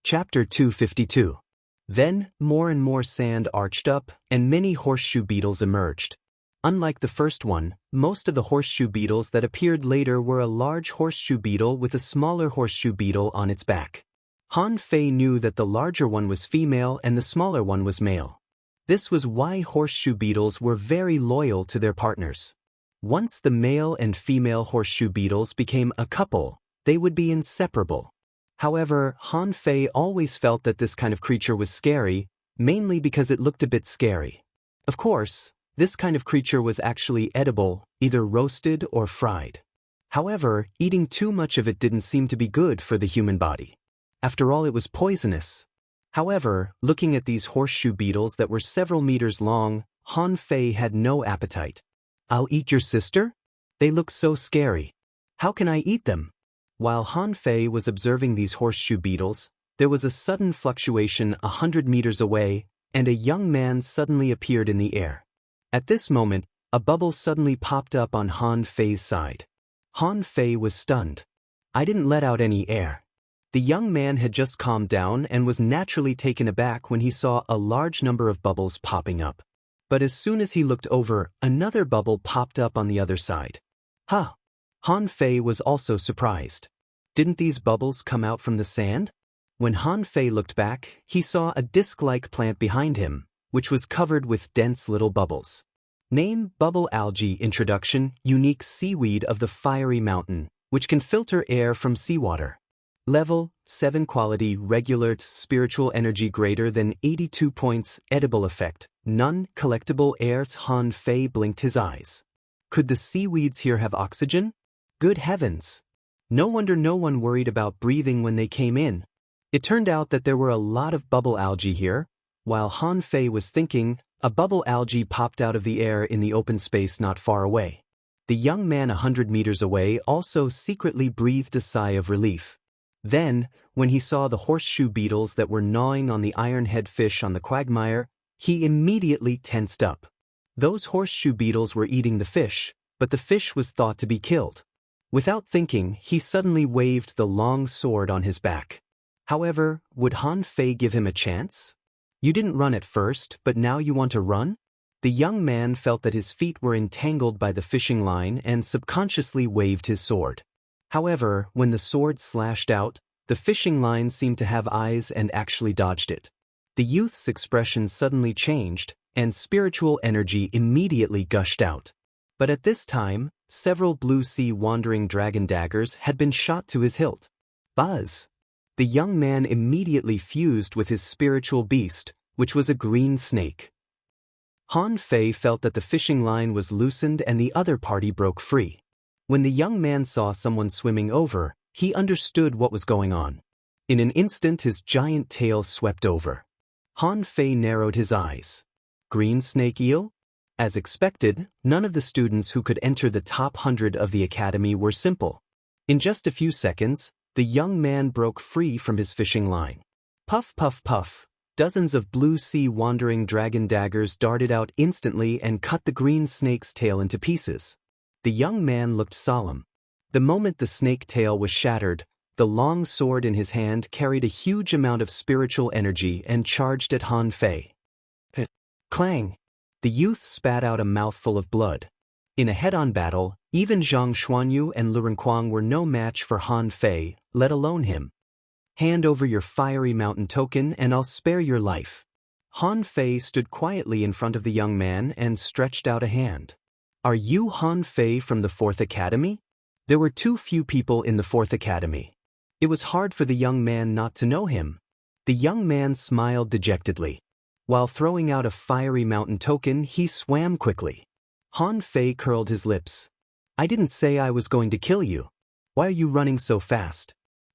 Chapter 252. Then, more and more sand arched up, and many horseshoe beetles emerged. Unlike the first one, most of the horseshoe beetles that appeared later were a large horseshoe beetle with a smaller horseshoe beetle on its back. Han Fei knew that the larger one was female and the smaller one was male. This was why horseshoe beetles were very loyal to their partners. Once the male and female horseshoe beetles became a couple, they would be inseparable. However, Han Fei always felt that this kind of creature was scary, mainly because it looked a bit scary. Of course, this kind of creature was actually edible, either roasted or fried. However, eating too much of it didn't seem to be good for the human body. After all, it was poisonous. However, looking at these horseshoe beetles that were several meters long, Han Fei had no appetite. "I'll eat your sister? They look so scary. How can I eat them?" While Han Fei was observing these horseshoe beetles, there was a sudden fluctuation 100 meters away, and a young man suddenly appeared in the air. At this moment, a bubble suddenly popped up on Han Fei's side. Han Fei was stunned. "I didn't let out any air." The young man had just calmed down and was naturally taken aback when he saw a large number of bubbles popping up. But as soon as he looked over, another bubble popped up on the other side. "Huh!" Han Fei was also surprised. Didn't these bubbles come out from the sand? When Han Fei looked back, he saw a disc-like plant behind him, which was covered with dense little bubbles. Name: Bubble Algae. Introduction: Unique seaweed of the fiery mountain, which can filter air from seawater. Level: 7. Quality: regular. Spiritual energy greater than 82 points. Edible effect: none. Collectible air. Han Fei blinked his eyes. Could the seaweeds here have oxygen? Good heavens! No wonder no one worried about breathing when they came in. It turned out that there were a lot of bubble algae here. While Han Fei was thinking, a bubble algae popped out of the air in the open space not far away. The young man 100 meters away also secretly breathed a sigh of relief. Then, when he saw the horseshoe beetles that were gnawing on the ironhead fish on the quagmire, he immediately tensed up. Those horseshoe beetles were eating the fish, but the fish was thought to be killed. Without thinking, he suddenly waved the long sword on his back. However, would Han Fei give him a chance? "You didn't run at first, but now you want to run?" The young man felt that his feet were entangled by the fishing line and subconsciously waved his sword. However, when the sword slashed out, the fishing line seemed to have eyes and actually dodged it. The youth's expression suddenly changed, and spiritual energy immediately gushed out. But at this time, several blue sea wandering dragon daggers had been shot to his hilt. Buzz! The young man immediately fused with his spiritual beast, which was a green snake. Han Fei felt that the fishing line was loosened and the other party broke free. When the young man saw someone swimming over, he understood what was going on. In an instant, his giant tail swept over. Han Fei narrowed his eyes. Green snake eel? As expected, none of the students who could enter the top 100 of the academy were simple. In just a few seconds, the young man broke free from his fishing line. Puff, puff, puff. Dozens of blue sea wandering dragon daggers darted out instantly and cut the green snake's tail into pieces. The young man looked solemn. The moment the snake tail was shattered, the long sword in his hand carried a huge amount of spiritual energy and charged at Han Fei. Clang! The youth spat out a mouthful of blood. In a head-on battle, even Zhang Xuanyu and Lu Renkuang were no match for Han Fei, let alone him. "Hand over your fiery mountain token and I'll spare your life." Han Fei stood quietly in front of the young man and stretched out a hand. "Are you Han Fei from the 4th Academy?" There were too few people in the 4th Academy. It was hard for the young man not to know him. The young man smiled dejectedly. While throwing out a fiery mountain token, he swam quickly. Han Fei curled his lips. "I didn't say I was going to kill you. Why are you running so fast?"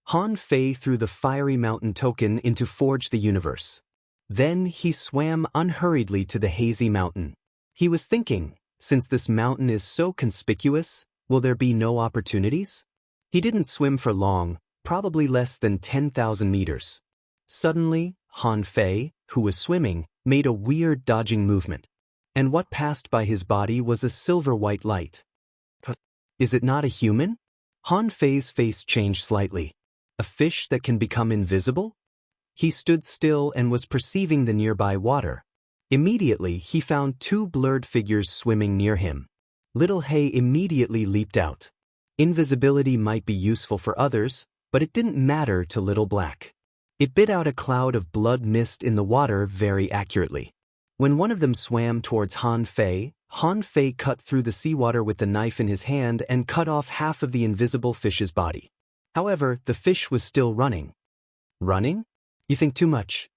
Han Fei threw the fiery mountain token into Forge the Universe. Then he swam unhurriedly to the hazy mountain. He was thinking, since this mountain is so conspicuous, will there be no opportunities? He didn't swim for long, probably less than 10,000 meters. Suddenly, Han Fei, who was swimming, made a weird dodging movement. And what passed by his body was a silver-white light. Is it not a human? Han Fei's face changed slightly. A fish that can become invisible? He stood still and was perceiving the nearby water. Immediately, he found two blurred figures swimming near him. Little Hay immediately leaped out. Invisibility might be useful for others, but it didn't matter to Little Black. It bit out a cloud of blood mist in the water very accurately. When one of them swam towards Han Fei cut through the seawater with the knife in his hand and cut off half of the invisible fish's body. However, the fish was still running. Running? You think too much.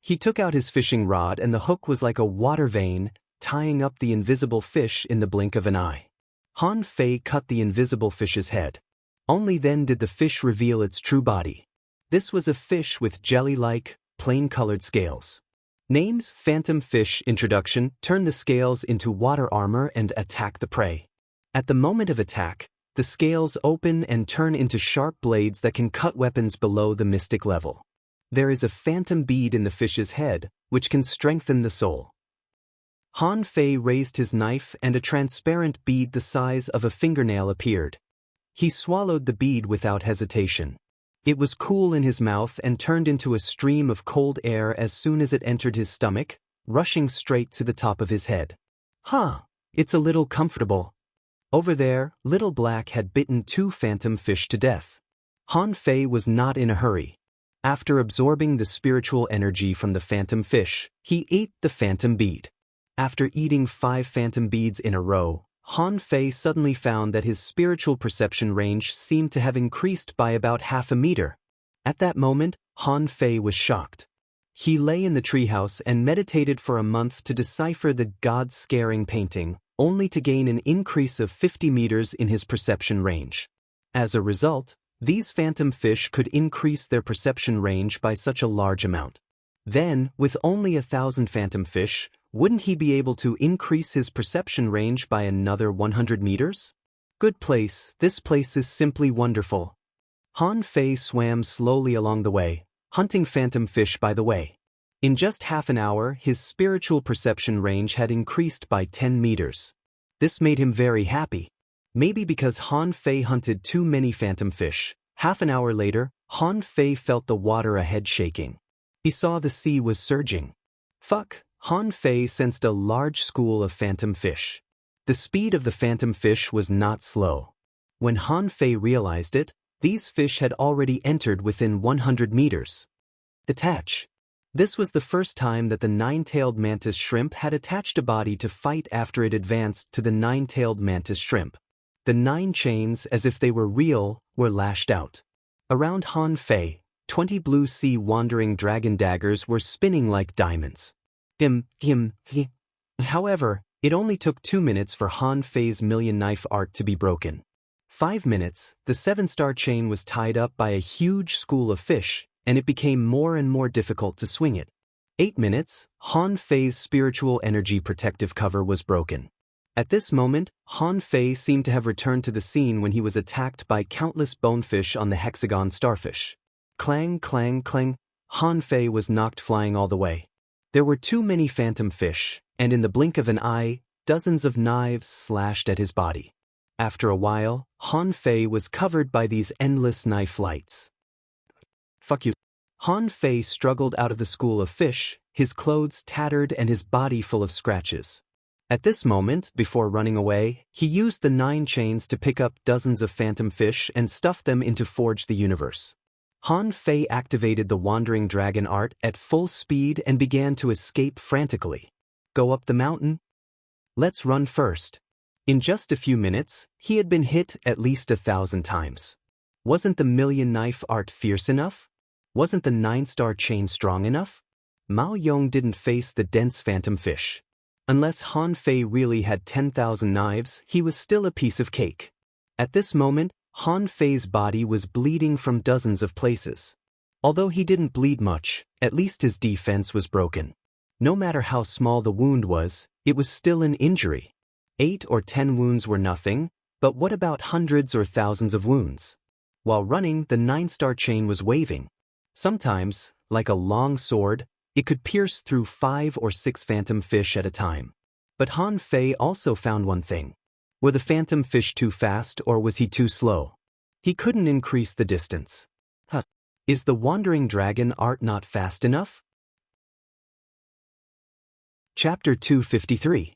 He took out his fishing rod and the hook was like a water vein, tying up the invisible fish in the blink of an eye. Han Fei cut the invisible fish's head. Only then did the fish reveal its true body. This was a fish with jelly-like, plain-colored scales. Names: Phantom Fish. Introduction: turn the scales into water armor and attack the prey. At the moment of attack, the scales open and turn into sharp blades that can cut weapons below the mystic level. There is a phantom bead in the fish's head, which can strengthen the soul. Han Fei raised his knife and a transparent bead the size of a fingernail appeared. He swallowed the bead without hesitation. It was cool in his mouth and turned into a stream of cold air as soon as it entered his stomach, rushing straight to the top of his head. It's a little comfortable. Over there, Little Black had bitten two phantom fish to death. Han Fei was not in a hurry. After absorbing the spiritual energy from the phantom fish, he ate the phantom bead. After eating 5 phantom beads in a row, Han Fei suddenly found that his spiritual perception range seemed to have increased by about half a meter. At that moment, Han Fei was shocked. He lay in the treehouse and meditated for a month to decipher the God-scaring painting, only to gain an increase of 50 meters in his perception range. As a result, these phantom fish could increase their perception range by such a large amount. Then, with only 1,000 phantom fish, wouldn't he be able to increase his perception range by another 100 meters? Good place, this place is simply wonderful. Han Fei swam slowly along the way, hunting phantom fish by the way. In just half an hour, his spiritual perception range had increased by 10 meters. This made him very happy. Maybe because Han Fei hunted too many phantom fish. Half an hour later, Han Fei felt the water ahead shaking. He saw the sea was surging. Han Fei sensed a large school of phantom fish. The speed of the phantom fish was not slow. When Han Fei realized it, these fish had already entered within 100 meters. Attach. This was the first time that the nine-tailed mantis shrimp had attached a body to fight after it advanced to the nine-tailed mantis shrimp. The 9 chains, as if they were real, were lashed out. Around Han Fei, 20 blue sea wandering dragon daggers were spinning like diamonds. However, it only took 2 minutes for Han Fei's million knife art to be broken. 5 minutes, the 7-star chain was tied up by a huge school of fish, and it became more and more difficult to swing it. 8 minutes, Han Fei's spiritual energy protective cover was broken. At this moment, Han Fei seemed to have returned to the scene when he was attacked by countless bonefish on the hexagon starfish. Clang, clang, clang, Han Fei was knocked flying all the way. There were too many phantom fish, and in the blink of an eye, dozens of knives slashed at his body. After a while, Han Fei was covered by these endless knife flights. Fuck you. Han Fei struggled out of the school of fish, his clothes tattered and his body full of scratches. At this moment, before running away, he used the 9 chains to pick up dozens of phantom fish and stuff them into Forge the Universe. Han Fei activated the Wandering Dragon art at full speed and began to escape frantically. Go up the mountain? Let's run first. In just a few minutes, he had been hit at least 1,000 times. Wasn't the million knife art fierce enough? Wasn't the 9-star chain strong enough? Mao Yong didn't face the dense phantom fish. Unless Han Fei really had 10,000 knives, he was still a piece of cake. At this moment, Han Fei's body was bleeding from dozens of places. Although he didn't bleed much, at least his defense was broken. No matter how small the wound was, it was still an injury. 8 or 10 wounds were nothing, but what about hundreds or thousands of wounds? While running, the 9-star chain was waving. Sometimes, like a long sword, it could pierce through 5 or 6 phantom fish at a time. But Han Fei also found one thing. Were the phantom fish too fast or was he too slow? He couldn't increase the distance. Is the wandering dragon art not fast enough? Chapter 253.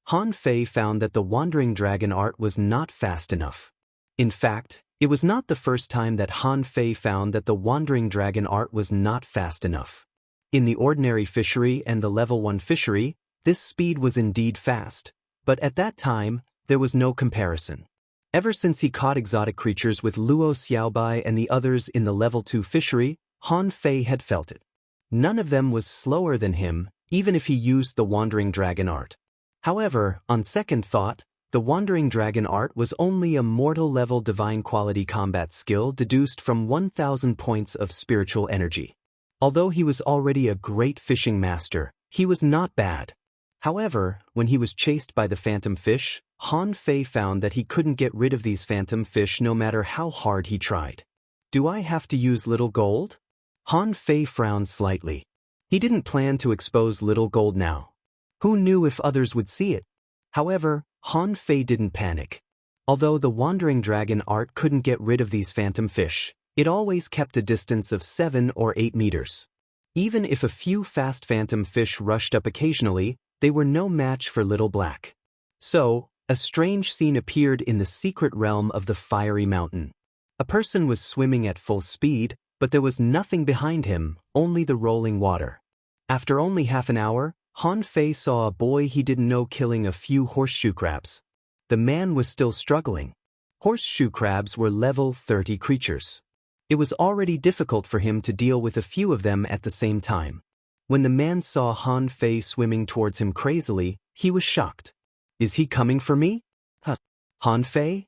Han Fei found that the wandering dragon art was not fast enough. In fact, it was not the first time that Han Fei found that the wandering dragon art was not fast enough. In the ordinary fishery and the level 1 fishery, this speed was indeed fast, but at that time, there was no comparison. Ever since he caught exotic creatures with Luo Xiaobai and the others in the level 2 fishery, Han Fei had felt it. None of them was slower than him, even if he used the wandering dragon art. However, on second thought, the wandering dragon art was only a mortal-level divine quality combat skill deduced from 1,000 points of spiritual energy. Although he was already a great fishing master, he was not bad. However, when he was chased by the phantom fish, Han Fei found that he couldn't get rid of these phantom fish no matter how hard he tried. Do I have to use little gold? Han Fei frowned slightly. He didn't plan to expose little gold now. Who knew if others would see it? However, Han Fei didn't panic. Although the wandering dragon art couldn't get rid of these phantom fish, it always kept a distance of 7 or 8 meters. Even if a few fast phantom fish rushed up occasionally, they were no match for Little Black. So, a strange scene appeared in the secret realm of the fiery mountain. A person was swimming at full speed, but there was nothing behind him, only the rolling water. After only half an hour, Han Fei saw a boy he didn't know killing a few horseshoe crabs. The man was still struggling. Horseshoe crabs were level 30 creatures. It was already difficult for him to deal with a few of them at the same time. When the man saw Han Fei swimming towards him crazily, he was shocked. Is he coming for me? Huh. Han Fei?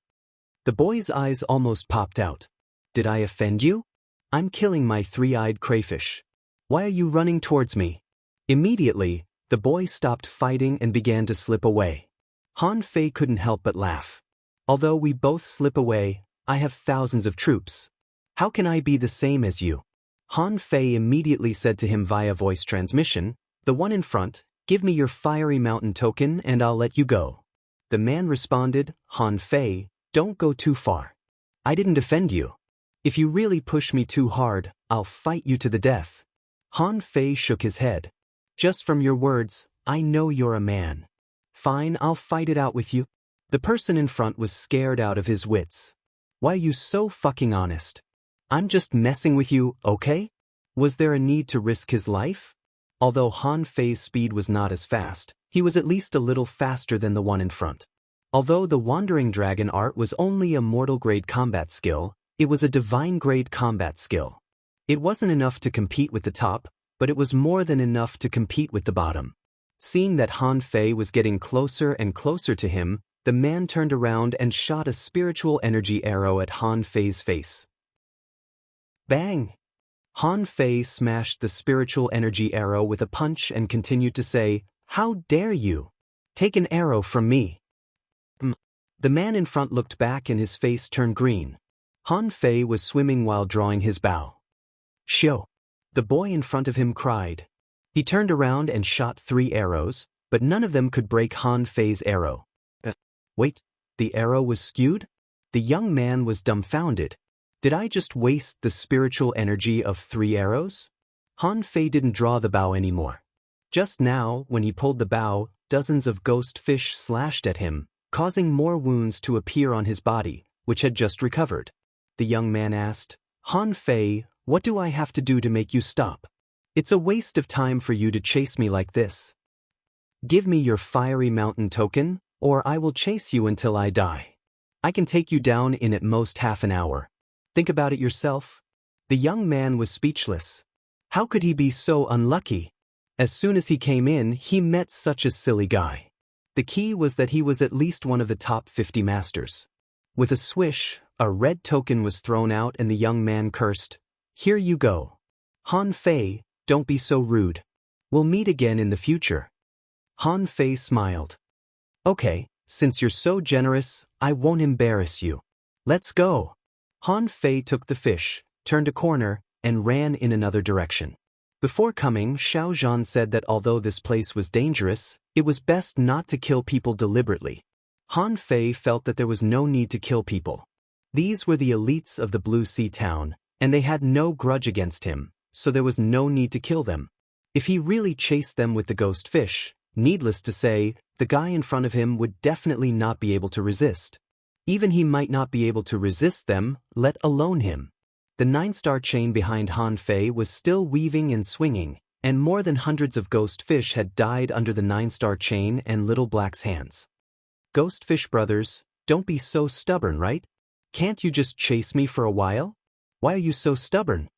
The boy's eyes almost popped out. Did I offend you? I'm killing my three-eyed crayfish. Why are you running towards me? Immediately, the boy stopped fighting and began to slip away. Han Fei couldn't help but laugh. Although we both slip away, I have thousands of troops. How can I be the same as you? Han Fei immediately said to him via voice transmission, the one in front, give me your fiery mountain token and I'll let you go. The man responded, Han Fei, don't go too far. I didn't offend you. If you really push me too hard, I'll fight you to the death. Han Fei shook his head. Just from your words, I know you're a man. Fine, I'll fight it out with you. The person in front was scared out of his wits. Why are you so fucking honest? I'm just messing with you, okay? Was there a need to risk his life? Although Han Fei's speed was not as fast, he was at least a little faster than the one in front. Although the wandering dragon art was only a mortal-grade combat skill, it was a divine-grade combat skill. It wasn't enough to compete with the top, but it was more than enough to compete with the bottom. Seeing that Han Fei was getting closer and closer to him, the man turned around and shot a spiritual energy arrow at Han Fei's face. Bang! Han Fei smashed the spiritual energy arrow with a punch and continued to say, How dare you? Take an arrow from me. The man in front looked back and his face turned green. Han Fei was swimming while drawing his bow. Shoo! The boy in front of him cried. He turned around and shot 3 arrows, but none of them could break Han Fei's arrow. Wait, the arrow was skewed? The young man was dumbfounded. Did I just waste the spiritual energy of 3 arrows? Han Fei didn't draw the bow anymore. Just now, when he pulled the bow, dozens of ghost fish slashed at him, causing more wounds to appear on his body, which had just recovered. The young man asked, Han Fei, what do I have to do to make you stop? It's a waste of time for you to chase me like this. Give me your fiery mountain token, or I will chase you until I die. I can take you down in at most half an hour. Think about it yourself. The young man was speechless. How could he be so unlucky? As soon as he came in, he met such a silly guy. The key was that he was at least one of the top 50 masters. With a swish, a red token was thrown out and the young man cursed, Here you go. Han Fei, don't be so rude. We'll meet again in the future. Han Fei smiled. Okay, since you're so generous, I won't embarrass you. Let's go. Han Fei took the fish, turned a corner, and ran in another direction. Before coming, Xiao Zhan said that although this place was dangerous, it was best not to kill people deliberately. Han Fei felt that there was no need to kill people. These were the elites of the Blue Sea town, and they had no grudge against him, so there was no need to kill them. If he really chased them with the ghost fish, needless to say, the guy in front of him would definitely not be able to resist. Even he might not be able to resist them, let alone him. The 9-star chain behind Han Fei was still weaving and swinging, and more than hundreds of ghost fish had died under the 9-star chain and Little Black's hands. Ghost fish brothers, don't be so stubborn, right? Can't you just chase me for a while? Why are you so stubborn?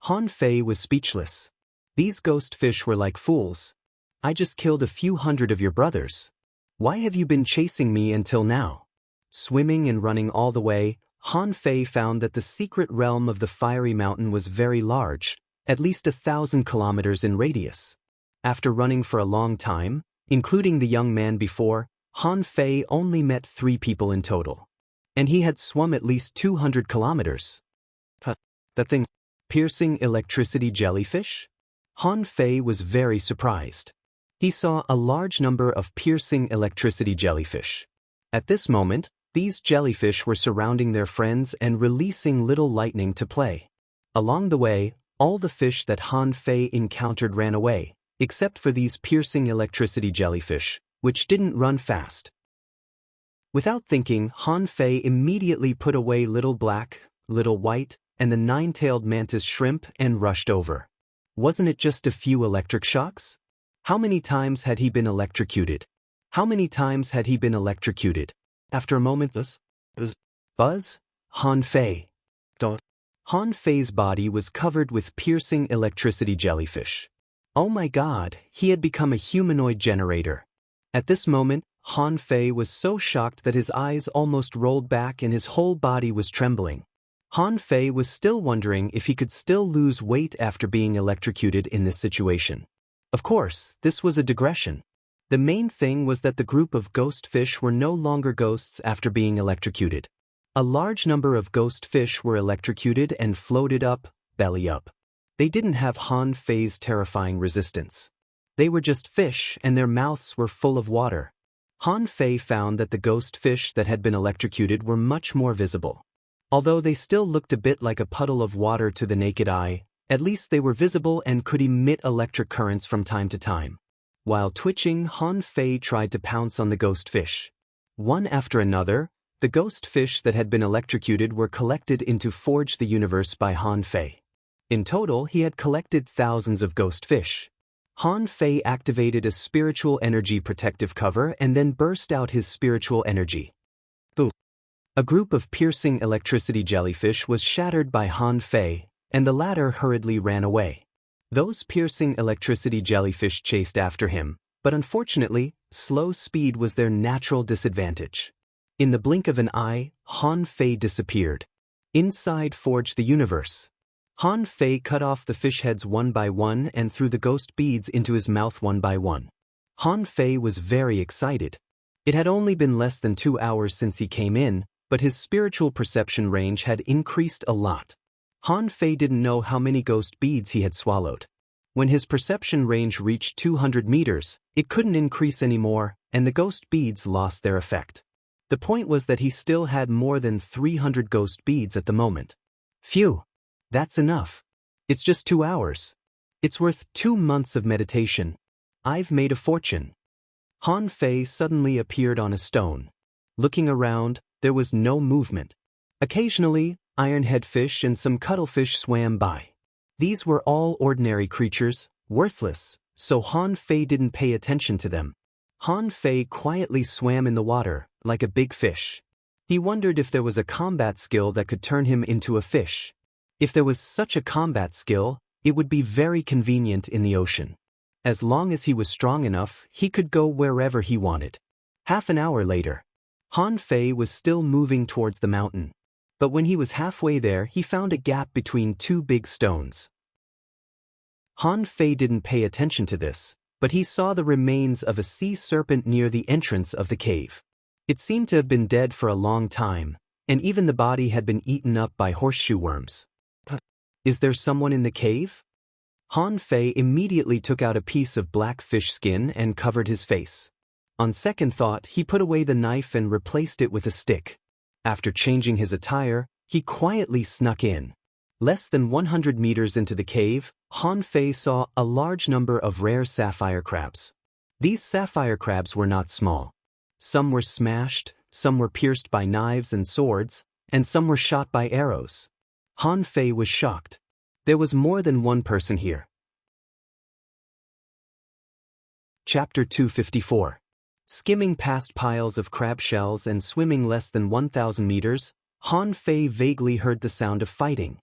Han Fei was speechless. These ghost fish were like fools. I just killed a few hundred of your brothers. Why have you been chasing me until now? Swimming and running all the way, Han Fei found that the secret realm of the fiery mountain was very large, at least 1,000 kilometers in radius. After running for a long time, including the young man before, Han Fei only met 3 people in total. And he had swum at least 200 kilometers. The thing, piercing electricity jellyfish? Han Fei was very surprised. He saw a large number of piercing electricity jellyfish. At this moment, these jellyfish were surrounding their friends and releasing little lightning to play. Along the way, all the fish that Han Fei encountered ran away, except for these piercing electricity jellyfish, which didn't run fast. Without thinking, Han Fei immediately put away Little Black, Little White, and the 9-tailed mantis shrimp and rushed over. Wasn't it just a few electric shocks? How many times had he been electrocuted? How many times had he been electrocuted? After a moment, buzz? Han Fei. Han Fei's body was covered with piercing electricity jellyfish. Oh my God, he had become a humanoid generator. At this moment, Han Fei was so shocked that his eyes almost rolled back and his whole body was trembling. Han Fei was still wondering if he could still lose weight after being electrocuted in this situation. Of course, this was a digression. The main thing was that the group of ghost fish were no longer ghosts after being electrocuted. A large number of ghost fish were electrocuted and floated up, belly up. They didn't have Han Fei's terrifying resistance. They were just fish and their mouths were full of water. Han Fei found that the ghost fish that had been electrocuted were much more visible. Although they still looked a bit like a puddle of water to the naked eye, at least they were visible and could emit electric currents from time to time. While twitching, Han Fei tried to pounce on the ghost fish. One after another, the ghost fish that had been electrocuted were collected into Forge the Universe by Han Fei. In total, he had collected thousands of ghost fish. Han Fei activated a spiritual energy protective cover and then burst out his spiritual energy. Boo! A group of piercing electricity jellyfish was shattered by Han Fei, and the latter hurriedly ran away. Those piercing electricity jellyfish chased after him, but unfortunately, slow speed was their natural disadvantage. In the blink of an eye, Han Fei disappeared. Inside Forge the Universe, Han Fei cut off the fish heads one by one and threw the ghost beads into his mouth one by one. Han Fei was very excited. It had only been less than 2 hours since he came in, but his spiritual perception range had increased a lot. Han Fei didn't know how many ghost beads he had swallowed. When his perception range reached 200 meters, it couldn't increase anymore, and the ghost beads lost their effect. The point was that he still had more than 300 ghost beads at the moment. Phew! That's enough. It's just 2 hours. It's worth 2 months of meditation. I've made a fortune. Han Fei suddenly appeared on a stone. Looking around, there was no movement. Occasionally, ironhead fish and some cuttlefish swam by. These were all ordinary creatures, worthless, so Han Fei didn't pay attention to them. Han Fei quietly swam in the water, like a big fish. He wondered if there was a combat skill that could turn him into a fish. If there was such a combat skill, it would be very convenient in the ocean. As long as he was strong enough, he could go wherever he wanted. Half an hour later, Han Fei was still moving towards the mountain. But when he was halfway there, he found a gap between 2 big stones. Han Fei didn't pay attention to this, but he saw the remains of a sea serpent near the entrance of the cave. It seemed to have been dead for a long time, and even the body had been eaten up by horseshoe worms. Is there someone in the cave? Han Fei immediately took out a piece of black fish skin and covered his face. On second thought, he put away the knife and replaced it with a stick. After changing his attire, he quietly snuck in. Less than 100 meters into the cave, Han Fei saw a large number of rare sapphire crabs. These sapphire crabs were not small. Some were smashed, some were pierced by knives and swords, and some were shot by arrows. Han Fei was shocked. There was more than one person here. Chapter 254. Skimming past piles of crab shells and swimming less than 1,000 meters, Han Fei vaguely heard the sound of fighting.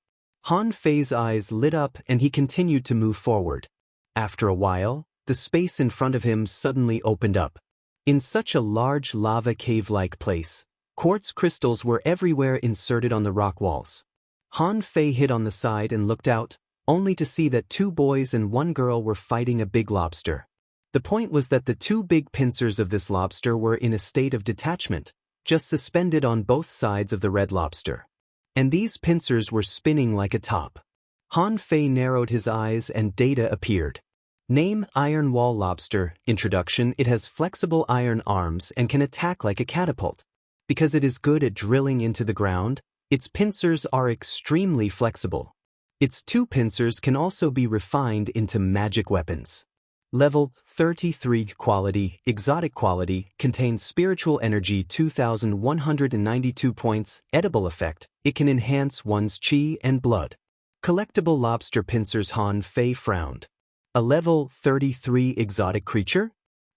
Han Fei's eyes lit up and he continued to move forward. After a while, the space in front of him suddenly opened up. In such a large lava cave-like place, quartz crystals were everywhere inserted on the rock walls. Han Fei hid on the side and looked out, only to see that 2 boys and 1 girl were fighting a big lobster. The point was that the 2 big pincers of this lobster were in a state of detachment, just suspended on both sides of the red lobster. And these pincers were spinning like a top. Han Fei narrowed his eyes and data appeared. Name: Iron Wall Lobster. Introduction: It has flexible iron arms and can attack like a catapult. Because it is good at drilling into the ground, its pincers are extremely flexible. Its 2 pincers can also be refined into magic weapons. Level 33 Quality: Exotic quality, contains spiritual energy 2,192 points. Edible effect: It can enhance one's chi and blood. Collectible lobster pincers. Han Fei frowned. A level 33 exotic creature?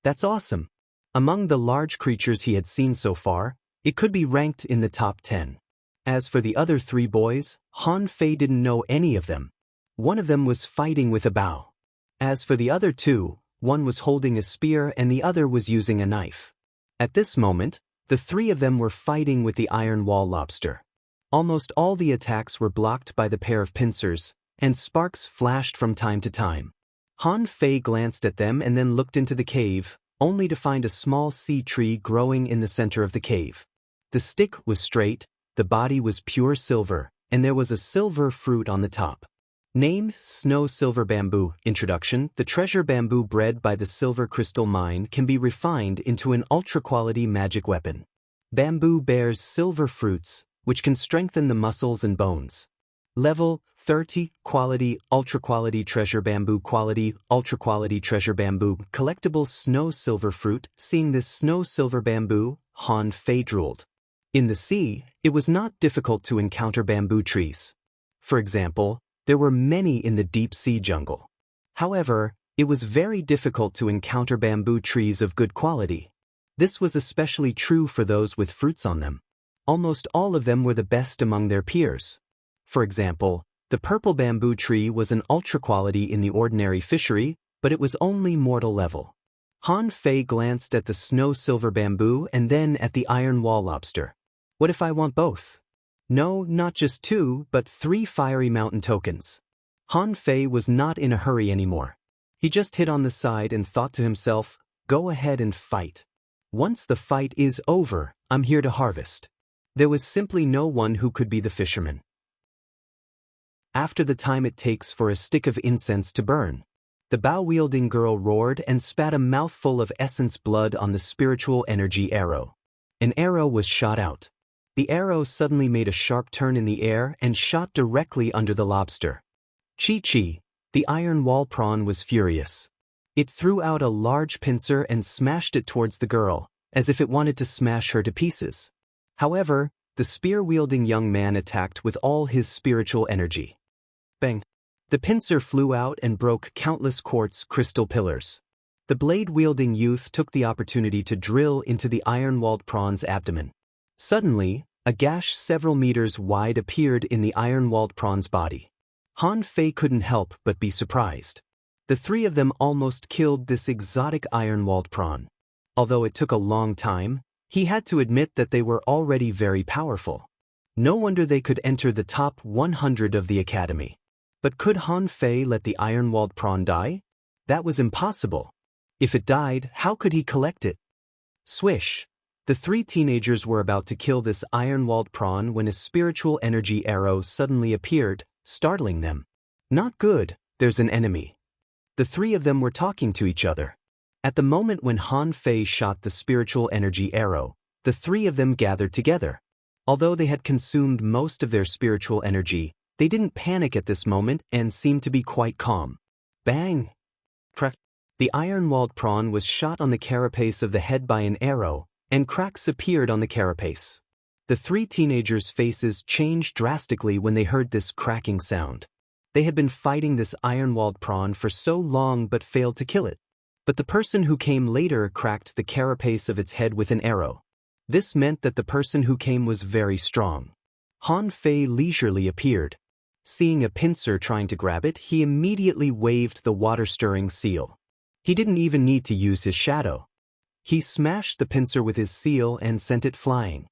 That's awesome. Among the large creatures he had seen so far, it could be ranked in the top 10. As for the other 3 boys, Han Fei didn't know any of them. One of them was fighting with a bow. As for the other 2, one was holding a spear and the other was using a knife. At this moment, the 3 of them were fighting with the iron wall lobster. Almost all the attacks were blocked by the pair of pincers, and sparks flashed from time to time. Han Fei glanced at them and then looked into the cave, only to find a small sea tree growing in the center of the cave. The stick was straight, the body was pure silver, and there was a silver fruit on the top. Name: Snow Silver Bamboo. Introduction: The treasure bamboo bred by the Silver Crystal Mine can be refined into an ultra-quality magic weapon. Bamboo bears silver fruits, which can strengthen the muscles and bones. Level 30 Quality: Ultra-quality treasure bamboo. Quality: Ultra-quality treasure bamboo. Collectible snow silver fruit. Seeing this snow silver bamboo, Han Fei drooled. In the sea, it was not difficult to encounter bamboo trees. For example, there were many in the deep sea jungle. However, it was very difficult to encounter bamboo trees of good quality. This was especially true for those with fruits on them. Almost all of them were the best among their peers. For example, the purple bamboo tree was an ultra-quality in the ordinary fishery, but it was only mortal level. Han Fei glanced at the snow silver bamboo and then at the iron wall lobster. What if I want both? No, not just 2, but 3 fiery mountain tokens. Han Fei was not in a hurry anymore. He just hid on the side and thought to himself, go ahead and fight. Once the fight is over, I'm here to harvest. There was simply no one who could be the fisherman. After the time it takes for a stick of incense to burn, the bow-wielding girl roared and spat a mouthful of essence blood on the spiritual energy arrow. An arrow was shot out. The arrow suddenly made a sharp turn in the air and shot directly under the lobster. Chi-Chi, the iron wall prawn, was furious. It threw out a large pincer and smashed it towards the girl, as if it wanted to smash her to pieces. However, the spear-wielding young man attacked with all his spiritual energy. Bang! The pincer flew out and broke countless quartz crystal pillars. The blade-wielding youth took the opportunity to drill into the iron-walled prawn's abdomen. Suddenly, a gash several meters wide appeared in the iron-walled prawn's body. Han Fei couldn't help but be surprised. The 3 of them almost killed this exotic iron-walled prawn. Although it took a long time, he had to admit that they were already very powerful. No wonder they could enter the top 100 of the academy. But could Han Fei let the iron-walled prawn die? That was impossible. If it died, how could he collect it? Swish! The 3 teenagers were about to kill this iron-walled prawn when a spiritual energy arrow suddenly appeared, startling them. Not good, there's an enemy. The 3 of them were talking to each other. At the moment when Han Fei shot the spiritual energy arrow, the 3 of them gathered together. Although they had consumed most of their spiritual energy, They didn't panic at this moment and seemed to be quite calm. Bang! Crack! The iron-walled prawn was shot on the carapace of the head by an arrow, and cracks appeared on the carapace. The three teenagers' faces changed drastically when they heard this cracking sound. They had been fighting this iron-walled prawn for so long but failed to kill it. But the person who came later cracked the carapace of its head with an arrow. This meant that the person who came was very strong. Han Fei leisurely appeared. Seeing a pincer trying to grab it, he immediately waved the water-stirring seal. He didn't even need to use his shadow. He smashed the pincer with his seal and sent it flying.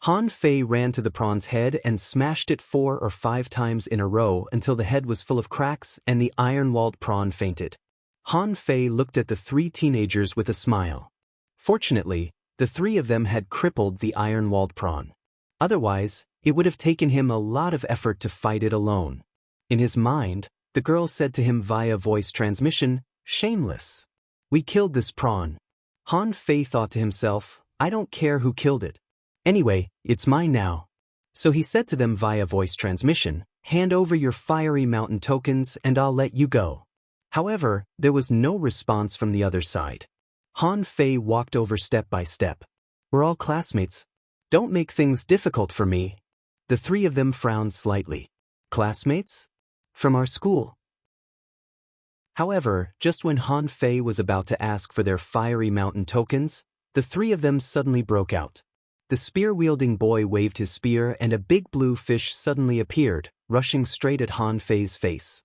Han Fei ran to the prawn's head and smashed it 4 or 5 times in a row until the head was full of cracks and the iron-walled prawn fainted. Han Fei looked at the 3 teenagers with a smile. Fortunately, the 3 of them had crippled the iron-walled prawn. Otherwise, it would have taken him a lot of effort to fight it alone. In his mind, the girl said to him via voice transmission, "Shameless. We killed this prawn." Han Fei thought to himself, "I don't care who killed it. Anyway, it's mine now." So he said to them via voice transmission, "Hand over your fiery mountain tokens and I'll let you go." However, there was no response from the other side. Han Fei walked over step by step. "We're all classmates. Don't make things difficult for me." The 3 of them frowned slightly. "Classmates? From our school." However, just when Han Fei was about to ask for their fiery mountain tokens, the 3 of them suddenly broke out. The spear-wielding boy waved his spear and a big blue fish suddenly appeared, rushing straight at Han Fei's face.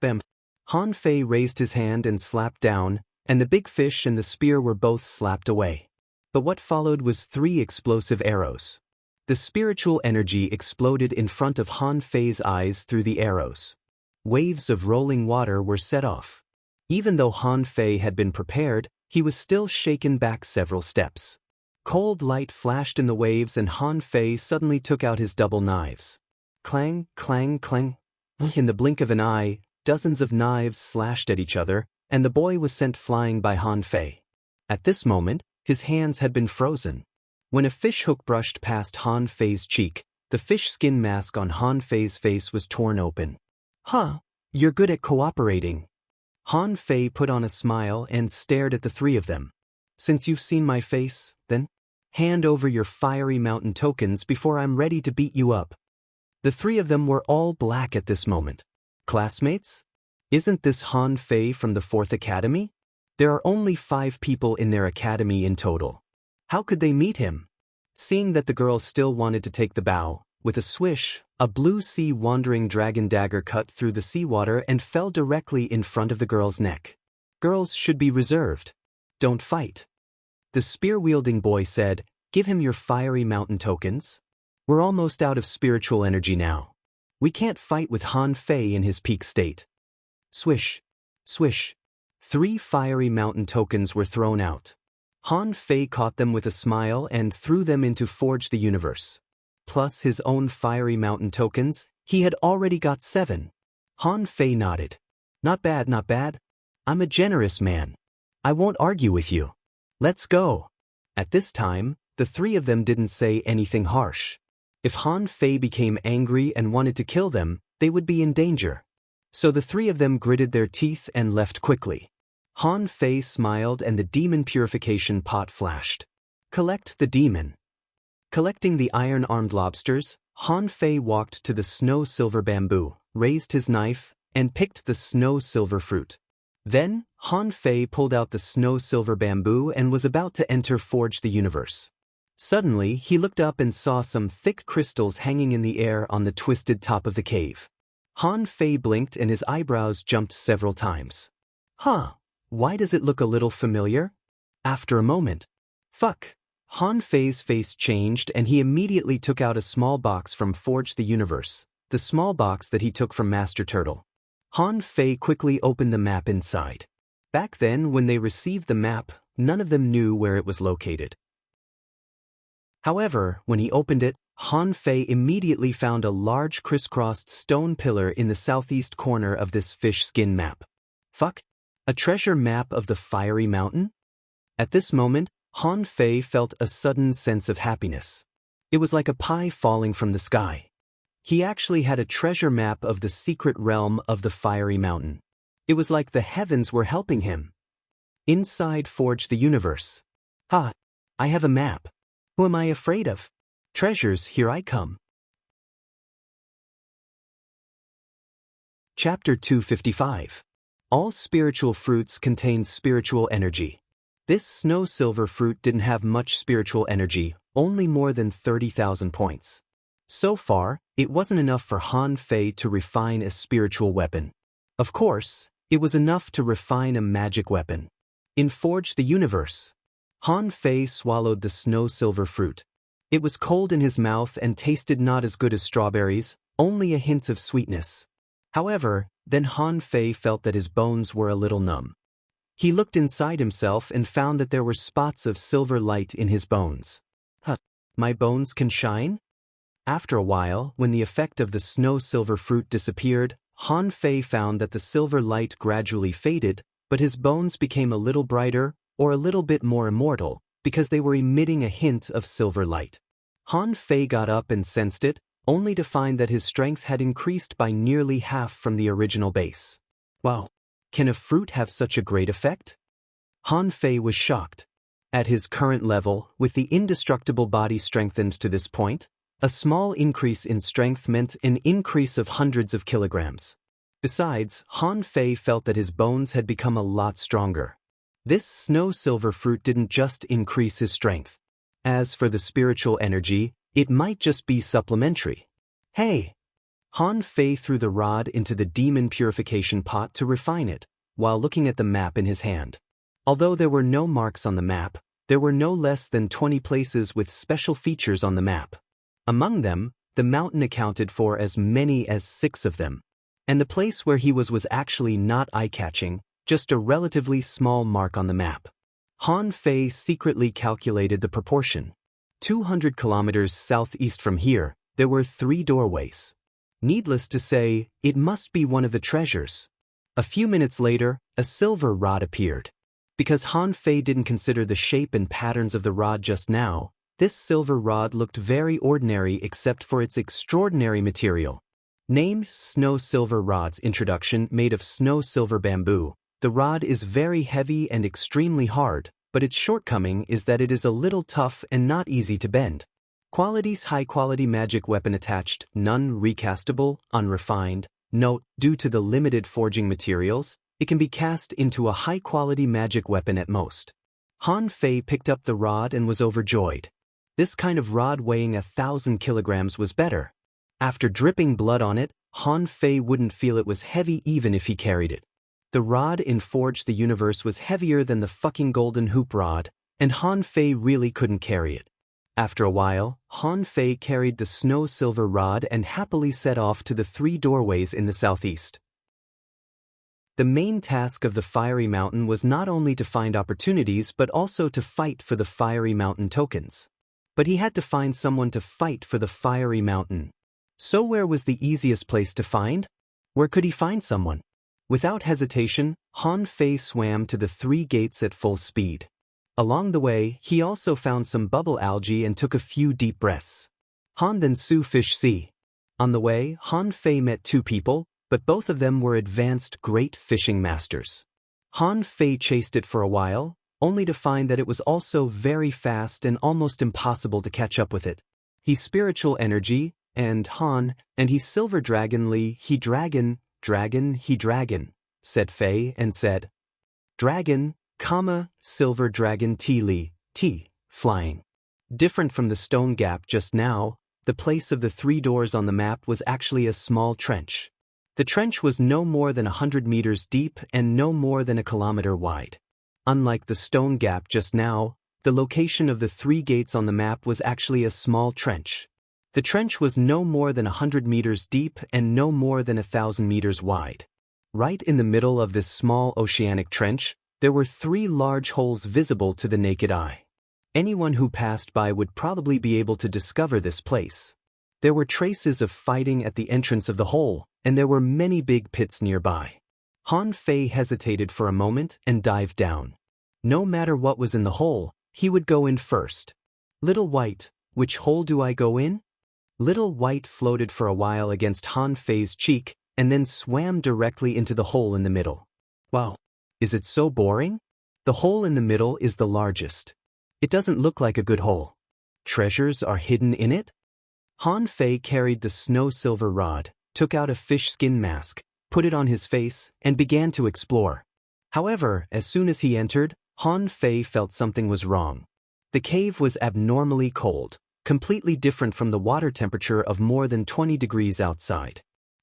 Bam! Han Fei raised his hand and slapped down, and the big fish and the spear were both slapped away. But what followed was 3 explosive arrows. The spiritual energy exploded in front of Han Fei's eyes through the arrows. Waves of rolling water were set off. Even though Han Fei had been prepared, he was still shaken back several steps. Cold light flashed in the waves and Han Fei suddenly took out his double knives. Clang, clang, clang. In the blink of an eye, dozens of knives slashed at each other, and the boy was sent flying by Han Fei. At this moment, his hands had been frozen. When a fish hook brushed past Han Fei's cheek, the fish skin mask on Han Fei's face was torn open. "Huh, you're good at cooperating." Han Fei put on a smile and stared at the 3 of them. "Since you've seen my face, then hand over your fiery mountain tokens before I'm ready to beat you up." The 3 of them were all black at this moment. "Classmates? Isn't this Han Fei from the 4th Academy? There are only 5 people in their academy in total. How could they meet him?" Seeing that the girl still wanted to take the bow, with a swish, a blue sea wandering dragon dagger cut through the seawater and fell directly in front of the girl's neck. "Girls should be reserved. Don't fight." The spear-wielding boy said, "Give him your fiery mountain tokens. We're almost out of spiritual energy now. We can't fight with Han Fei in his peak state." Swish, swish. 3 fiery mountain tokens were thrown out. Han Fei caught them with a smile and threw them into Forge the Universe. Plus his own fiery mountain tokens, he had already got 7. Han Fei nodded. "Not bad, not bad. I'm a generous man. I won't argue with you. Let's go." At this time, the 3 of them didn't say anything harsh. If Han Fei became angry and wanted to kill them, they would be in danger. So the 3 of them gritted their teeth and left quickly. Han Fei smiled and the demon purification pot flashed. "Collect the demon." Collecting the iron-armed lobsters, Han Fei walked to the snow-silver bamboo, raised his knife, and picked the snow-silver fruit. Then, Han Fei pulled out the snow-silver bamboo and was about to enter Forge the Universe. Suddenly, he looked up and saw some thick crystals hanging in the air on the twisted top of the cave. Han Fei blinked and his eyebrows jumped several times. "Huh, why does it look a little familiar?" After a moment, "Fuck." Han Fei's face changed and he immediately took out a small box from Forge the Universe, the small box that he took from Master Turtle. Han Fei quickly opened the map inside. Back then, when they received the map, none of them knew where it was located. However, when he opened it, Han Fei immediately found a large crisscrossed stone pillar in the southeast corner of this fish skin map. Fuck? A treasure map of the fiery mountain? At this moment, Han Fei felt a sudden sense of happiness. It was like a pie falling from the sky. He actually had a treasure map of the secret realm of the fiery mountain. It was like the heavens were helping him. Inside Forge the Universe. Ha! I have a map. Who am I afraid of? Treasures, here I come. Chapter 255. All spiritual fruits contain spiritual energy. This snow silver fruit didn't have much spiritual energy, only more than 30,000 points. So far, it wasn't enough for Han Fei to refine a spiritual weapon. Of course, it was enough to refine a magic weapon. In Forge the Universe, Han Fei swallowed the snow silver fruit. It was cold in his mouth and tasted not as good as strawberries, only a hint of sweetness. However, then Han Fei felt that his bones were a little numb. He looked inside himself and found that there were spots of silver light in his bones. Huh, my bones can shine? After a while, when the effect of the snow silver fruit disappeared, Han Fei found that the silver light gradually faded, but his bones became a little brighter, or a little bit more immortal, because they were emitting a hint of silver light. Han Fei got up and sensed it, only to find that his strength had increased by nearly half from the original base. Wow! Can a fruit have such a great effect? Han Fei was shocked. At his current level, with the indestructible body strengthened to this point, a small increase in strength meant an increase of hundreds of kilograms. Besides, Han Fei felt that his bones had become a lot stronger. This snow silver fruit didn't just increase his strength. As for the spiritual energy, it might just be supplementary. Hey! Han Fei threw the rod into the demon purification pot to refine it, while looking at the map in his hand. Although there were no marks on the map, there were no less than 20 places with special features on the map. Among them, the mountain accounted for as many as 6 of them. And the place where he was actually not eye-catching, just a relatively small mark on the map. Han Fei secretly calculated the proportion. 200 kilometers southeast from here, there were 3 doorways. Needless to say, it must be one of the treasures. A few minutes later, a silver rod appeared. Because Han Fei didn't consider the shape and patterns of the rod just now, this silver rod looked very ordinary except for its extraordinary material. Named Snow Silver Rod's introduction made of snow silver bamboo, the rod is very heavy and extremely hard, but its shortcoming is that it is a little tough and not easy to bend. Qualities: high-quality magic weapon attached, none recastable, unrefined. Note, due to the limited forging materials, it can be cast into a high-quality magic weapon at most. Han Fei picked up the rod and was overjoyed. This kind of rod weighing 1,000 kilograms was better. After dripping blood on it, Han Fei wouldn't feel it was heavy even if he carried it. The rod in Forge the Universe was heavier than the fucking golden hoop rod, and Han Fei really couldn't carry it. After a while, Han Fei carried the snow silver rod and happily set off to the 3 doorways in the southeast. The main task of the Fiery Mountain was not only to find opportunities but also to fight for the Fiery Mountain tokens. But he had to find someone to fight for the Fiery Mountain. So where was the easiest place to find? Where could he find someone? Without hesitation, Han Fei swam to the 3 gates at full speed. Along the way, he also found some bubble algae and took a few deep breaths. Han then Su Fish Sea. On the way, Han Fei met 2 people, but both of them were advanced great fishing masters. Han Fei chased it for a while, only to find that it was also very fast and almost impossible to catch up with it. He spiritual energy, and Han, and he silver dragon Li, he dragon, he dragon, said Fei and said, dragon, silver dragon Li, flying. Different from the stone gap just now, the place of the 3 doors on the map was actually a small trench. The trench was no more than 100 meters deep and no more than a kilometer wide. Unlike the stone gap just now, the location of the 3 gates on the map was actually a small trench. The trench was no more than 100 meters deep and no more than 1,000 meters wide. Right in the middle of this small oceanic trench, there were 3 large holes visible to the naked eye. Anyone who passed by would probably be able to discover this place. There were traces of fighting at the entrance of the hole, and there were many big pits nearby. Han Fei hesitated for a moment and dived down. No matter what was in the hole, he would go in first. Little White, which hole do I go in? Little White floated for a while against Han Fei's cheek and then swam directly into the hole in the middle. Wow. Is it so boring? The hole in the middle is the largest. It doesn't look like a good hole. Treasures are hidden in it? Han Fei carried the snow-silver rod, took out a fish skin mask, put it on his face, and began to explore. However, as soon as he entered, Han Fei felt something was wrong. The cave was abnormally cold, completely different from the water temperature of more than 20 degrees outside.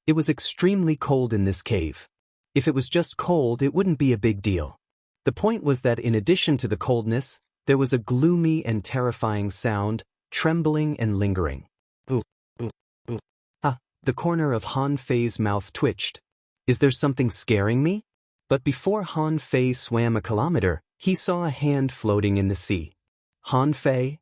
It was extremely cold in this cave. If it was just cold, it wouldn't be a big deal. The point was that in addition to the coldness, there was a gloomy and terrifying sound, trembling and lingering. Ooh, ooh, ooh. The corner of Han Fei's mouth twitched. Is there something scaring me? But before Han Fei swam a kilometer, he saw a hand floating in the sea. Han Fei?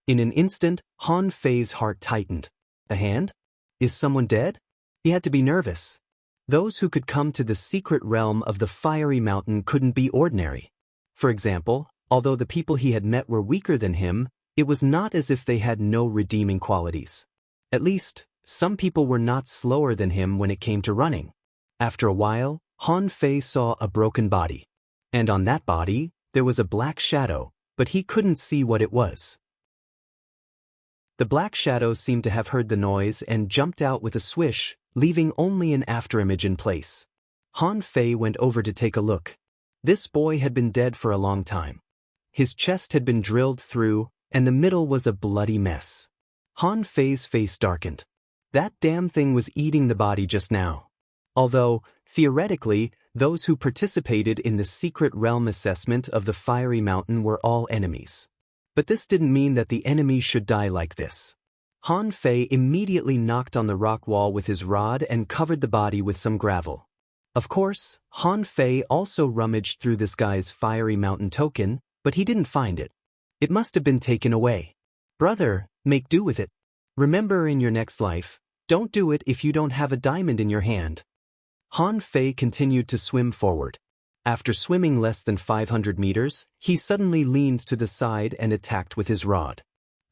In an instant, Han Fei's heart tightened. A hand? Is someone dead? He had to be nervous. Those who could come to the secret realm of the fiery mountain couldn't be ordinary. For example, although the people he had met were weaker than him, it was not as if they had no redeeming qualities. At least, some people were not slower than him when it came to running. After a while, Han Fei saw a broken body. And on that body, there was a black shadow, but he couldn't see what it was. The black shadow seemed to have heard the noise and jumped out with a swish, leaving only an afterimage in place. Han Fei went over to take a look. This boy had been dead for a long time. His chest had been drilled through, and the middle was a bloody mess. Han Fei's face darkened. That damn thing was eating the body just now. Although, theoretically, those who participated in the secret realm assessment of the fiery mountain were all enemies. But this didn't mean that the enemy should die like this. Han Fei immediately knocked on the rock wall with his rod and covered the body with some gravel. Of course, Han Fei also rummaged through this guy's fiery mountain token, but he didn't find it. It must have been taken away. Brother, make do with it. Remember in your next life, don't do it if you don't have a diamond in your hand. Han Fei continued to swim forward. After swimming less than 500 meters, he suddenly leaned to the side and attacked with his rod.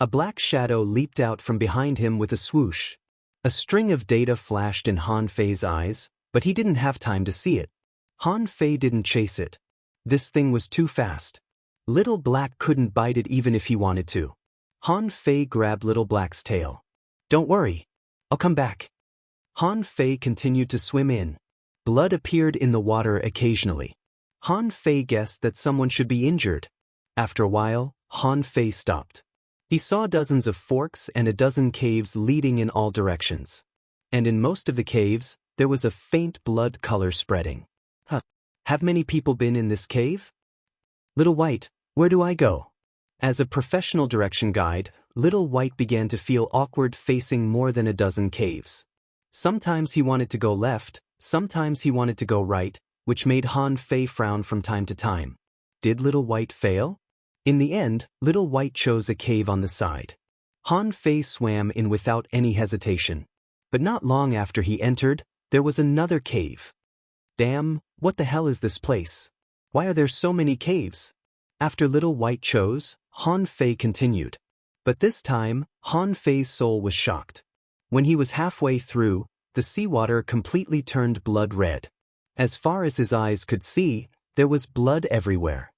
A black shadow leaped out from behind him with a swoosh. A string of data flashed in Han Fei's eyes, but he didn't have time to see it. Han Fei didn't chase it. This thing was too fast. Little Black couldn't bite it even if he wanted to. Han Fei grabbed Little Black's tail. Don't worry. I'll come back. Han Fei continued to swim in. Blood appeared in the water occasionally. Han Fei guessed that someone should be injured. After a while, Han Fei stopped. He saw dozens of forks and a dozen caves leading in all directions. And in most of the caves, there was a faint blood color spreading. Have many people been in this cave? Little White, where do I go? As a professional direction guide, Little White began to feel awkward facing more than a dozen caves. Sometimes he wanted to go left, sometimes he wanted to go right, which made Han Fei frown from time to time. Did Little White fail? In the end, Little White chose a cave on the side. Han Fei swam in without any hesitation. But not long after he entered, there was another cave. Damn, what the hell is this place? Why are there so many caves? After Little White chose, Han Fei continued. But this time, Han Fei's soul was shocked. When he was halfway through, the seawater completely turned blood red. As far as his eyes could see, there was blood everywhere.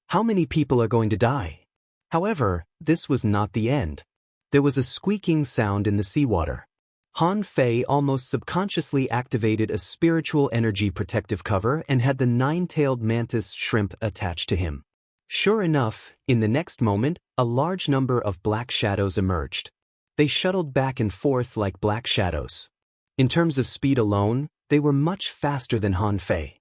How many people are going to die? However, this was not the end. There was a squeaking sound in the seawater. Han Fei almost subconsciously activated a spiritual energy protective cover and had the nine-tailed mantis shrimp attached to him. Sure enough, in the next moment, a large number of black shadows emerged. They shuttled back and forth like black shadows. In terms of speed alone, they were much faster than Han Fei.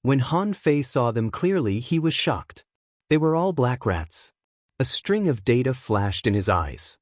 When Han Fei saw them clearly, he was shocked. They were all black rats. A string of data flashed in his eyes.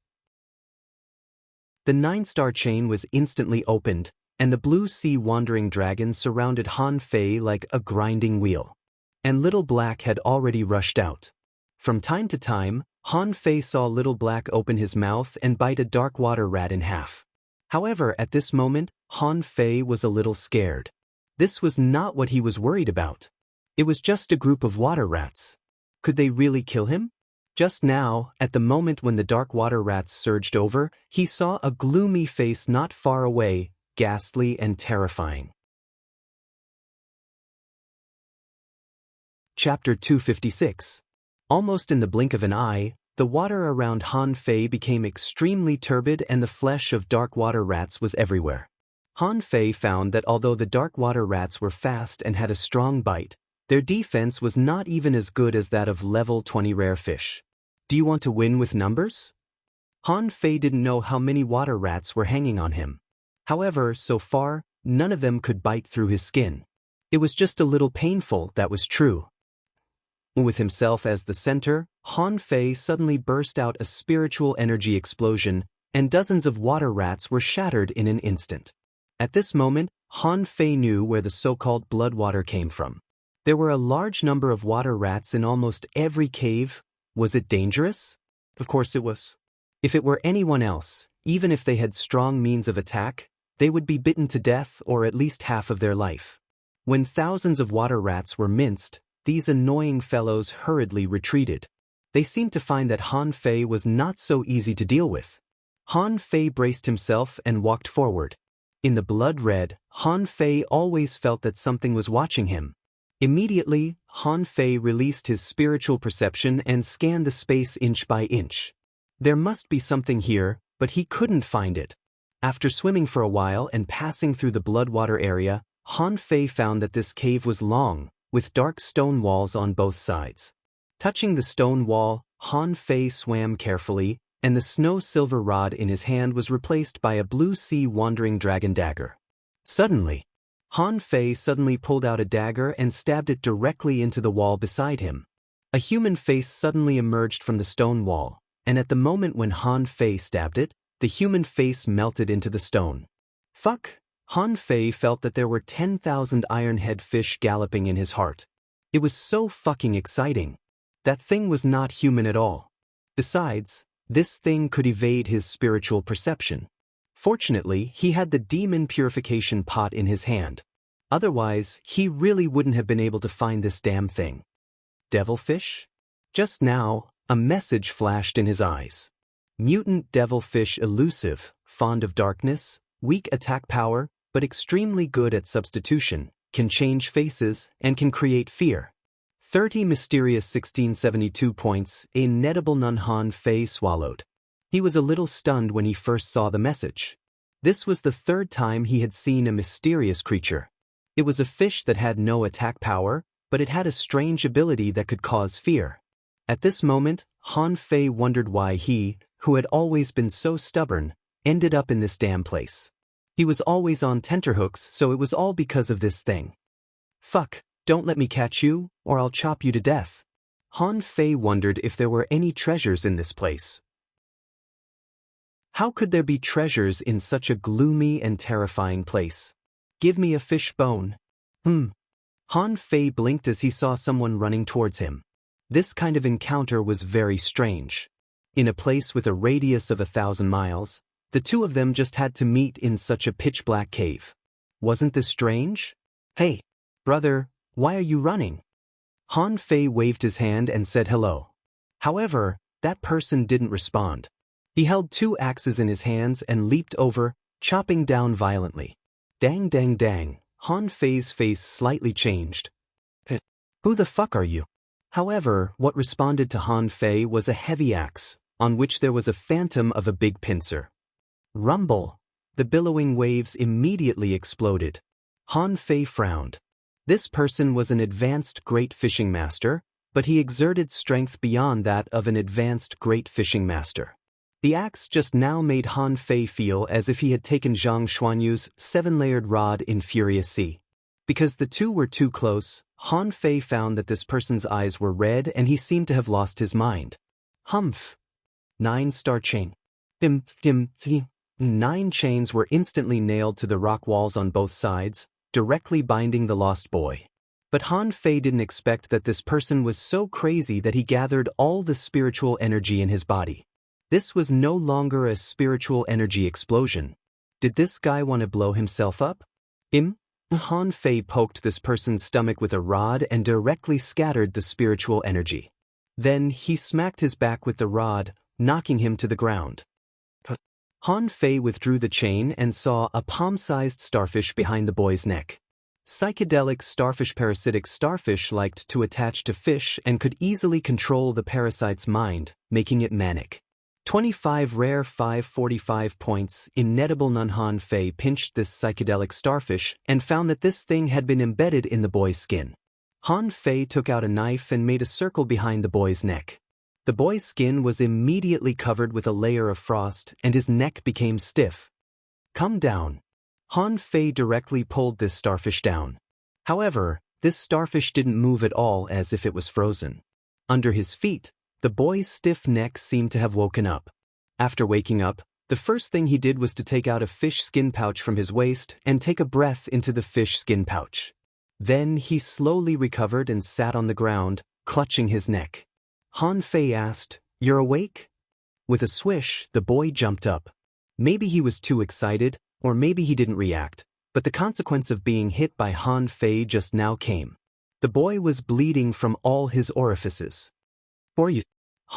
The 9-star chain was instantly opened, and the blue sea wandering dragon surrounded Han Fei like a grinding wheel. And Little Black had already rushed out. From time to time, Han Fei saw Little Black open his mouth and bite a dark water rat in half. However, at this moment, Han Fei was a little scared. This was not what he was worried about. It was just a group of water rats. Could they really kill him? Just now, at the moment when the dark water rats surged over, he saw a gloomy face not far away, ghastly and terrifying. Chapter 256. Almost in the blink of an eye, the water around Han Fei became extremely turbid and the flesh of dark water rats was everywhere. Han Fei found that although the dark water rats were fast and had a strong bite, their defense was not even as good as that of level 20 rare fish. Do you want to win with numbers? Han Fei didn't know how many water rats were hanging on him. However, so far, none of them could bite through his skin. It was just a little painful, that was true. With himself as the center, Han Fei suddenly burst out a spiritual energy explosion, and dozens of water rats were shattered in an instant. At this moment, Han Fei knew where the so-called blood water came from. There were a large number of water rats in almost every cave. Was it dangerous? Of course it was. If it were anyone else, even if they had strong means of attack, they would be bitten to death or at least half of their life. When thousands of water rats were minced, these annoying fellows hurriedly retreated. They seemed to find that Han Fei was not so easy to deal with. Han Fei braced himself and walked forward. In the blood red, Han Fei always felt that something was watching him. Immediately, Han Fei released his spiritual perception and scanned the space inch by inch. There must be something here, but he couldn't find it. After swimming for a while and passing through the bloodwater area, Han Fei found that this cave was long, with dark stone walls on both sides. Touching the stone wall, Han Fei swam carefully, and the snow-silver rod in his hand was replaced by a blue sea wandering dragon dagger. Suddenly, Han Fei suddenly pulled out a dagger and stabbed it directly into the wall beside him. A human face suddenly emerged from the stone wall, and at the moment when Han Fei stabbed it, the human face melted into the stone. Fuck! Han Fei felt that there were 10,000 ironhead fish galloping in his heart. It was so fucking exciting. That thing was not human at all. Besides, this thing could evade his spiritual perception. Fortunately, he had the demon purification pot in his hand. Otherwise, he really wouldn't have been able to find this damn thing. Devilfish? Just now, a message flashed in his eyes. Mutant devilfish, elusive, fond of darkness, weak attack power, but extremely good at substitution, can change faces, and can create fear. 30 mysterious 1672 points, a nettable none. Han Fei swallowed. He was a little stunned when he first saw the message. This was the third time he had seen a mysterious creature. It was a fish that had no attack power, but it had a strange ability that could cause fear. At this moment, Han Fei wondered why he, who had always been so stubborn, ended up in this damn place. He was always on tenterhooks, so it was all because of this thing. Fuck, don't let me catch you, or I'll chop you to death. Han Fei wondered if there were any treasures in this place. How could there be treasures in such a gloomy and terrifying place? Give me a fish bone. Han Fei blinked as he saw someone running towards him. This kind of encounter was very strange. In a place with a radius of 1,000 miles, the two of them just had to meet in such a pitch-black cave. Wasn't this strange? Hey, brother, why are you running? Han Fei waved his hand and said hello. However, that person didn't respond. He held 2 axes in his hands and leaped over, chopping down violently. Dang dang dang, Han Fei's face slightly changed. Who the fuck are you? However, what responded to Han Fei was a heavy axe, on which there was a phantom of a big pincer. Rumble! The billowing waves immediately exploded. Han Fei frowned. This person was an advanced great fishing master, but he exerted strength beyond that of an advanced great fishing master. The axe just now made Han Fei feel as if he had taken Zhang Xuanyu's 7-layered rod in Furious Sea. Because the two were too close, Han Fei found that this person's eyes were red and he seemed to have lost his mind. Humph! 9-star chain. 9 chains were instantly nailed to the rock walls on both sides, directly binding the lost boy. But Han Fei didn't expect that this person was so crazy that he gathered all the spiritual energy in his body. This was no longer a spiritual energy explosion. Did this guy want to blow himself up? Han Fei poked this person's stomach with a rod and directly scattered the spiritual energy. Then he smacked his back with the rod, knocking him to the ground. Han Fei withdrew the chain and saw a palm-sized starfish behind the boy's neck. Psychedelic starfish. Parasitic starfish liked to attach to fish and could easily control the parasite's mind, making it manic. 25 rare 545 points. Inedible none. Han Fei pinched this psychedelic starfish and found that this thing had been embedded in the boy's skin. Han Fei took out a knife and made a circle behind the boy's neck. The boy's skin was immediately covered with a layer of frost and his neck became stiff. Come down. Han Fei directly pulled this starfish down. However, this starfish didn't move at all, as if it was frozen. Under his feet, the boy's stiff neck seemed to have woken up. After waking up, the first thing he did was to take out a fish skin pouch from his waist and take a breath into the fish skin pouch. Then he slowly recovered and sat on the ground, clutching his neck. Han Fei asked, "You're awake?" With a swish, the boy jumped up. Maybe he was too excited, or maybe he didn't react, but the consequence of being hit by Han Fei just now came. The boy was bleeding from all his orifices. "For you."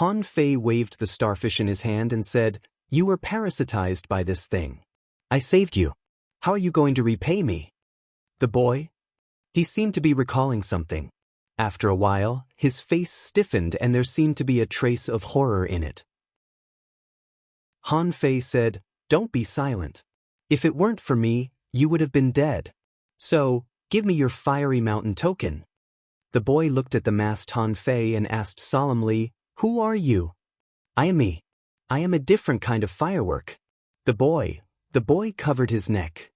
Han Fei waved the starfish in his hand and said, "You were parasitized by this thing. I saved you. How are you going to repay me?" The boy? He seemed to be recalling something. After a while, his face stiffened and there seemed to be a trace of horror in it. Han Fei said, "Don't be silent. If it weren't for me, you would have been dead. So, give me your fiery mountain token." The boy looked at the masked Han Fei and asked solemnly, "Who are you?" "I am me. I am a different kind of firework." The boy covered his neck.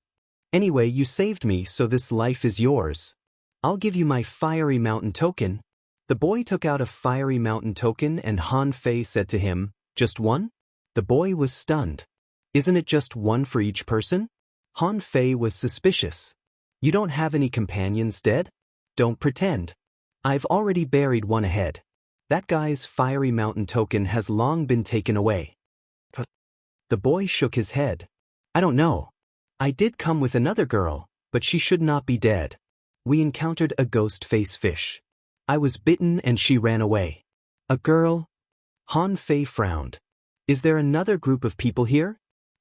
"Anyway, you saved me, so this life is yours. I'll give you my fiery mountain token." The boy took out a fiery mountain token and Han Fei said to him, "Just one?" The boy was stunned. "Isn't it just one for each person?" Han Fei was suspicious. "You don't have any companions dead? Don't pretend. I've already buried one ahead. That guy's fiery mountain token has long been taken away." The boy shook his head. "I don't know. I did come with another girl, but she should not be dead. We encountered a ghost face fish. I was bitten and she ran away." "A girl?" Han Fei frowned. "Is there another group of people here?"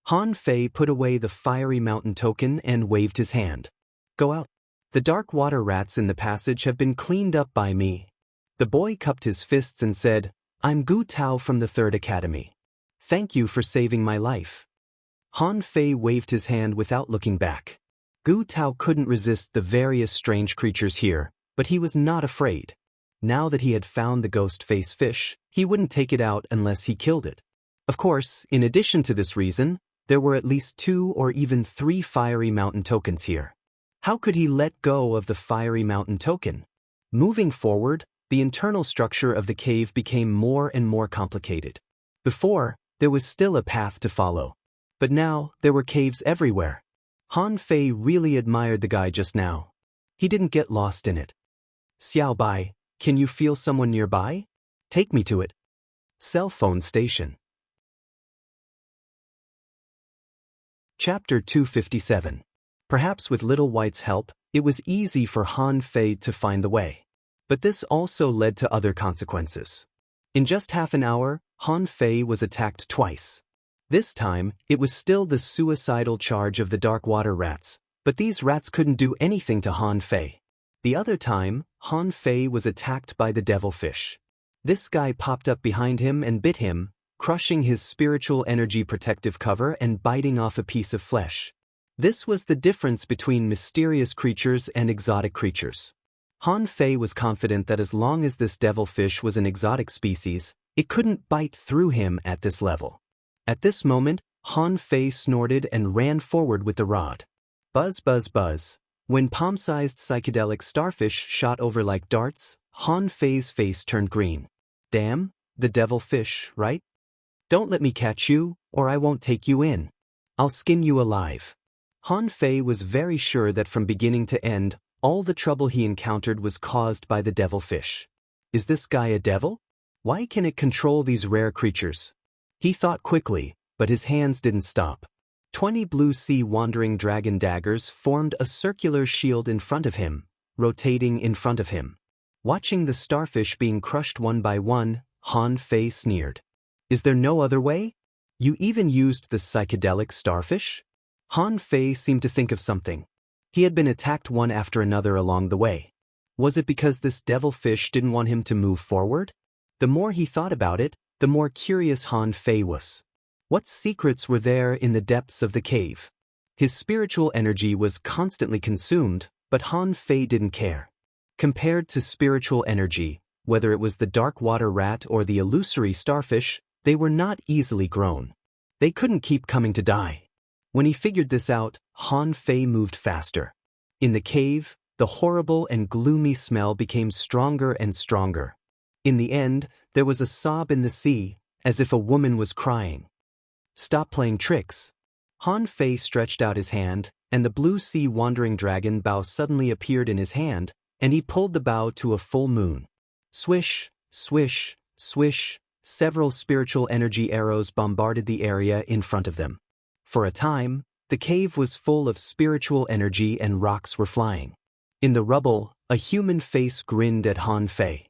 Han Fei put away the fiery mountain token and waved his hand. "Go out. The dark water rats in the passage have been cleaned up by me." The boy cupped his fists and said, "I'm Gu Tao from the 3rd Academy. Thank you for saving my life." Han Fei waved his hand without looking back. Gu Tao couldn't resist the various strange creatures here, but he was not afraid. Now that he had found the ghost face fish, he wouldn't take it out unless he killed it. Of course, in addition to this reason, there were at least 2 or even 3 fiery mountain tokens here. How could he let go of the fiery mountain token? Moving forward, the internal structure of the cave became more and more complicated. Before, there was still a path to follow. But now, there were caves everywhere. Han Fei really admired the guy just now. He didn't get lost in it. "Xiao Bai, can you feel someone nearby? Take me to it." Cell phone station. Chapter 257. Perhaps with Little White's help, it was easy for Han Fei to find the way. But this also led to other consequences. In just half an hour, Han Fei was attacked twice. This time, it was still the suicidal charge of the dark water rats, but these rats couldn't do anything to Han Fei. The other time, Han Fei was attacked by the devilfish. This guy popped up behind him and bit him, crushing his spiritual energy protective cover and biting off a piece of flesh. This was the difference between mysterious creatures and exotic creatures. Han Fei was confident that as long as this devilfish was an exotic species, it couldn't bite through him at this level. At this moment, Han Fei snorted and ran forward with the rod. Buzz, buzz, buzz. When palm-sized psychedelic starfish shot over like darts, Han Fei's face turned green. "Damn, the devilfish, right? Don't let me catch you, or I won't take you in. I'll skin you alive." Han Fei was very sure that from beginning to end, all the trouble he encountered was caused by the devilfish. Is this guy a devil? Why can it control these rare creatures? He thought quickly, but his hands didn't stop. 20 blue sea wandering dragon daggers formed a circular shield in front of him, rotating in front of him. Watching the starfish being crushed one by one, Han Fei sneered. Is there no other way? You even used the psychedelic starfish? Han Fei seemed to think of something. He had been attacked one after another along the way. Was it because this devil fish didn't want him to move forward? The more he thought about it, the more curious Han Fei was. What secrets were there in the depths of the cave? His spiritual energy was constantly consumed, but Han Fei didn't care. Compared to spiritual energy, whether it was the dark water rat or the illusory starfish, they were not easily grown. They couldn't keep coming to die. When he figured this out, Han Fei moved faster. In the cave, the horrible and gloomy smell became stronger and stronger. In the end, there was a sob in the sea, as if a woman was crying. Stop playing tricks. Han Fei stretched out his hand, and the blue sea wandering dragon bow suddenly appeared in his hand, and he pulled the bow to a full moon. Swish, swish, swish, several spiritual energy arrows bombarded the area in front of them. For a time, the cave was full of spiritual energy and rocks were flying. In the rubble, a human face grinned at Han Fei.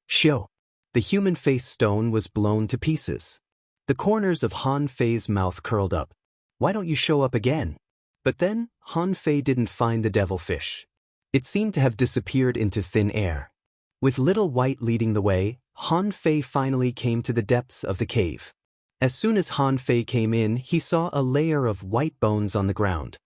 Shio! The human face stone was blown to pieces. The corners of Han Fei's mouth curled up. Why don't you show up again? But then, Han Fei didn't find the devilfish. It seemed to have disappeared into thin air. With Little White leading the way, Han Fei finally came to the depths of the cave. As soon as Han Fei came in, he saw a layer of white bones on the ground.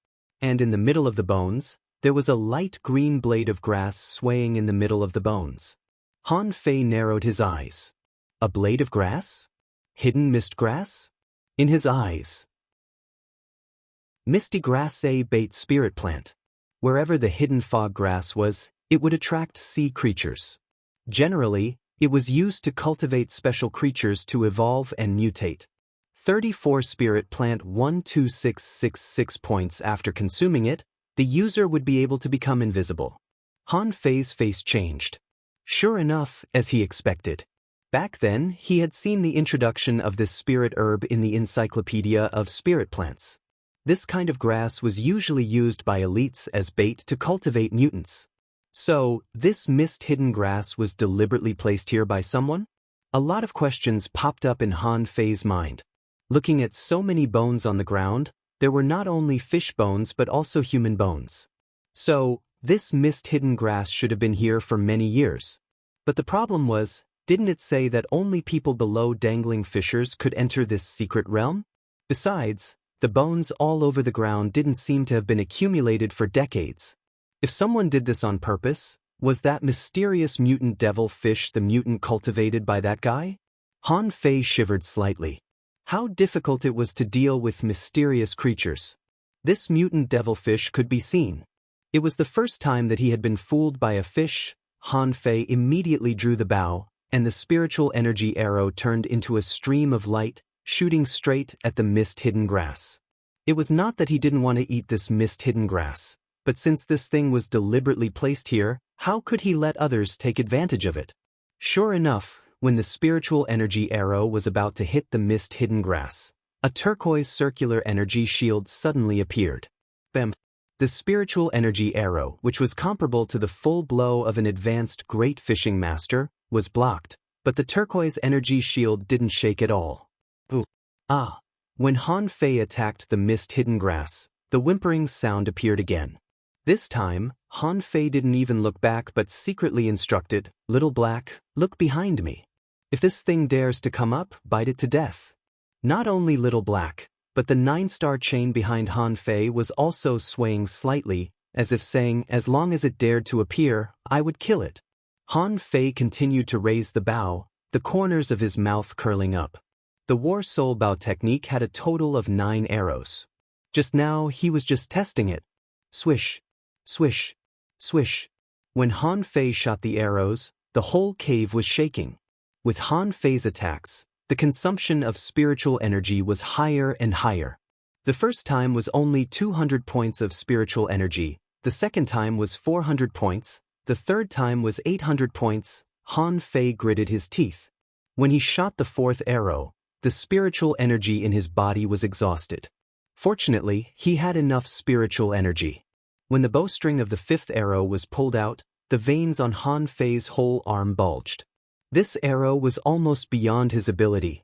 And in the middle of the bones, there was a light green blade of grass swaying in the middle of the bones. Han Fei narrowed his eyes. A blade of grass? Hidden mist grass? In his eyes. Misty grass, a bait spirit plant. Wherever the hidden fog grass was, it would attract sea creatures. Generally, it was used to cultivate special creatures to evolve and mutate. 34 spirit plant 12666 points. After consuming it, the user would be able to become invisible. Han Fei's face changed. Sure enough, as he expected. Back then, he had seen the introduction of this spirit herb in the Encyclopedia of Spirit Plants. This kind of grass was usually used by elites as bait to cultivate mutants. So, this mist-hidden grass was deliberately placed here by someone? A lot of questions popped up in Han Fei's mind. Looking at so many bones on the ground, there were not only fish bones but also human bones. So, this mist-hidden grass should have been here for many years. But the problem was, didn't it say that only people below dangling fishers could enter this secret realm? Besides, the bones all over the ground didn't seem to have been accumulated for decades. If someone did this on purpose, was that mysterious mutant devil fish the mutant cultivated by that guy? Han Fei shivered slightly. How difficult it was to deal with mysterious creatures. This mutant devilfish could be seen. It was the first time that he had been fooled by a fish. Han Fei immediately drew the bow, and the spiritual energy arrow turned into a stream of light, shooting straight at the mist-hidden grass. It was not that he didn't want to eat this mist-hidden grass, but since this thing was deliberately placed here, how could he let others take advantage of it? Sure enough, when the spiritual energy arrow was about to hit the mist-hidden grass, a turquoise circular energy shield suddenly appeared. Bam! The spiritual energy arrow, which was comparable to the full blow of an advanced great fishing master, was blocked, but the turquoise energy shield didn't shake at all. Ooh. Ah! When Han Fei attacked the mist-hidden grass, the whimpering sound appeared again. This time, Han Fei didn't even look back but secretly instructed, "Little Black, look behind me. If this thing dares to come up, bite it to death." Not only Little Black, but the 9-star chain behind Han Fei was also swaying slightly, as if saying, as long as it dared to appear, I would kill it. Han Fei continued to raise the bow, the corners of his mouth curling up. The War Soul Bow technique had a total of 9 arrows. Just now, he was just testing it. Swish. Swish, swish. When Han Fei shot the arrows, the whole cave was shaking. With Han Fei's attacks, the consumption of spiritual energy was higher and higher. The first time was only 200 points of spiritual energy, the second time was 400 points, the third time was 800 points. Han Fei gritted his teeth. When he shot the 4th arrow, the spiritual energy in his body was exhausted. Fortunately, he had enough spiritual energy. When the bowstring of the 5th arrow was pulled out, the veins on Han Fei's whole arm bulged. This arrow was almost beyond his ability.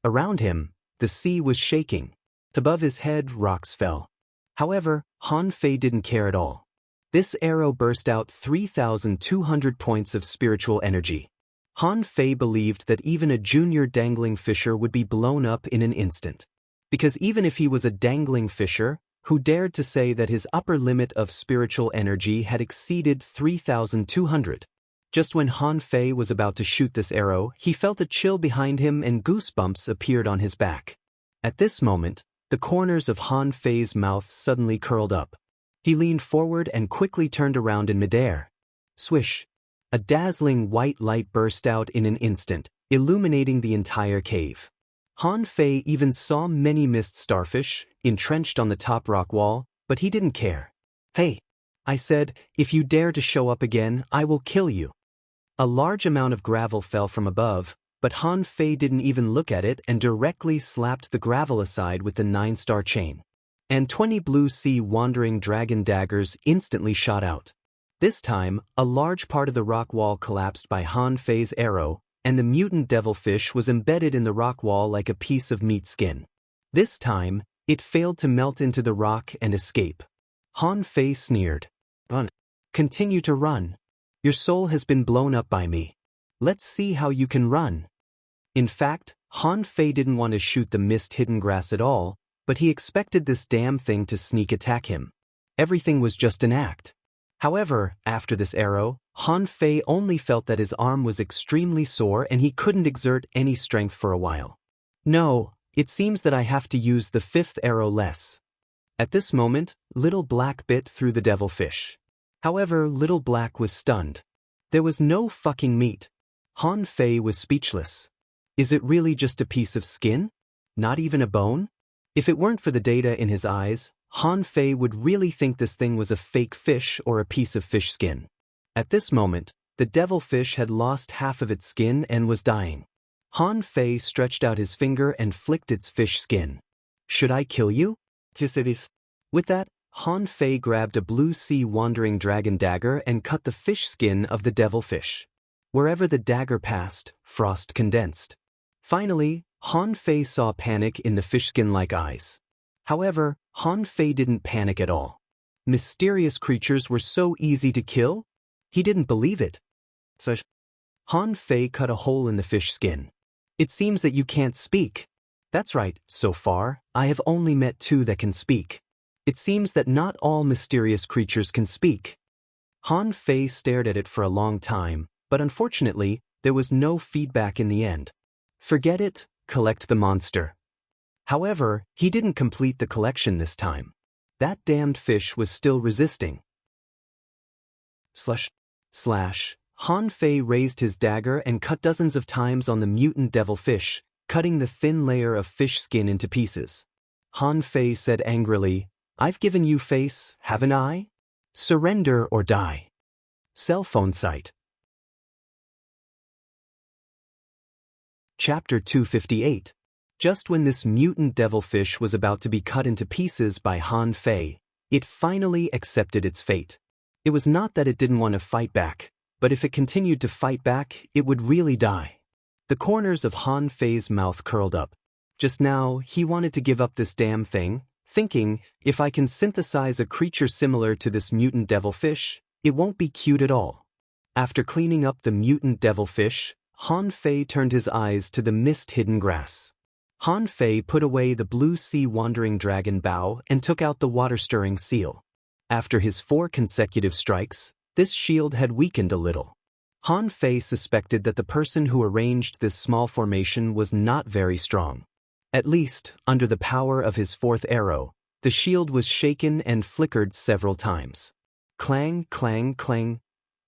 Around him, the sea was shaking. Above his head, rocks fell. However, Han Fei didn't care at all. This arrow burst out 3,200 points of spiritual energy. Han Fei believed that even a junior dangling fisher would be blown up in an instant. Because even if he was a dangling fisher, who dared to say that his upper limit of spiritual energy had exceeded 3,200? Just when Han Fei was about to shoot this arrow, he felt a chill behind him and goosebumps appeared on his back. At this moment, the corners of Han Fei's mouth suddenly curled up. He leaned forward and quickly turned around in midair. Swish! A dazzling white light burst out in an instant, illuminating the entire cave. Han Fei even saw many mist starfish, entrenched on the top rock wall, but he didn't care. "Hey," I said, "if you dare to show up again, I will kill you." A large amount of gravel fell from above, but Han Fei didn't even look at it and directly slapped the gravel aside with the 9-star chain. And 20 blue sea wandering dragon daggers instantly shot out. This time, a large part of the rock wall collapsed by Han Fei's arrow, and the mutant devilfish was embedded in the rock wall like a piece of meat skin. This time, it failed to melt into the rock and escape. Han Fei sneered. "Continue to run. Your soul has been blown up by me. Let's see how you can run." In fact, Han Fei didn't want to shoot the mist-hidden grass at all, but he expected this damn thing to sneak attack him. Everything was just an act. However, after this arrow, Han Fei only felt that his arm was extremely sore and he couldn't exert any strength for a while. "No, it seems that I have to use the 5th arrow less." At this moment, Little Black bit through the devilfish. However, Little Black was stunned. There was no fucking meat. Han Fei was speechless. Is it really just a piece of skin? Not even a bone? If it weren't for the data in his eyes, Han Fei would really think this thing was a fake fish or a piece of fish skin. At this moment, the devilfish had lost half of its skin and was dying. Han Fei stretched out his finger and flicked its fish skin. "Should I kill you?" With that, Han Fei grabbed a blue sea wandering dragon dagger and cut the fish skin of the devilfish. Wherever the dagger passed, frost condensed. Finally, Han Fei saw panic in the fish skin-like eyes. However, Han Fei didn't panic at all. Mysterious creatures were so easy to kill? He didn't believe it. So Han Fei cut a hole in the fish skin. "It seems that you can't speak." "That's right, so far, I have only met 2 that can speak. It seems that not all mysterious creatures can speak." Han Fei stared at it for a long time, but unfortunately, there was no feedback in the end. Forget it, collect the monster. However, he didn't complete the collection this time. That damned fish was still resisting. Han Fei raised his dagger and cut dozens of times on the mutant devilfish, cutting the thin layer of fish skin into pieces. Han Fei said angrily, "I've given you face, haven't I? Surrender or die." Cell phone site. Chapter 258. Just when this mutant devilfish was about to be cut into pieces by Han Fei, it finally accepted its fate. It was not that it didn't want to fight back, but if it continued to fight back, it would really die. The corners of Han Fei's mouth curled up. Just now, he wanted to give up this damn thing, thinking, if I can synthesize a creature similar to this mutant devilfish, it won't be cute at all. After cleaning up the mutant devilfish, Han Fei turned his eyes to the mist-hidden grass. Han Fei put away the blue sea wandering dragon bow and took out the water-stirring seal. After his 4 consecutive strikes, this shield had weakened a little. Han Fei suspected that the person who arranged this small formation was not very strong. At least, under the power of his 4th arrow, the shield was shaken and flickered several times. Clang, clang, clang.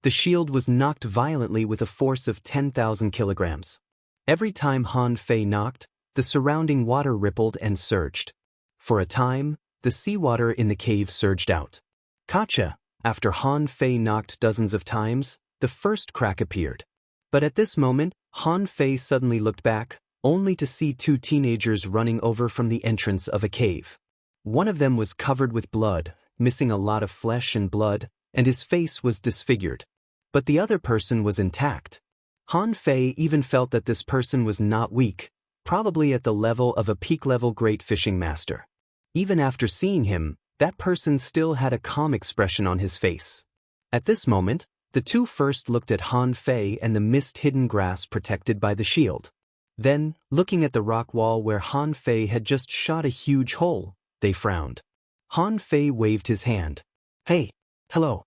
The shield was knocked violently with a force of 10,000 kilograms. Every time Han Fei knocked, the surrounding water rippled and surged. For a time, the seawater in the cave surged out. Gotcha! After Han Fei knocked dozens of times, the first crack appeared. But at this moment, Han Fei suddenly looked back, only to see 2 teenagers running over from the entrance of a cave. One of them was covered with blood, missing a lot of flesh and blood, and his face was disfigured. But the other person was intact. Han Fei even felt that this person was not weak, probably at the level of a peak-level great fishing master. Even after seeing him, that person still had a calm expression on his face. At this moment, the two first looked at Han Fei and the mist-hidden grass protected by the shield. Then, looking at the rock wall where Han Fei had just shot a huge hole, they frowned. Han Fei waved his hand. "Hey, hello."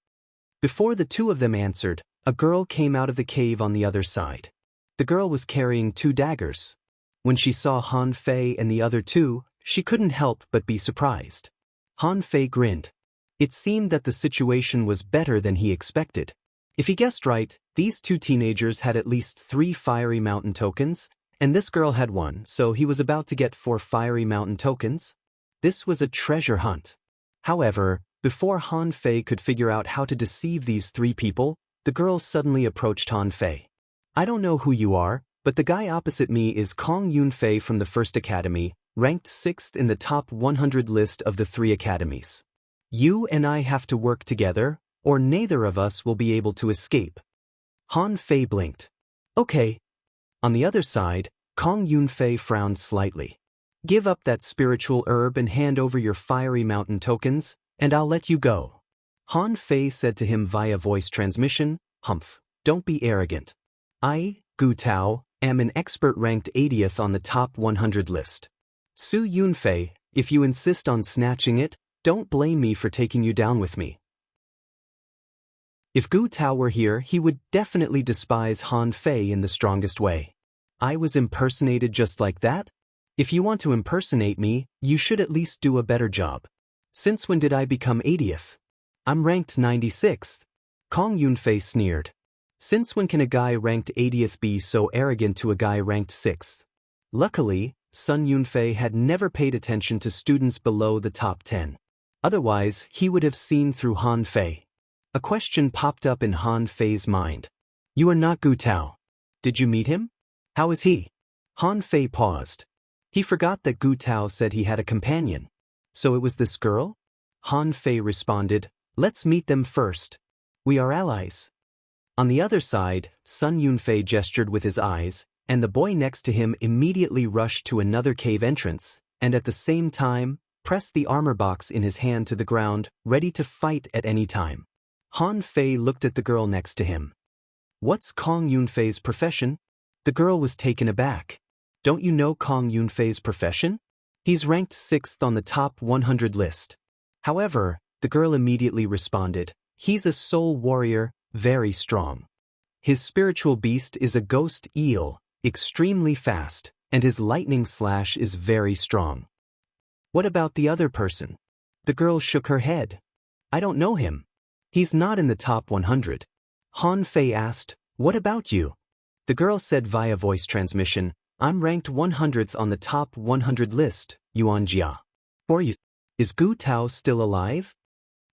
Before the two of them answered, a girl came out of the cave on the other side. The girl was carrying 2 daggers. When she saw Han Fei and the other two, she couldn't help but be surprised. Han Fei grinned. It seemed that the situation was better than he expected. If he guessed right, these 2 teenagers had at least 3 Fiery Mountain tokens, and this girl had 1, so he was about to get 4 Fiery Mountain tokens. This was a treasure hunt. However, before Han Fei could figure out how to deceive these 3 people, the girl suddenly approached Han Fei. "I don't know who you are, but the guy opposite me is Kong Yunfei from the First Academy, ranked 6th in the top 100 list of the 3 academies. You and I have to work together, or neither of us will be able to escape." Han Fei blinked. "Okay." On the other side, Kong Yunfei frowned slightly. "Give up that spiritual herb and hand over your Fiery Mountain tokens, and I'll let you go." Han Fei said to him via voice transmission, "Humph, don't be arrogant. I, Gu Tao, am an expert ranked 80th on the top 100 list. Su Yunfei, if you insist on snatching it, don't blame me for taking you down with me." If Gu Tao were here, he would definitely despise Han Fei in the strongest way. "I was impersonated just like that? If you want to impersonate me, you should at least do a better job. Since when did I become 80th? I'm ranked 96th. Kong Yunfei sneered. Since when can a guy ranked 80th be so arrogant to a guy ranked 6th? Luckily, Sun Yunfei had never paid attention to students below the top 10. Otherwise, he would have seen through Han Fei. A question popped up in Han Fei's mind. "You are not Gu Tao. Did you meet him? How is he?" Han Fei paused. He forgot that Gu Tao said he had a companion. So it was this girl? Han Fei responded, "Let's meet them first. We are allies." On the other side, Sun Yunfei gestured with his eyes, and the boy next to him immediately rushed to another cave entrance, and at the same time, pressed the armor box in his hand to the ground, ready to fight at any time. Han Fei looked at the girl next to him. "What's Kong Yunfei's profession?" The girl was taken aback. "Don't you know Kong Yunfei's profession? He's ranked 6th on the top 100 list." However, the girl immediately responded, "He's a soul warrior, very strong. His spiritual beast is a ghost eel, extremely fast, and his lightning slash is very strong." "What about the other person?" The girl shook her head. "I don't know him. He's not in the top 100. Han Fei asked, "What about you?" The girl said via voice transmission, "I'm ranked 100th on the top 100 list, Yuan Jia. Or you. Is Gu Tao still alive?"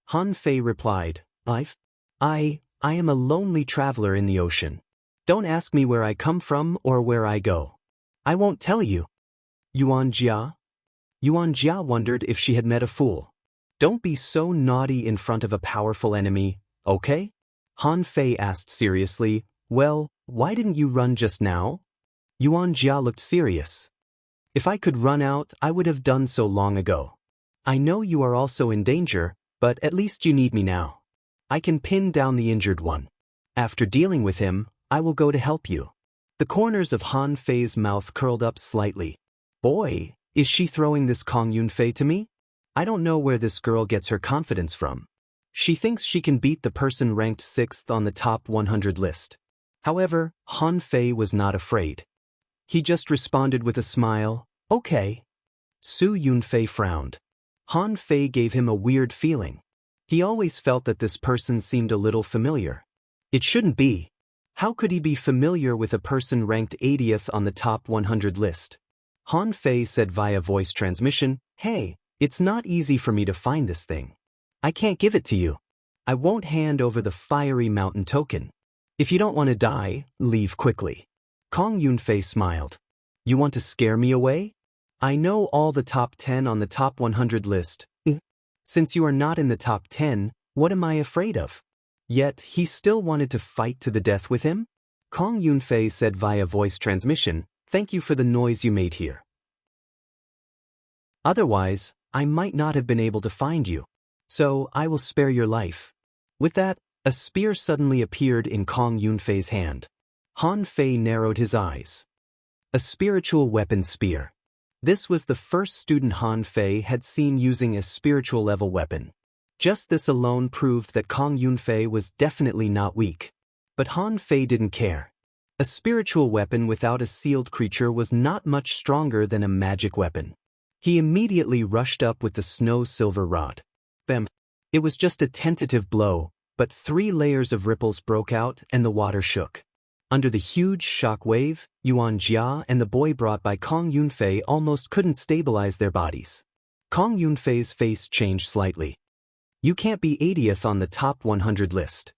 Han Fei replied, "Life? I am a lonely traveler in the ocean. Don't ask me where I come from or where I go. I won't tell you." "Yuan Jia?" Yuan Jia wondered if she had met a fool. "Don't be so naughty in front of a powerful enemy, okay?" Han Fei asked seriously, "Well, why didn't you run just now?" Yuan Jia looked serious. "If I could run out, I would have done so long ago. I know you are also in danger, but at least you need me now. I can pin down the injured one. After dealing with him, I will go to help you." The corners of Han Fei's mouth curled up slightly. "Boy, is she throwing this Kong Yunfei to me? I don't know where this girl gets her confidence from. She thinks she can beat the person ranked 6th on the top 100 list." However, Han Fei was not afraid. He just responded with a smile, "Okay." Su Yunfei frowned. Han Fei gave him a weird feeling. He always felt that this person seemed a little familiar. It shouldn't be. How could he be familiar with a person ranked 80th on the top 100 list? Han Fei said via voice transmission, "Hey, it's not easy for me to find this thing. I can't give it to you. I won't hand over the Fiery Mountain token. If you don't want to die, leave quickly." Kong Yunfei smiled. "You want to scare me away? I know all the top 10 on the top 100 list. Since you are not in the top 10, What am I afraid of? Yet he still wanted to fight to the death with him? Kong Yunfei said via voice transmission, "Thank you for the noise you made here. Otherwise, I might not have been able to find you. So I will spare your life." With that, a spear suddenly appeared in Kong Yunfei's hand. Han Fei narrowed his eyes. A spiritual weapon spear. This was the first student Han Fei had seen using a spiritual level weapon. Just this alone proved that Kong Yunfei was definitely not weak. But Han Fei didn't care. A spiritual weapon without a sealed creature was not much stronger than a magic weapon. He immediately rushed up with the snow silver rod. Bam! It was just a tentative blow, but 3 layers of ripples broke out and the water shook. Under the huge shock wave, Yuan Jia and the boy brought by Kong Yunfei almost couldn't stabilize their bodies. Kong Yunfei's face changed slightly. "You can't be 80th on the top 100 list."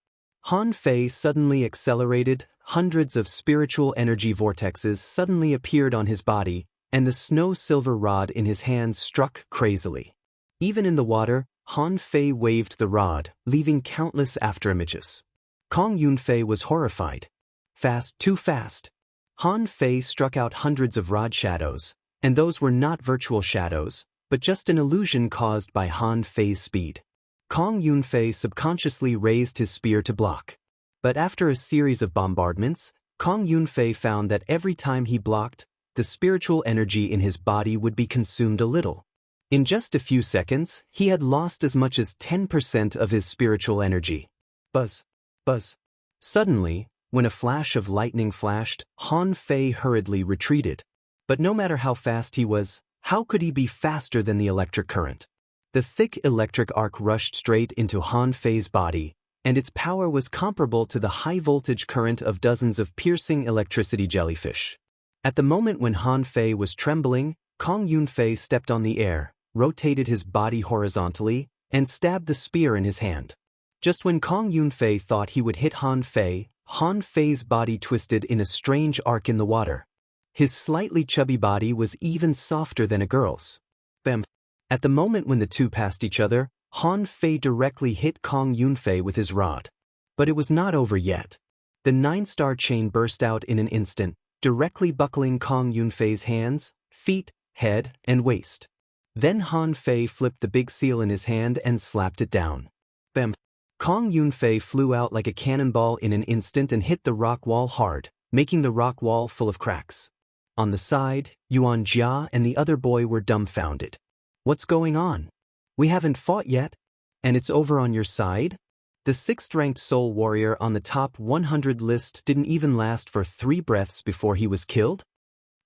Han Fei suddenly accelerated, hundreds of spiritual energy vortexes suddenly appeared on his body, and the snow silver rod in his hands struck crazily. Even in the water, Han Fei waved the rod, leaving countless afterimages. Kong Yunfei was horrified. Fast, too fast. Han Fei struck out hundreds of rod shadows, and those were not virtual shadows, but just an illusion caused by Han Fei's speed. Kong Yunfei subconsciously raised his spear to block. But after a series of bombardments, Kong Yunfei found that every time he blocked, the spiritual energy in his body would be consumed a little. In just a few seconds, he had lost as much as 10% of his spiritual energy. Buzz. Buzz. Suddenly, when a flash of lightning flashed, Han Fei hurriedly retreated. But no matter how fast he was, how could he be faster than the electric current? The thick electric arc rushed straight into Han Fei's body, and its power was comparable to the high-voltage current of dozens of piercing electricity jellyfish. At the moment when Han Fei was trembling, Kong Yunfei stepped on the air, rotated his body horizontally, and stabbed the spear in his hand. Just when Kong Yunfei thought he would hit Han Fei's body twisted in a strange arc in the water. His slightly chubby body was even softer than a girl's. Bam! At the moment when the two passed each other, Han Fei directly hit Kong Yunfei with his rod. But it was not over yet. The 9-star chain burst out in an instant, directly buckling Kong Yunfei's hands, feet, head, and waist. Then Han Fei flipped the big seal in his hand and slapped it down. Bam! Kong Yunfei flew out like a cannonball in an instant and hit the rock wall hard, making the rock wall full of cracks. On the side, Yuan Jia and the other boy were dumbfounded. "What's going on? We haven't fought yet, and it's over on your side?" The 6th-ranked soul warrior on the top 100 list didn't even last for 3 breaths before he was killed?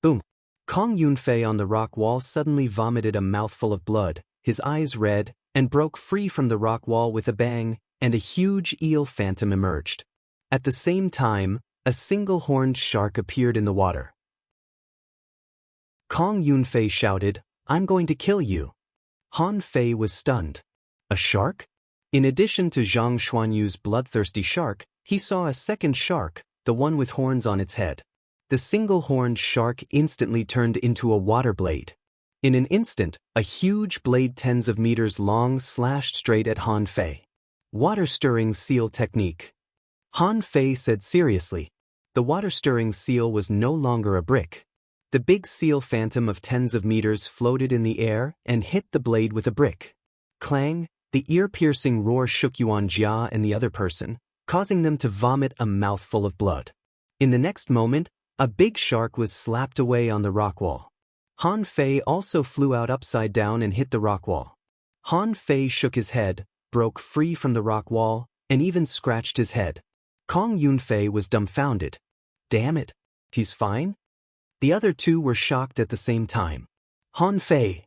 Boom! Kong Yunfei on the rock wall suddenly vomited a mouthful of blood, his eyes red, and broke free from the rock wall with a bang, and a huge eel phantom emerged. At the same time, a single-horned shark appeared in the water. Kong Yunfei shouted, "I'm going to kill you." Han Fei was stunned. A shark? In addition to Zhang Xuanyu's bloodthirsty shark, he saw a second shark, the one with horns on its head. The single-horned shark instantly turned into a water blade. In an instant, a huge blade tens of meters long slashed straight at Han Fei. Water-stirring seal technique. Han Fei said seriously. The water-stirring seal was no longer a brick. The big seal phantom of tens of meters floated in the air and hit the blade with a brick. Clang! The ear-piercing roar shook Yuan Jia and the other person, causing them to vomit a mouthful of blood. In the next moment, a big shark was slapped away on the rock wall. Han Fei also flew out upside down and hit the rock wall. Han Fei shook his head, broke free from the rock wall, and even scratched his head. Kong Yunfei was dumbfounded. Damn it! He's fine? The other two were shocked at the same time. Han Fei.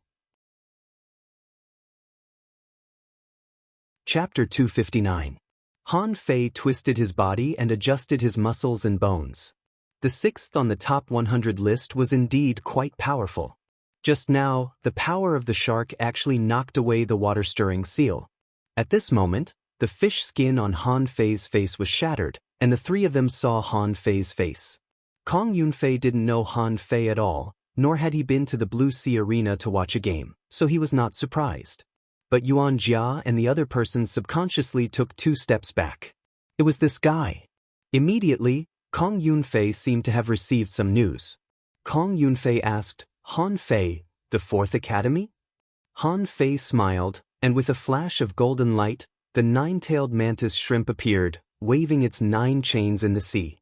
Chapter 259. Han Fei twisted his body and adjusted his muscles and bones. The 6th on the top 100 list was indeed quite powerful. Just now, the power of the shark actually knocked away the water-stirring seal. At this moment, the fish skin on Han Fei's face was shattered, and the 3 of them saw Han Fei's face. Kong Yunfei didn't know Han Fei at all, nor had he been to the Blue Sea Arena to watch a game, so he was not surprised. but Yuan Jia and the other person subconsciously took 2 steps back. It was this guy. Immediately, Kong Yunfei seemed to have received some news. Kong Yunfei asked, Han Fei, the 4th Academy? Han Fei smiled, and with a flash of golden light, the 9-tailed mantis shrimp appeared, waving its 9 chains in the sea.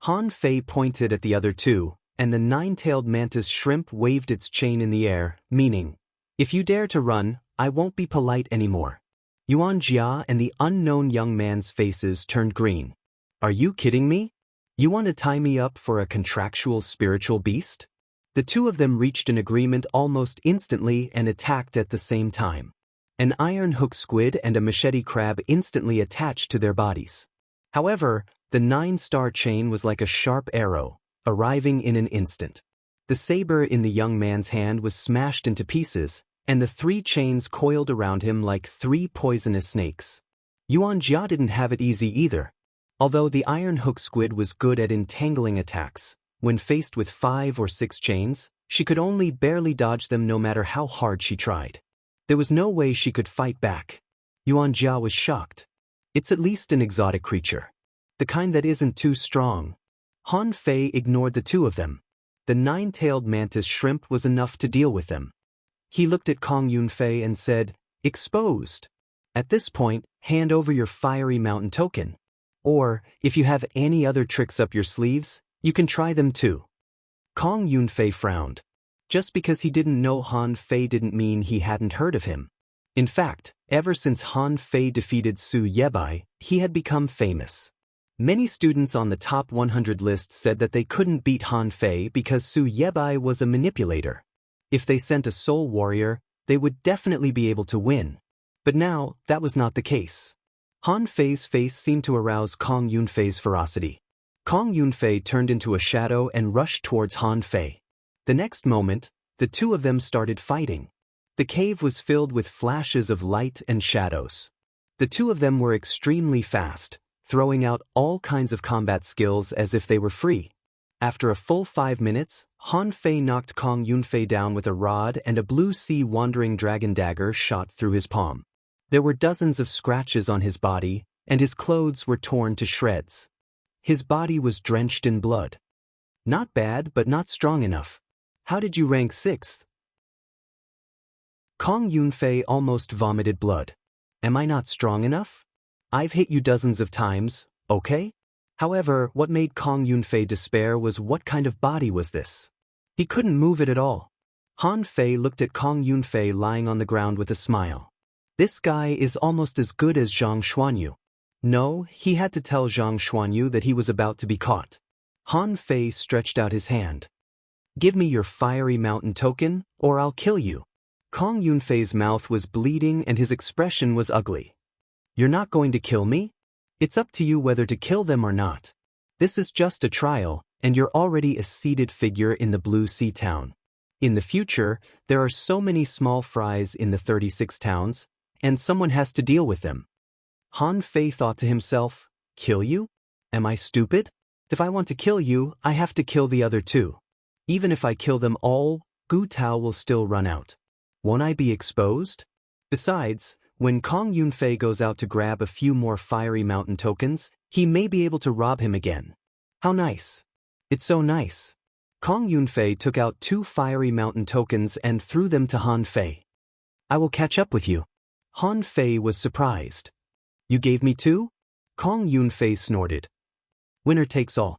Han Fei pointed at the other 2, and the 9-tailed mantis shrimp waved its chain in the air, meaning, if you dare to run, I won't be polite anymore. Yuan Jia and the unknown young man's faces turned green. Are you kidding me? You want to tie me up for a contractual spiritual beast? The 2 of them reached an agreement almost instantly and attacked at the same time. An iron hook squid and a machete crab instantly attached to their bodies. However, the 9-star chain was like a sharp arrow, arriving in an instant. The saber in the young man's hand was smashed into pieces, and the 3 chains coiled around him like 3 poisonous snakes. Yuan Jia didn't have it easy either. Although the iron hook squid was good at entangling attacks, when faced with 5 or 6 chains, she could only barely dodge them no matter how hard she tried. There was no way she could fight back. Yuan Jia was shocked. It's at least an exotic creature. The kind that isn't too strong. Han Fei ignored the 2 of them. The 9-tailed mantis shrimp was enough to deal with them. He looked at Kong Yunfei and said, exposed. At this point, hand over your fiery mountain token. Or, if you have any other tricks up your sleeves, you can try them too. Kong Yunfei frowned. Just because he didn't know Han Fei didn't mean he hadn't heard of him. In fact, ever since Han Fei defeated Su Yebai, he had become famous. Many students on the top 100 list said that they couldn't beat Han Fei because Su Yebai was a manipulator. If they sent a soul warrior, they would definitely be able to win. But now, that was not the case. Han Fei's face seemed to arouse Kong Yunfei's ferocity. Kong Yunfei turned into a shadow and rushed towards Han Fei. The next moment, the 2 of them started fighting. The cave was filled with flashes of light and shadows. The 2 of them were extremely fast, throwing out all kinds of combat skills as if they were free. After a full 5 minutes, Han Fei knocked Kong Yunfei down with a rod and a blue sea wandering dragon dagger shot through his palm. There were dozens of scratches on his body, and his clothes were torn to shreds. His body was drenched in blood. Not bad, but not strong enough. How did you rank 6th? Kong Yunfei almost vomited blood. Am I not strong enough? I've hit you dozens of times, okay? However, what made Kong Yunfei despair was what kind of body was this? He couldn't move it at all. Han Fei looked at Kong Yunfei lying on the ground with a smile. This guy is almost as good as Zhang Xuanyu. No, he had to tell Zhang Xuanyu that he was about to be caught. Han Fei stretched out his hand. Give me your fiery mountain token, or I'll kill you. Kong Yunfei's mouth was bleeding and his expression was ugly. You're not going to kill me? It's up to you whether to kill them or not. This is just a trial, and you're already a seated figure in the Blue Sea town. In the future, there are so many small fries in the 36 towns, and someone has to deal with them. Han Fei thought to himself, kill you? Am I stupid? If I want to kill you, I have to kill the other 2. Even if I kill them all, Gu Tao will still run out. Won't I be exposed? Besides, when Kong Yunfei goes out to grab a few more fiery mountain tokens, he may be able to rob him again. How nice. It's so nice. Kong Yunfei took out 2 fiery mountain tokens and threw them to Han Fei. I will catch up with you. Han Fei was surprised. You gave me 2? Kong Yunfei snorted. Winner takes all.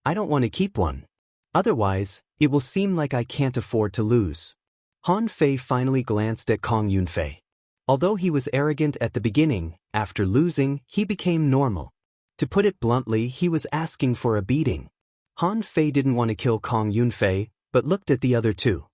I don't want to keep one. Otherwise, it will seem like I can't afford to lose. Han Fei finally glanced at Kong Yunfei. Although he was arrogant at the beginning, after losing, he became normal. To put it bluntly, he was asking for a beating. Han Fei didn't want to kill Kong Yunfei, but looked at the other 2.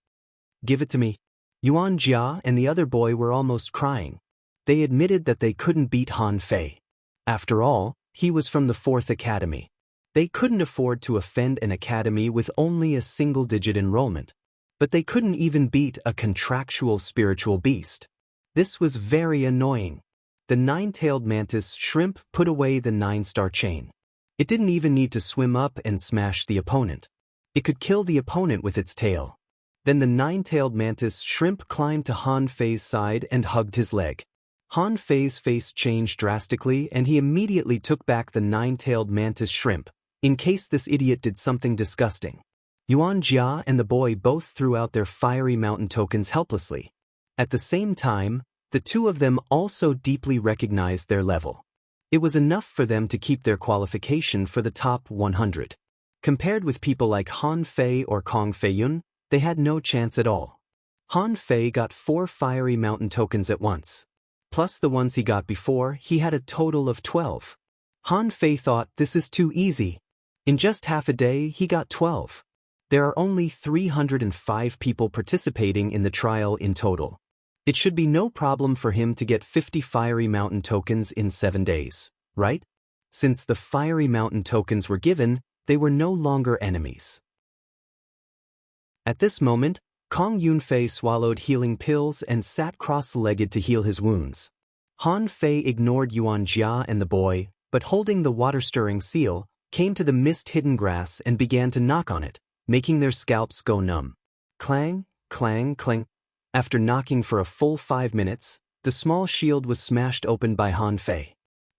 Give it to me. Yuan Jia and the other boy were almost crying. They admitted that they couldn't beat Han Fei. After all, he was from the 4th Academy. They couldn't afford to offend an academy with only a single-digit enrollment. But they couldn't even beat a contractual spiritual beast. This was very annoying. The 9-tailed mantis shrimp put away the 9-star chain. It didn't even need to swim up and smash the opponent. It could kill the opponent with its tail. Then the nine-tailed mantis shrimp climbed to Han Fei's side and hugged his leg. Han Fei's face changed drastically and he immediately took back the nine-tailed mantis shrimp, in case this idiot did something disgusting. Yuan Jia and the boy both threw out their fiery mountain tokens helplessly. At the same time, the two of them also deeply recognized their level. It was enough for them to keep their qualification for the top 100. Compared with people like Han Fei or Kong Feiyun, they had no chance at all. Han Fei got 4 fiery mountain tokens at once. Plus the ones he got before, he had a total of 12. Han Fei thought, this is too easy. In just half a day, he got 12. There are only 305 people participating in the trial in total. It should be no problem for him to get 50 fiery mountain tokens in 7 days, right? Since the fiery mountain tokens were given, they were no longer enemies. At this moment, Kong Yunfei swallowed healing pills and sat cross-legged to heal his wounds. Han Fei ignored Yuan Jia and the boy, but holding the water-stirring seal, came to the mist-hidden grass and began to knock on it, making their scalps go numb. Clang, clang, clang. After knocking for a full 5 minutes, the small shield was smashed open by Han Fei.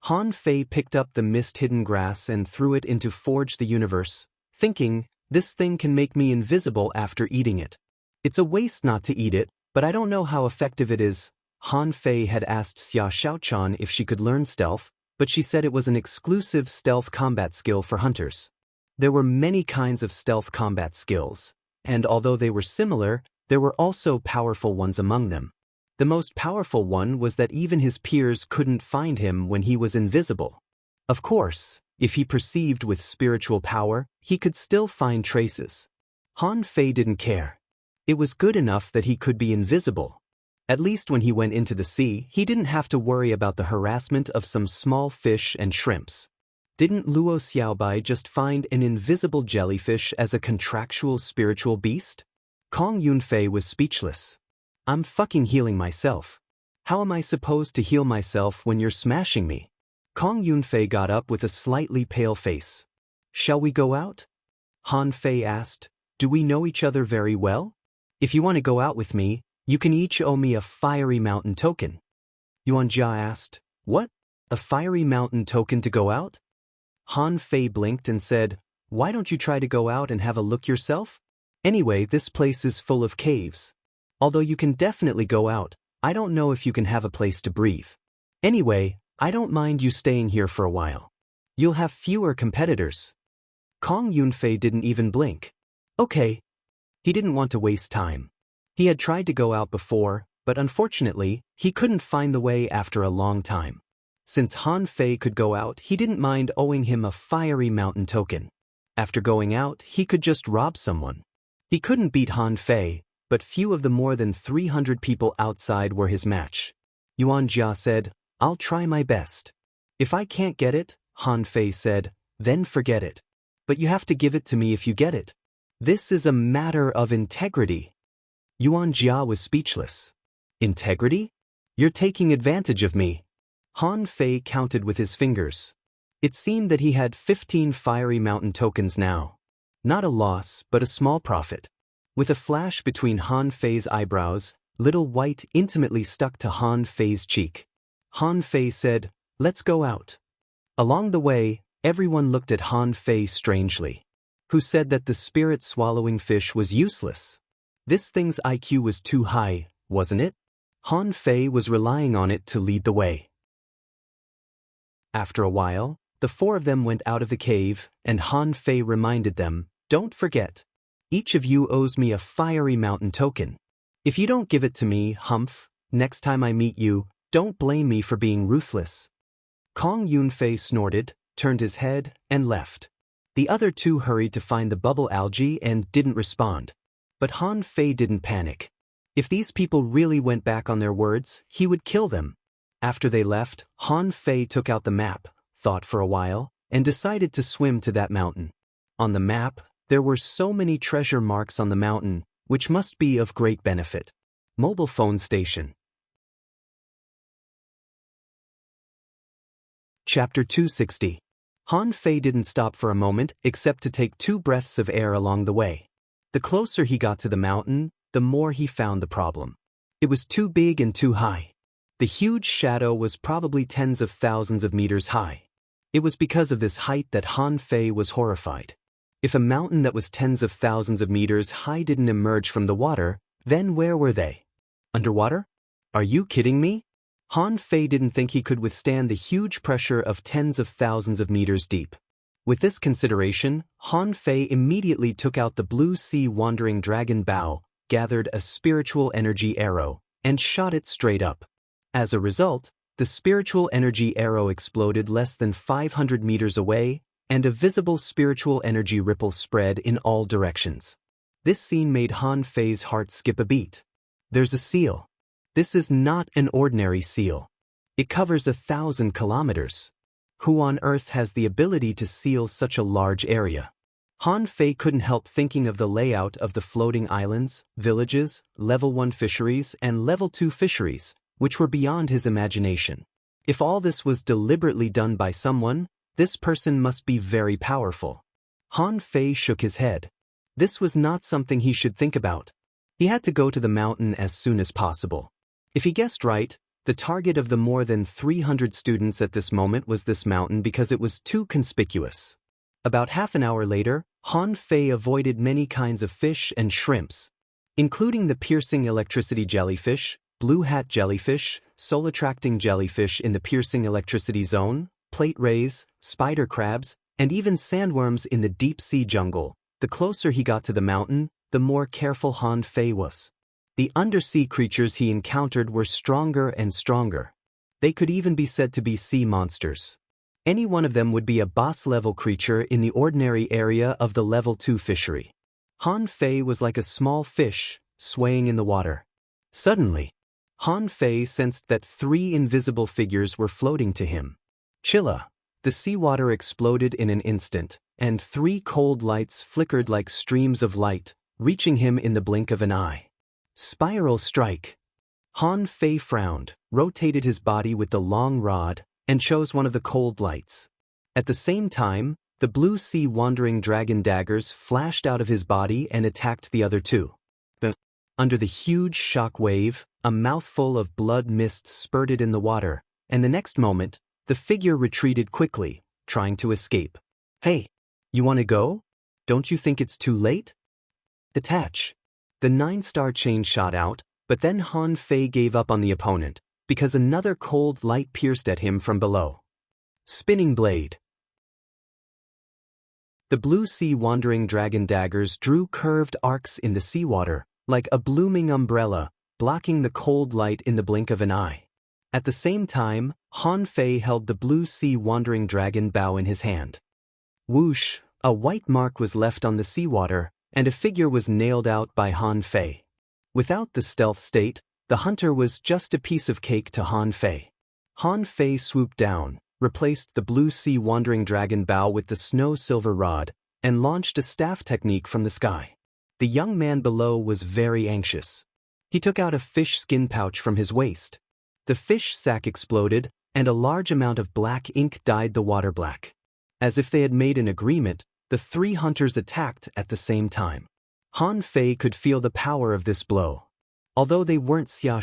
Han Fei picked up the mist-hidden grass and threw it into Forge the Universe, thinking, this thing can make me invisible after eating it. It's a waste not to eat it, but I don't know how effective it is. Han Fei had asked Xia Xiaochan if she could learn stealth, but she said it was an exclusive stealth combat skill for hunters. There were many kinds of stealth combat skills, and although they were similar, there were also powerful ones among them. The most powerful one was that even his peers couldn't find him when he was invisible. Of course, if he perceived with spiritual power, he could still find traces. Han Fei didn't care. It was good enough that he could be invisible. At least when he went into the sea, he didn't have to worry about the harassment of some small fish and shrimps. Didn't Luo Xiaobai just find an invisible jellyfish as a contractual spiritual beast? Kong Yunfei was speechless. I'm fucking healing myself. How am I supposed to heal myself when you're smashing me? Kong Yunfei got up with a slightly pale face. Shall we go out? Han Fei asked. Do we know each other very well? If you want to go out with me, you can each owe me a fiery mountain token. Yuan Jia asked. What? A fiery mountain token to go out? Han Fei blinked and said, why don't you try to go out and have a look yourself? Anyway, this place is full of caves. Although you can definitely go out, I don't know if you can have a place to breathe. Anyway, I don't mind you staying here for a while. You'll have fewer competitors. Kong Yunfei didn't even blink. Okay. He didn't want to waste time. He had tried to go out before, but unfortunately, he couldn't find the way after a long time. Since Han Fei could go out, he didn't mind owing him a fiery mountain token. After going out, he could just rob someone. He couldn't beat Han Fei, but few of the more than 300 people outside were his match. Yuan Jia said, I'll try my best. If I can't get it, Han Fei said, then forget it. But you have to give it to me if you get it. This is a matter of integrity. Yuan Jia was speechless. Integrity? You're taking advantage of me. Han Fei counted with his fingers. It seemed that he had 15 fiery mountain tokens now. Not a loss, but a small profit. With a flash between Han Fei's eyebrows, little white intimately stuck to Han Fei's cheek. Han Fei said, let's go out. Along the way, everyone looked at Han Fei strangely. Who said that the spirit-swallowing fish was useless? This thing's IQ was too high, wasn't it? Han Fei was relying on it to lead the way. After a while, the 4 of them went out of the cave, and Han Fei reminded them, don't forget. Each of you owes me a fiery mountain token. If you don't give it to me, humph, next time I meet you, don't blame me for being ruthless. Kong Yunfei snorted, turned his head, and left. The other 2 hurried to find the bubble algae and didn't respond. But Han Fei didn't panic. If these people really went back on their words, he would kill them. After they left, Han Fei took out the map, thought for a while, and decided to swim to that mountain. On the map, there were so many treasure marks on the mountain, which must be of great benefit. Mobile phone station. Chapter 260. Han Fei didn't stop for a moment except to take 2 breaths of air along the way. The closer he got to the mountain, the more he found the problem. It was too big and too high. The huge shadow was probably tens of thousands of meters high. It was because of this height that Han Fei was horrified. If a mountain that was tens of thousands of meters high didn't emerge from the water, then where were they? Underwater? Are you kidding me? Han Fei didn't think he could withstand the huge pressure of tens of thousands of meters deep. With this consideration, Han Fei immediately took out the blue sea wandering dragon bow, gathered a spiritual energy arrow, and shot it straight up. As a result, the spiritual energy arrow exploded less than 500 meters away, and a visible spiritual energy ripple spread in all directions. This scene made Han Fei's heart skip a beat. There's a seal. This is not an ordinary seal. It covers 1,000 kilometers. Who on earth has the ability to seal such a large area? Han Fei couldn't help thinking of the layout of the floating islands, villages, level 1 fisheries, and level 2 fisheries, which were beyond his imagination. If all this was deliberately done by someone, this person must be very powerful. Han Fei shook his head. This was not something he should think about. He had to go to the mountain as soon as possible. If he guessed right, the target of the more than 300 students at this moment was this mountain because it was too conspicuous. About half an hour later, Han Fei avoided many kinds of fish and shrimps, including the piercing electricity jellyfish, blue hat jellyfish, soul-attracting jellyfish in the piercing electricity zone, plate rays, spider crabs, and even sandworms in the deep-sea jungle. The closer he got to the mountain, the more careful Han Fei was. The undersea creatures he encountered were stronger and stronger. They could even be said to be sea monsters. Any one of them would be a boss-level creature in the ordinary area of the level 2 fishery. Han Fei was like a small fish, swaying in the water. Suddenly, Han Fei sensed that 3 invisible figures were floating to him. Chilla! The seawater exploded in an instant, and 3 cold lights flickered like streams of light, reaching him in the blink of an eye. Spiral strike! Han Fei frowned, rotated his body with the long rod, and chose one of the cold lights. At the same time, the blue sea wandering dragon daggers flashed out of his body and attacked the other 2. Under the huge shock wave, a mouthful of blood mist spurted in the water, and the next moment, the figure retreated quickly, trying to escape. Hey, you want to go? Don't you think it's too late? Detach. The 9-star chain shot out, but then Han Fei gave up on the opponent, because another cold light pierced at him from below. Spinning blade. The blue sea wandering dragon daggers drew curved arcs in the seawater, like a blooming umbrella, blocking the cold light in the blink of an eye. At the same time, Han Fei held the blue sea wandering dragon bow in his hand. Whoosh! A white mark was left on the seawater, and a figure was nailed out by Han Fei. Without the stealth state, the hunter was just a piece of cake to Han Fei. Han Fei swooped down, replaced the blue sea wandering dragon bow with the snow silver rod, and launched a staff technique from the sky. The young man below was very anxious. He took out a fish skin pouch from his waist. The fish sack exploded, and a large amount of black ink dyed the water black. As if they had made an agreement, the 3 hunters attacked at the same time. Han Fei could feel the power of this blow. Although they weren't Xia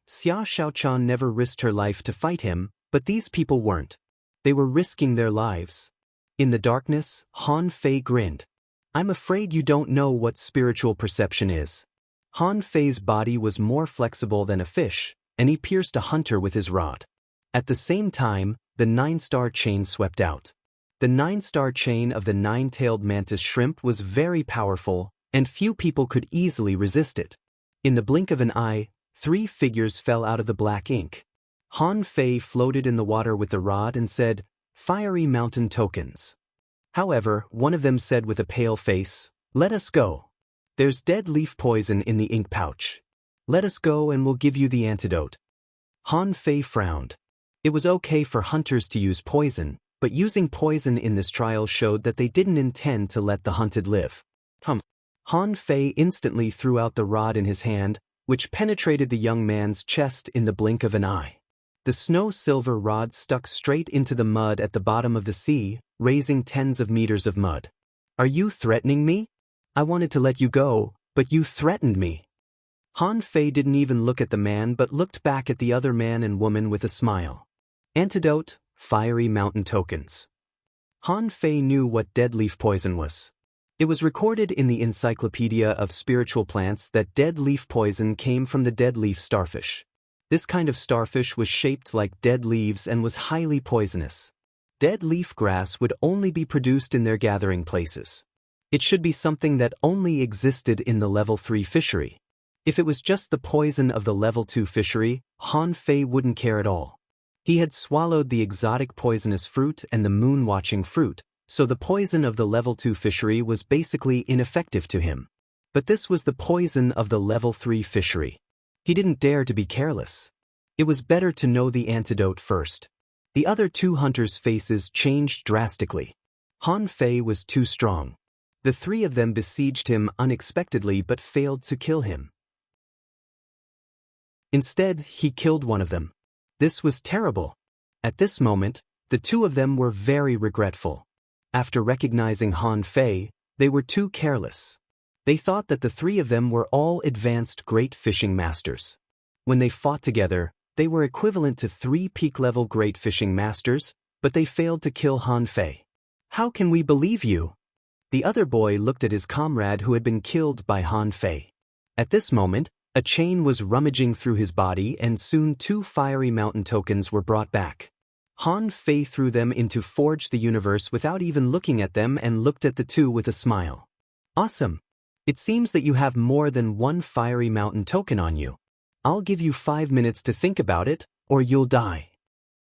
Xiaochan never risked her life to fight him, but these people weren't. They were risking their lives. In the darkness, Han Fei grinned. I'm afraid you don't know what spiritual perception is. Han Fei's body was more flexible than a fish, and he pierced a hunter with his rod. At the same time, the 9-star chain swept out. The 9-star chain of the 9-tailed mantis shrimp was very powerful, and few people could easily resist it. In the blink of an eye, 3 figures fell out of the black ink. Han Fei floated in the water with the rod and said, "Fiery mountain tokens." However, one of them said with a pale face, "Let us go. There's dead leaf poison in the ink pouch. Let us go and we'll give you the antidote." Han Fei frowned. It was okay for hunters to use poison, but using poison in this trial showed that they didn't intend to let the hunted live. Han Fei instantly threw out the rod in his hand, which penetrated the young man's chest in the blink of an eye. The snow-silver rod stuck straight into the mud at the bottom of the sea, raising tens of meters of mud. "Are you threatening me? I wanted to let you go, But you threatened me. Han Fei didn't even look at the man but looked back at the other man and woman with a smile. Antidote, fiery mountain tokens. Han Fei knew what dead leaf poison was. It was recorded in the Encyclopedia of Spiritual Plants that dead leaf poison came from the dead leaf starfish. This kind of starfish was shaped like dead leaves and was highly poisonous. Dead leaf grass would only be produced in their gathering places. It should be something that only existed in the level 3 fishery. If it was just the poison of the level 2 fishery, Han Fei wouldn't care at all. He had swallowed the exotic poisonous fruit and the moon-watching fruit, so the poison of the level 2 fishery was basically ineffective to him. But this was the poison of the level 3 fishery. He didn't dare to be careless. It was better to know the antidote first. The other two hunters' faces changed drastically. Han Fei was too strong. The three of them besieged him unexpectedly but failed to kill him. Instead, he killed one of them. This was terrible. At this moment, the two of them were very regretful. After recognizing Han Fei, they were too careless. They thought that the three of them were all advanced great fishing masters. When they fought together, they were equivalent to 3 peak-level great fishing masters, but they failed to kill Han Fei. How can we believe you? The other boy looked at his comrade who had been killed by Han Fei. At this moment, a chain was rummaging through his body and soon 2 fiery mountain tokens were brought back. Han Fei threw them into Forge the Universe without even looking at them and looked at the two with a smile. Awesome! It seems that you have more than 1 fiery mountain token on you. I'll give you 5 minutes to think about it, or you'll die.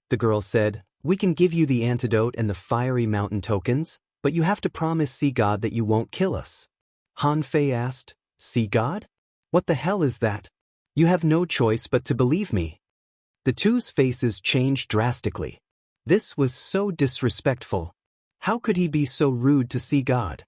The girl said, we can give you the antidote and the fiery mountain tokens, but you have to promise Sea God that you won't kill us. Han Fei asked, Sea God? What the hell is that? You have no choice but to believe me. The two's faces changed drastically. This was so disrespectful. How could he be so rude to Sea God?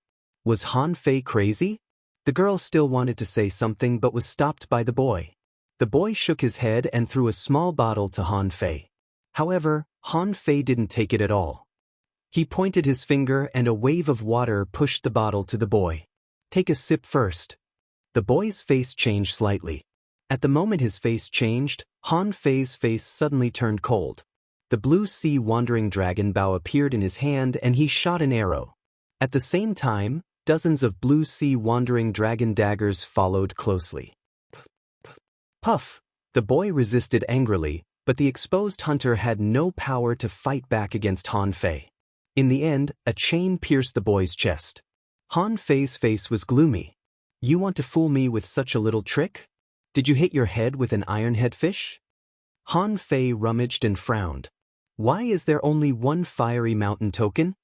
Was Han Fei crazy? The girl still wanted to say something but was stopped by the boy. The boy shook his head and threw a small bottle to Han Fei. However, Han Fei didn't take it at all. He pointed his finger and a wave of water pushed the bottle to the boy. Take a sip first. The boy's face changed slightly. At the moment his face changed, Han Fei's face suddenly turned cold. The blue sea wandering dragon bow appeared in his hand and he shot an arrow. At the same time, dozens of blue sea wandering dragon daggers followed closely. Puff! The boy resisted angrily, but the exposed hunter had no power to fight back against Han Fei. In the end, a chain pierced the boy's chest. Han Fei's face was gloomy. You want to fool me with such a little trick? Did you hit your head with an ironhead fish? Han Fei rummaged and frowned. Why is there only 1 fiery mountain token?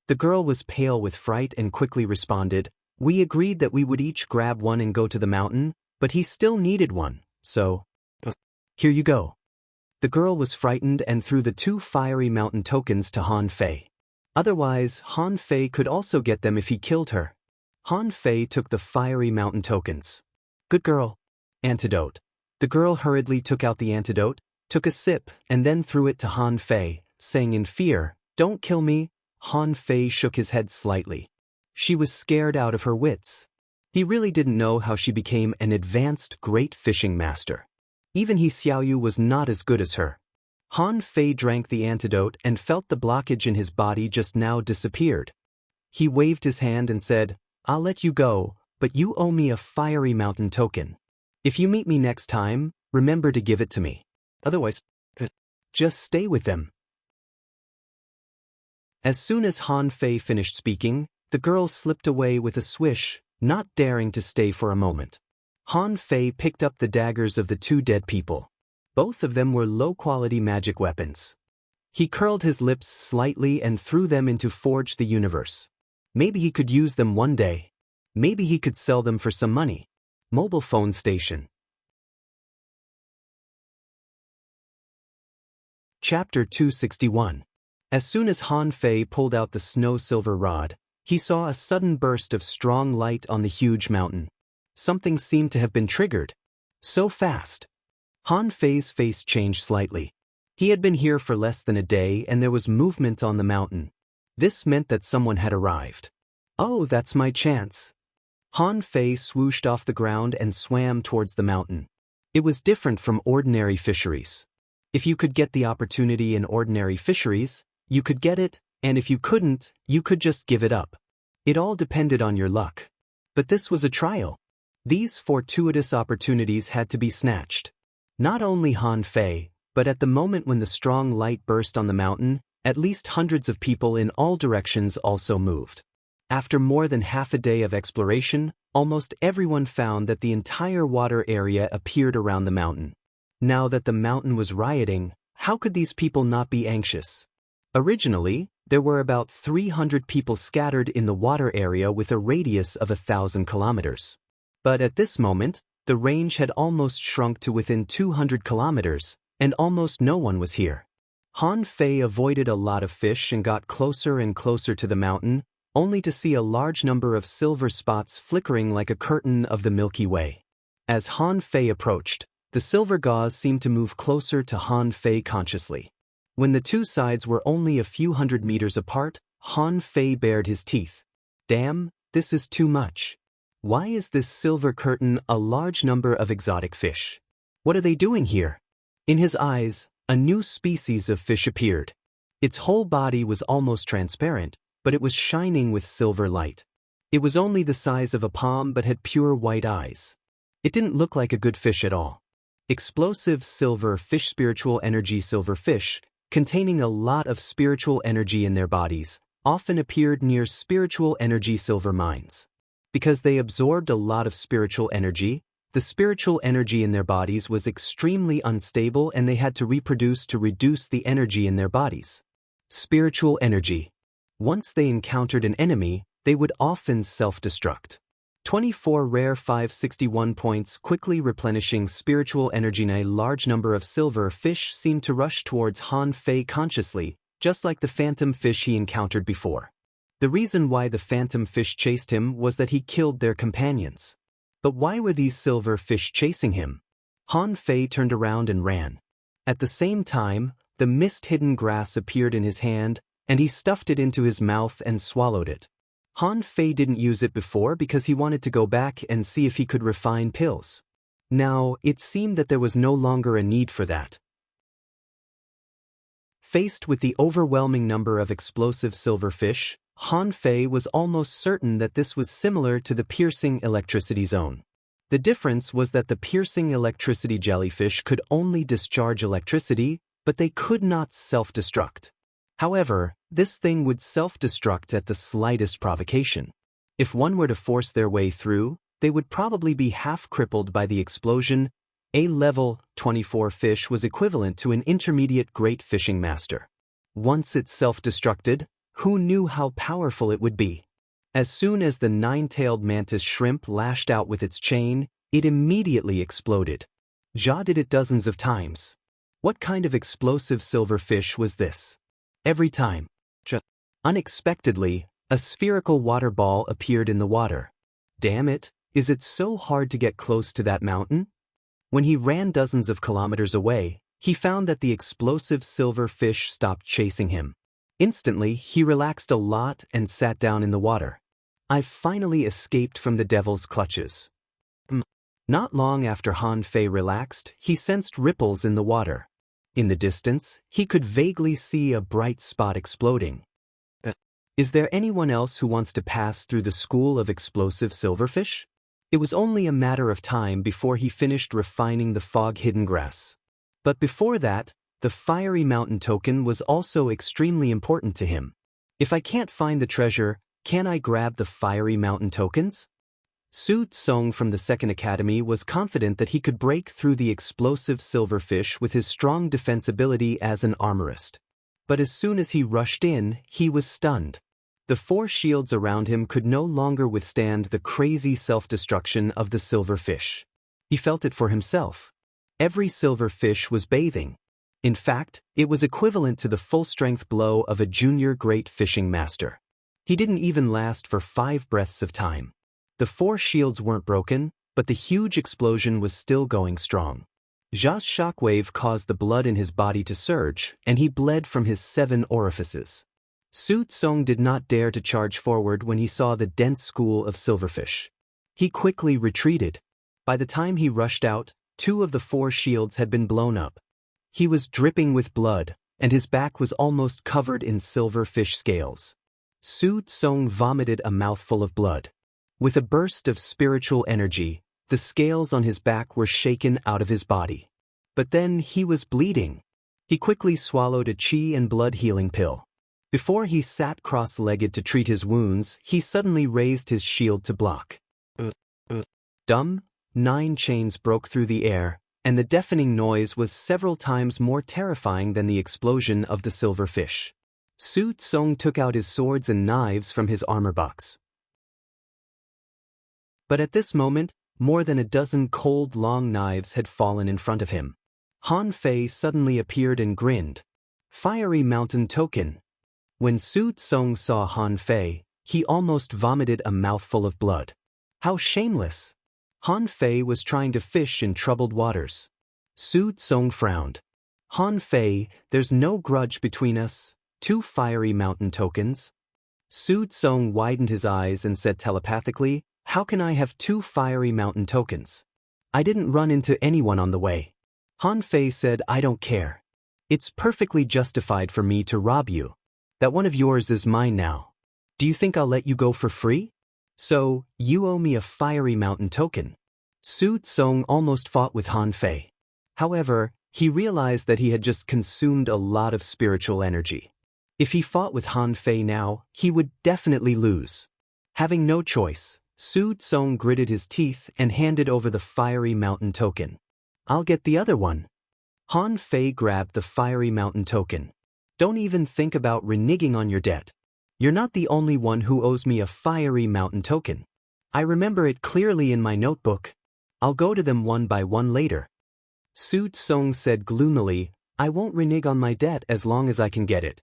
The girl was pale with fright and quickly responded, we agreed that we would each grab one and go to the mountain, but he still needed one, so… Here you go. The girl was frightened and threw the 2 fiery mountain tokens to Han Fei. Otherwise, Han Fei could also get them if he killed her. Han Fei took the fiery mountain tokens. Good girl. Antidote. The girl hurriedly took out the antidote, took a sip, and then threw it to Han Fei, saying in fear, Don't kill me. Han Fei shook his head slightly. She was scared out of her wits. He really didn't know how she became an advanced great fishing master. Even He Xiaoyu was not as good as her. Han Fei drank the antidote and felt the blockage in his body just now disappeared. He waved his hand and said, I'll let you go, but you owe me a fiery mountain token. If you meet me next time, remember to give it to me. Otherwise, just stay with them. As soon as Han Fei finished speaking, the girl slipped away with a swish, not daring to stay for a moment. Han Fei picked up the daggers of the 2 dead people. Both of them were low-quality magic weapons. He curled his lips slightly and threw them into Forge the Universe. Maybe he could use them one day. Maybe he could sell them for some money. Mobile phone station. Chapter 261. As soon as Han Fei pulled out the snow-silver rod, he saw a sudden burst of strong light on the huge mountain. Something seemed to have been triggered. So fast. Han Fei's face changed slightly. He had been here for less than a day and there was movement on the mountain. This meant that someone had arrived. Oh, that's my chance. Han Fei swooshed off the ground and swam towards the mountain. It was different from ordinary fisheries. If you could get the opportunity in ordinary fisheries, you could get it, and if you couldn't, you could just give it up. It all depended on your luck. But this was a trial. These fortuitous opportunities had to be snatched. Not only Han Fei, but at the moment when the strong light burst on the mountain, at least hundreds of people in all directions also moved. After more than half a day of exploration, almost everyone found that the entire water area appeared around the mountain. Now that the mountain was rioting, how could these people not be anxious? Originally, there were about 300 people scattered in the water area with a radius of 1,000 kilometers. But at this moment, the range had almost shrunk to within 200 kilometers, and almost no one was here. Han Fei avoided a lot of fish and got closer and closer to the mountain, only to see a large number of silver spots flickering like a curtain of the Milky Way. As Han Fei approached, the silver gauze seemed to move closer to Han Fei consciously. When the two sides were only a few hundred meters apart, Han Fei bared his teeth. Damn, this is too much. Why is this silver curtain a large number of exotic fish? What are they doing here? In his eyes, a new species of fish appeared. Its whole body was almost transparent, but it was shining with silver light. It was only the size of a palm but had pure white eyes. It didn't look like a good fish at all. Explosive silver fish, spiritual energy silver fish, containing a lot of spiritual energy in their bodies, often appeared near spiritual energy silver mines. Because they absorbed a lot of spiritual energy, the spiritual energy in their bodies was extremely unstable and they had to reproduce to reduce the energy in their bodies. Spiritual energy. Once they encountered an enemy, they would often self-destruct. 24 rare 561 points quickly replenishing spiritual energy. A large number of silver fish seemed to rush towards Han Fei consciously, just like the phantom fish he encountered before. The reason why the phantom fish chased him was that he killed their companions. But why were these silver fish chasing him? Han Fei turned around and ran. At the same time, the mist-hidden grass appeared in his hand, and he stuffed it into his mouth and swallowed it. Han Fei didn't use it before because he wanted to go back and see if he could refine pills. Now, it seemed that there was no longer a need for that. Faced with the overwhelming number of explosive silver fish, Han Fei was almost certain that this was similar to the piercing electricity zone. The difference was that the piercing electricity jellyfish could only discharge electricity, but they could not self-destruct. However, this thing would self-destruct at the slightest provocation. If one were to force their way through, they would probably be half-crippled by the explosion. A level 24 fish was equivalent to an intermediate great fishing master. Once it self-destructed, who knew how powerful it would be? As soon as the nine-tailed mantis shrimp lashed out with its chain, it immediately exploded. Ja did it dozens of times. What kind of explosive silver fish was this? Every time. Unexpectedly, a spherical water ball appeared in the water. Damn it, is it so hard to get close to that mountain? When he ran dozens of kilometers away, he found that the explosive silver fish stopped chasing him. Instantly, he relaxed a lot and sat down in the water. I've finally escaped from the devil's clutches. Not long after Han Fei relaxed, he sensed ripples in the water. In the distance, he could vaguely see a bright spot exploding. Is there anyone else who wants to pass through the school of explosive silverfish? It was only a matter of time before he finished refining the fog-hidden grass. But before that, the fiery mountain token was also extremely important to him. If I can't find the treasure, can I grab the fiery mountain tokens? Su Tsong from the Second Academy was confident that he could break through the explosive silverfish with his strong defense ability as an armorist. But as soon as he rushed in, he was stunned. The four shields around him could no longer withstand the crazy self-destruction of the silverfish. He felt it for himself. Every silverfish was bathing. In fact, it was equivalent to the full-strength blow of a junior great fishing master. He didn't even last for 5 breaths of time. The 4 shields weren't broken, but the huge explosion was still going strong. Ja's shockwave caused the blood in his body to surge, and he bled from his 7 orifices. Su Tsong did not dare to charge forward when he saw the dense school of silverfish. He quickly retreated. By the time he rushed out, 2 of the 4 shields had been blown up. He was dripping with blood, and his back was almost covered in silver fish scales. Su Tsong vomited a mouthful of blood. With a burst of spiritual energy, the scales on his back were shaken out of his body. But then he was bleeding. He quickly swallowed a qi and blood healing pill. Before he sat cross-legged to treat his wounds, he suddenly raised his shield to block. Dum! 9 chains broke through the air, and the deafening noise was several times more terrifying than the explosion of the silver fish. Su Tsong took out his swords and knives from his armor box. But at this moment, more than a dozen cold long knives had fallen in front of him. Han Fei suddenly appeared and grinned. Fiery Mountain Token. When Su Tsong saw Han Fei, he almost vomited a mouthful of blood. How shameless! Han Fei was trying to fish in troubled waters. Su Tsong frowned. Han Fei, there's no grudge between us. 2 fiery mountain tokens. Su Tsong widened his eyes and said telepathically, how can I have 2 fiery mountain tokens? I didn't run into anyone on the way. Han Fei said, I don't care. It's perfectly justified for me to rob you. That one of yours is mine now. Do you think I'll let you go for free? So, you owe me a fiery mountain token. Su Tsong almost fought with Han Fei. However, he realized that he had just consumed a lot of spiritual energy. If he fought with Han Fei now, he would definitely lose. Having no choice, Su Tsong gritted his teeth and handed over the fiery mountain token. I'll get the other one. Han Fei grabbed the fiery mountain token. Don't even think about reneging on your debt. You're not the only one who owes me a fiery mountain token. I remember it clearly in my notebook. I'll go to them one by one later. Su Tsong said gloomily, I won't renege on my debt as long as I can get it.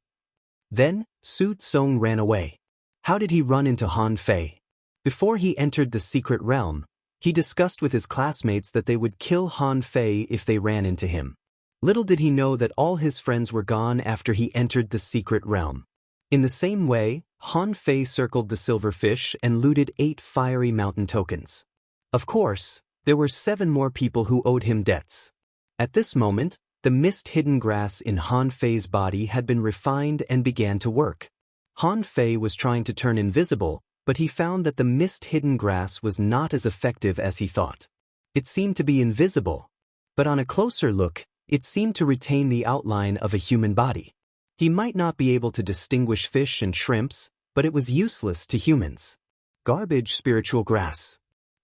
Then, Su Tsong ran away. How did he run into Han Fei? Before he entered the secret realm, he discussed with his classmates that they would kill Han Fei if they ran into him. Little did he know that all his friends were gone after he entered the secret realm. In the same way, Han Fei circled the silver fish and looted 8 fiery mountain tokens. Of course, there were 7 more people who owed him debts. At this moment, the mist-hidden grass in Han Fei's body had been refined and began to work. Han Fei was trying to turn invisible, but he found that the mist-hidden grass was not as effective as he thought. It seemed to be invisible, but on a closer look, it seemed to retain the outline of a human body. He might not be able to distinguish fish and shrimps, but it was useless to humans. Garbage spiritual grass.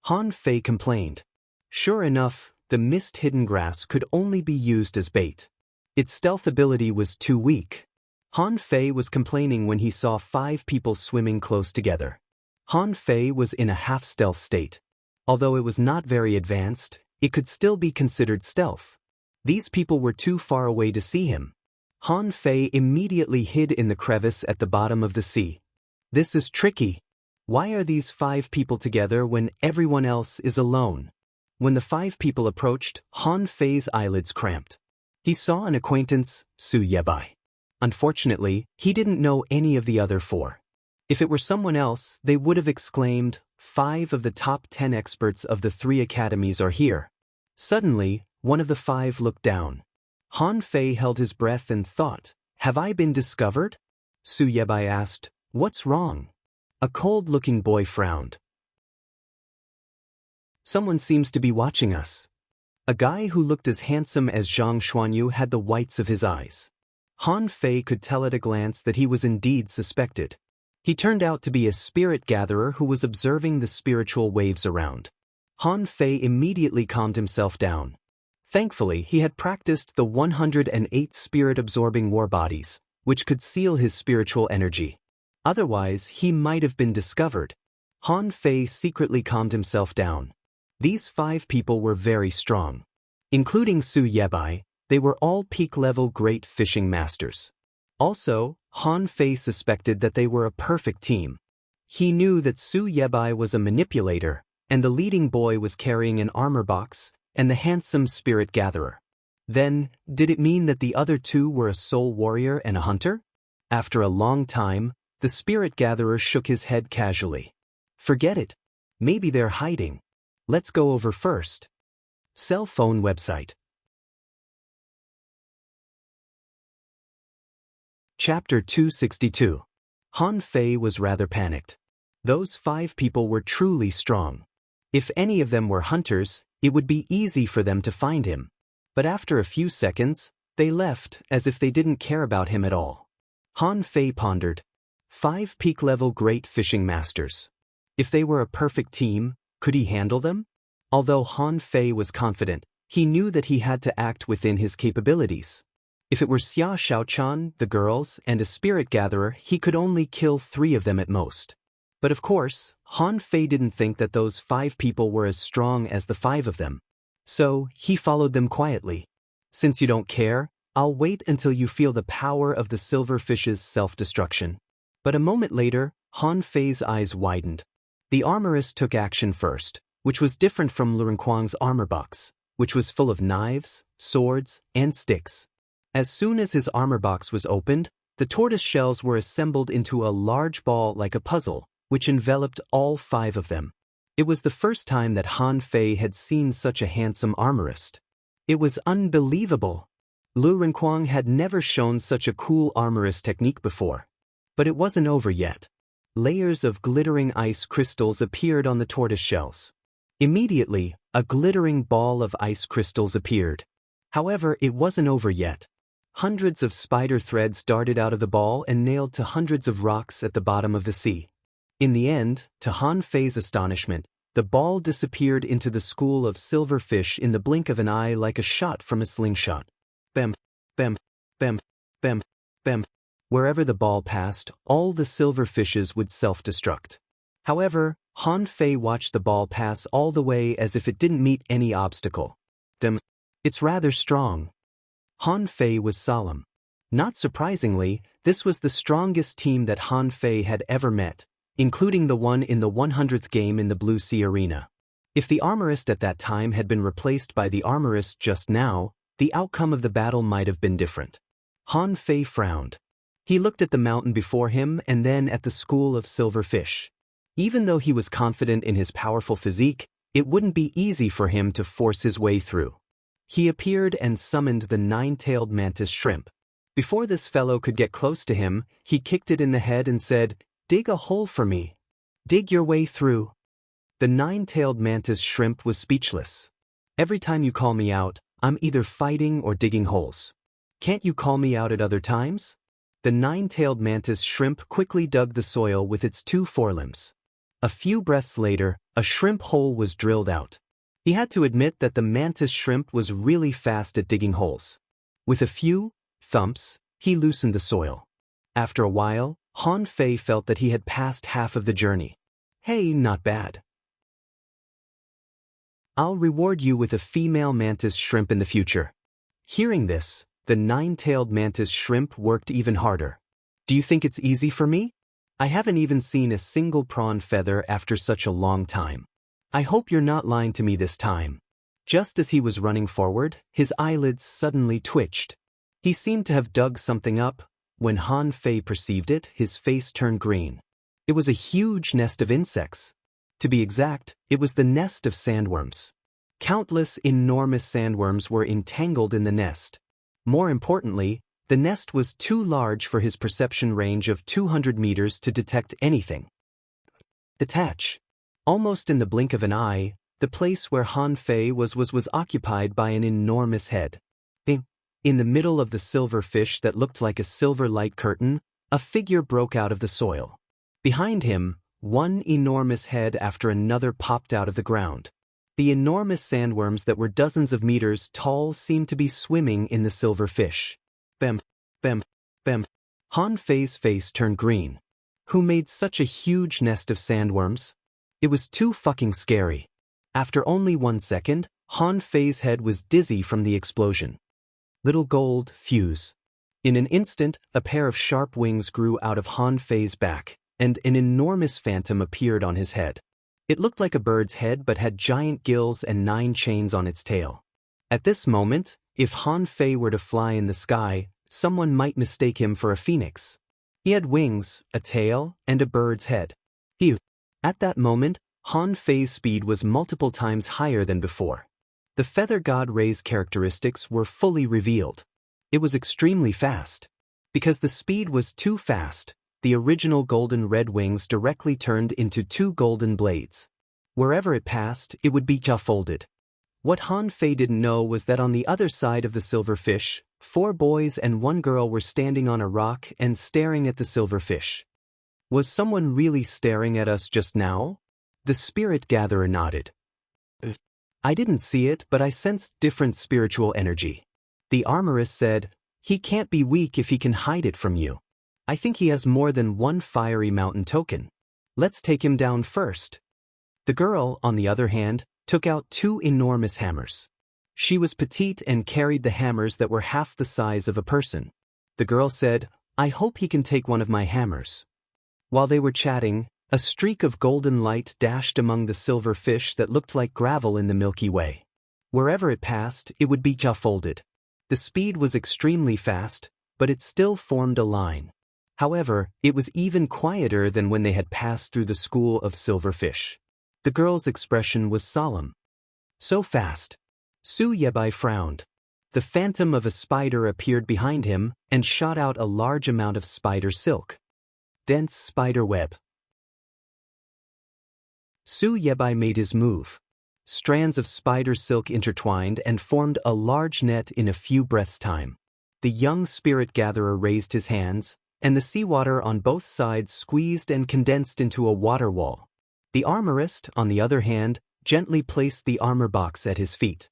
Han Fei complained. Sure enough, the mist-hidden grass could only be used as bait. Its stealth ability was too weak. Han Fei was complaining when he saw 5 people swimming close together. Han Fei was in a half-stealth state. Although it was not very advanced, it could still be considered stealth. These people were too far away to see him. Han Fei immediately hid in the crevice at the bottom of the sea. This is tricky. Why are these 5 people together when everyone else is alone? When the 5 people approached, Han Fei's eyelids cramped. He saw an acquaintance, Su Yebai. Unfortunately, he didn't know any of the other 4. If it were someone else, they would have exclaimed, 5 of the top 10 experts of the 3 academies are here. Suddenly, one of the 5 looked down. Han Fei held his breath and thought, have I been discovered? Su Yebai asked, what's wrong? A cold-looking boy frowned. Someone seems to be watching us. A guy who looked as handsome as Zhang Xuanyu had the whites of his eyes. Han Fei could tell at a glance that he was indeed suspected. He turned out to be a spirit gatherer who was observing the spiritual waves around. Han Fei immediately calmed himself down. Thankfully, he had practiced the 108 spirit-absorbing war bodies, which could seal his spiritual energy. Otherwise, he might have been discovered. Han Fei secretly calmed himself down. These 5 people were very strong. Including Su Yebai, they were all peak-level great fishing masters. Also, Han Fei suspected that they were a perfect team. He knew that Su Yebai was a manipulator, and the leading boy was carrying an armor box, and the handsome spirit gatherer. Then, did it mean that the other 2 were a soul warrior and a hunter? After a long time, the spirit gatherer shook his head casually. Forget it. Maybe they're hiding. Let's go over first. Cell phone website. Chapter 262. Han Fei was rather panicked. Those 5 people were truly strong. If any of them were hunters, it would be easy for them to find him. But after a few seconds, they left as if they didn't care about him at all. Han Fei pondered. 5 peak-level great fishing masters. If they were a perfect team, could he handle them? Although Han Fei was confident, he knew that he had to act within his capabilities. If it were Xia Xiaochan, the girls, and a spirit gatherer, he could only kill 3 of them at most. But of course, Han Fei didn't think that those 5 people were as strong as the 5 of them. So, he followed them quietly. Since you don't care, I'll wait until you feel the power of the silverfish's self-destruction. But a moment later, Han Fei's eyes widened. The armorist took action first, which was different from Lu Renkuang's armor box, which was full of knives, swords, and sticks. As soon as his armor box was opened, the tortoise shells were assembled into a large ball like a puzzle, which enveloped all 5 of them. It was the first time that Han Fei had seen such a handsome armorist. It was unbelievable. Lu Renkuang had never shown such a cool armorist technique before. But it wasn't over yet. Layers of glittering ice crystals appeared on the tortoise shells. Immediately, a glittering ball of ice crystals appeared. However, it wasn't over yet. Hundreds of spider threads darted out of the ball and nailed to hundreds of rocks at the bottom of the sea. In the end, to Han Fei's astonishment, the ball disappeared into the school of silverfish in the blink of an eye like a shot from a slingshot. Bam, bam, bam, bam, bam. Wherever the ball passed, all the silverfishes would self-destruct. However, Han Fei watched the ball pass all the way as if it didn't meet any obstacle. It's rather strong. Han Fei was solemn. Not surprisingly, this was the strongest team that Han Fei had ever met, including the one in the 100th game in the Blue Sea Arena. If the armorist at that time had been replaced by the armorist just now, the outcome of the battle might have been different. Han Fei frowned. He looked at the mountain before him and then at the school of silverfish. Even though he was confident in his powerful physique, it wouldn't be easy for him to force his way through. He appeared and summoned the 9-tailed mantis shrimp. Before this fellow could get close to him, he kicked it in the head and said, "Dig a hole for me. Dig your way through." The 9-tailed mantis shrimp was speechless. "Every time you call me out, I'm either fighting or digging holes. Can't you call me out at other times?" The 9-tailed mantis shrimp quickly dug the soil with its 2 forelimbs. A few breaths later, a shrimp hole was drilled out. He had to admit that the mantis shrimp was really fast at digging holes. With a few thumps, he loosened the soil. After a while, Han Fei felt that he had passed half of the journey. Hey, not bad. I'll reward you with a female mantis shrimp in the future. Hearing this, the 9-tailed mantis shrimp worked even harder. Do you think it's easy for me? I haven't even seen a single prawn feather after such a long time. I hope you're not lying to me this time. Just as he was running forward, his eyelids suddenly twitched. He seemed to have dug something up. When Han Fei perceived it, his face turned green. It was a huge nest of insects. To be exact, it was the nest of sandworms. Countless enormous sandworms were entangled in the nest. More importantly, the nest was too large for his perception range of 200 meters to detect anything. Detach. Almost in the blink of an eye, the place where Han Fei was occupied by an enormous head. In the middle of the silver fish that looked like a silver light curtain, a figure broke out of the soil. Behind him, one enormous head after another popped out of the ground. The enormous sandworms that were dozens of meters tall seemed to be swimming in the silver fish. Bam, bam, bam. Han Fei's face turned green. Who made such a huge nest of sandworms? It was too fucking scary. After only 1 second, Han Fei's head was dizzy from the explosion. Little gold fuse. In an instant, a pair of sharp wings grew out of Han Fei's back, and an enormous phantom appeared on his head. It looked like a bird's head but had giant gills and 9 chains on its tail. At this moment, if Han Fei were to fly in the sky, someone might mistake him for a phoenix. He had wings, a tail, and a bird's head. At that moment, Han Fei's speed was multiple times higher than before. The Feather God Ray's characteristics were fully revealed. It was extremely fast. Because the speed was too fast, the original golden red wings directly turned into two golden blades. Wherever it passed, it would be jaw-folded. What Han Fei didn't know was that on the other side of the silverfish, 4 boys and 1 girl were standing on a rock and staring at the silverfish. Was someone really staring at us just now? The spirit gatherer nodded. I didn't see it, but I sensed different spiritual energy. The armorist said, he can't be weak if he can hide it from you. I think he has more than 1 fiery mountain token. Let's take him down first. The girl, on the other hand, took out 2 enormous hammers. She was petite and carried the hammers that were half the size of a person. The girl said, I hope he can take one of my hammers. While they were chatting, a streak of golden light dashed among the silver fish that looked like gravel in the Milky Way. Wherever it passed, it would be jaw-folded. The speed was extremely fast, but it still formed a line. However, it was even quieter than when they had passed through the school of silverfish. The girl's expression was solemn. So fast. Su Yebai frowned. The phantom of a spider appeared behind him and shot out a large amount of spider silk. Dense spider web. Su Yebai made his move. Strands of spider silk intertwined and formed a large net in a few breaths' time. The young spirit gatherer raised his hands, and the seawater on both sides squeezed and condensed into a water wall. The armorist, on the other hand, gently placed the armor box at his feet.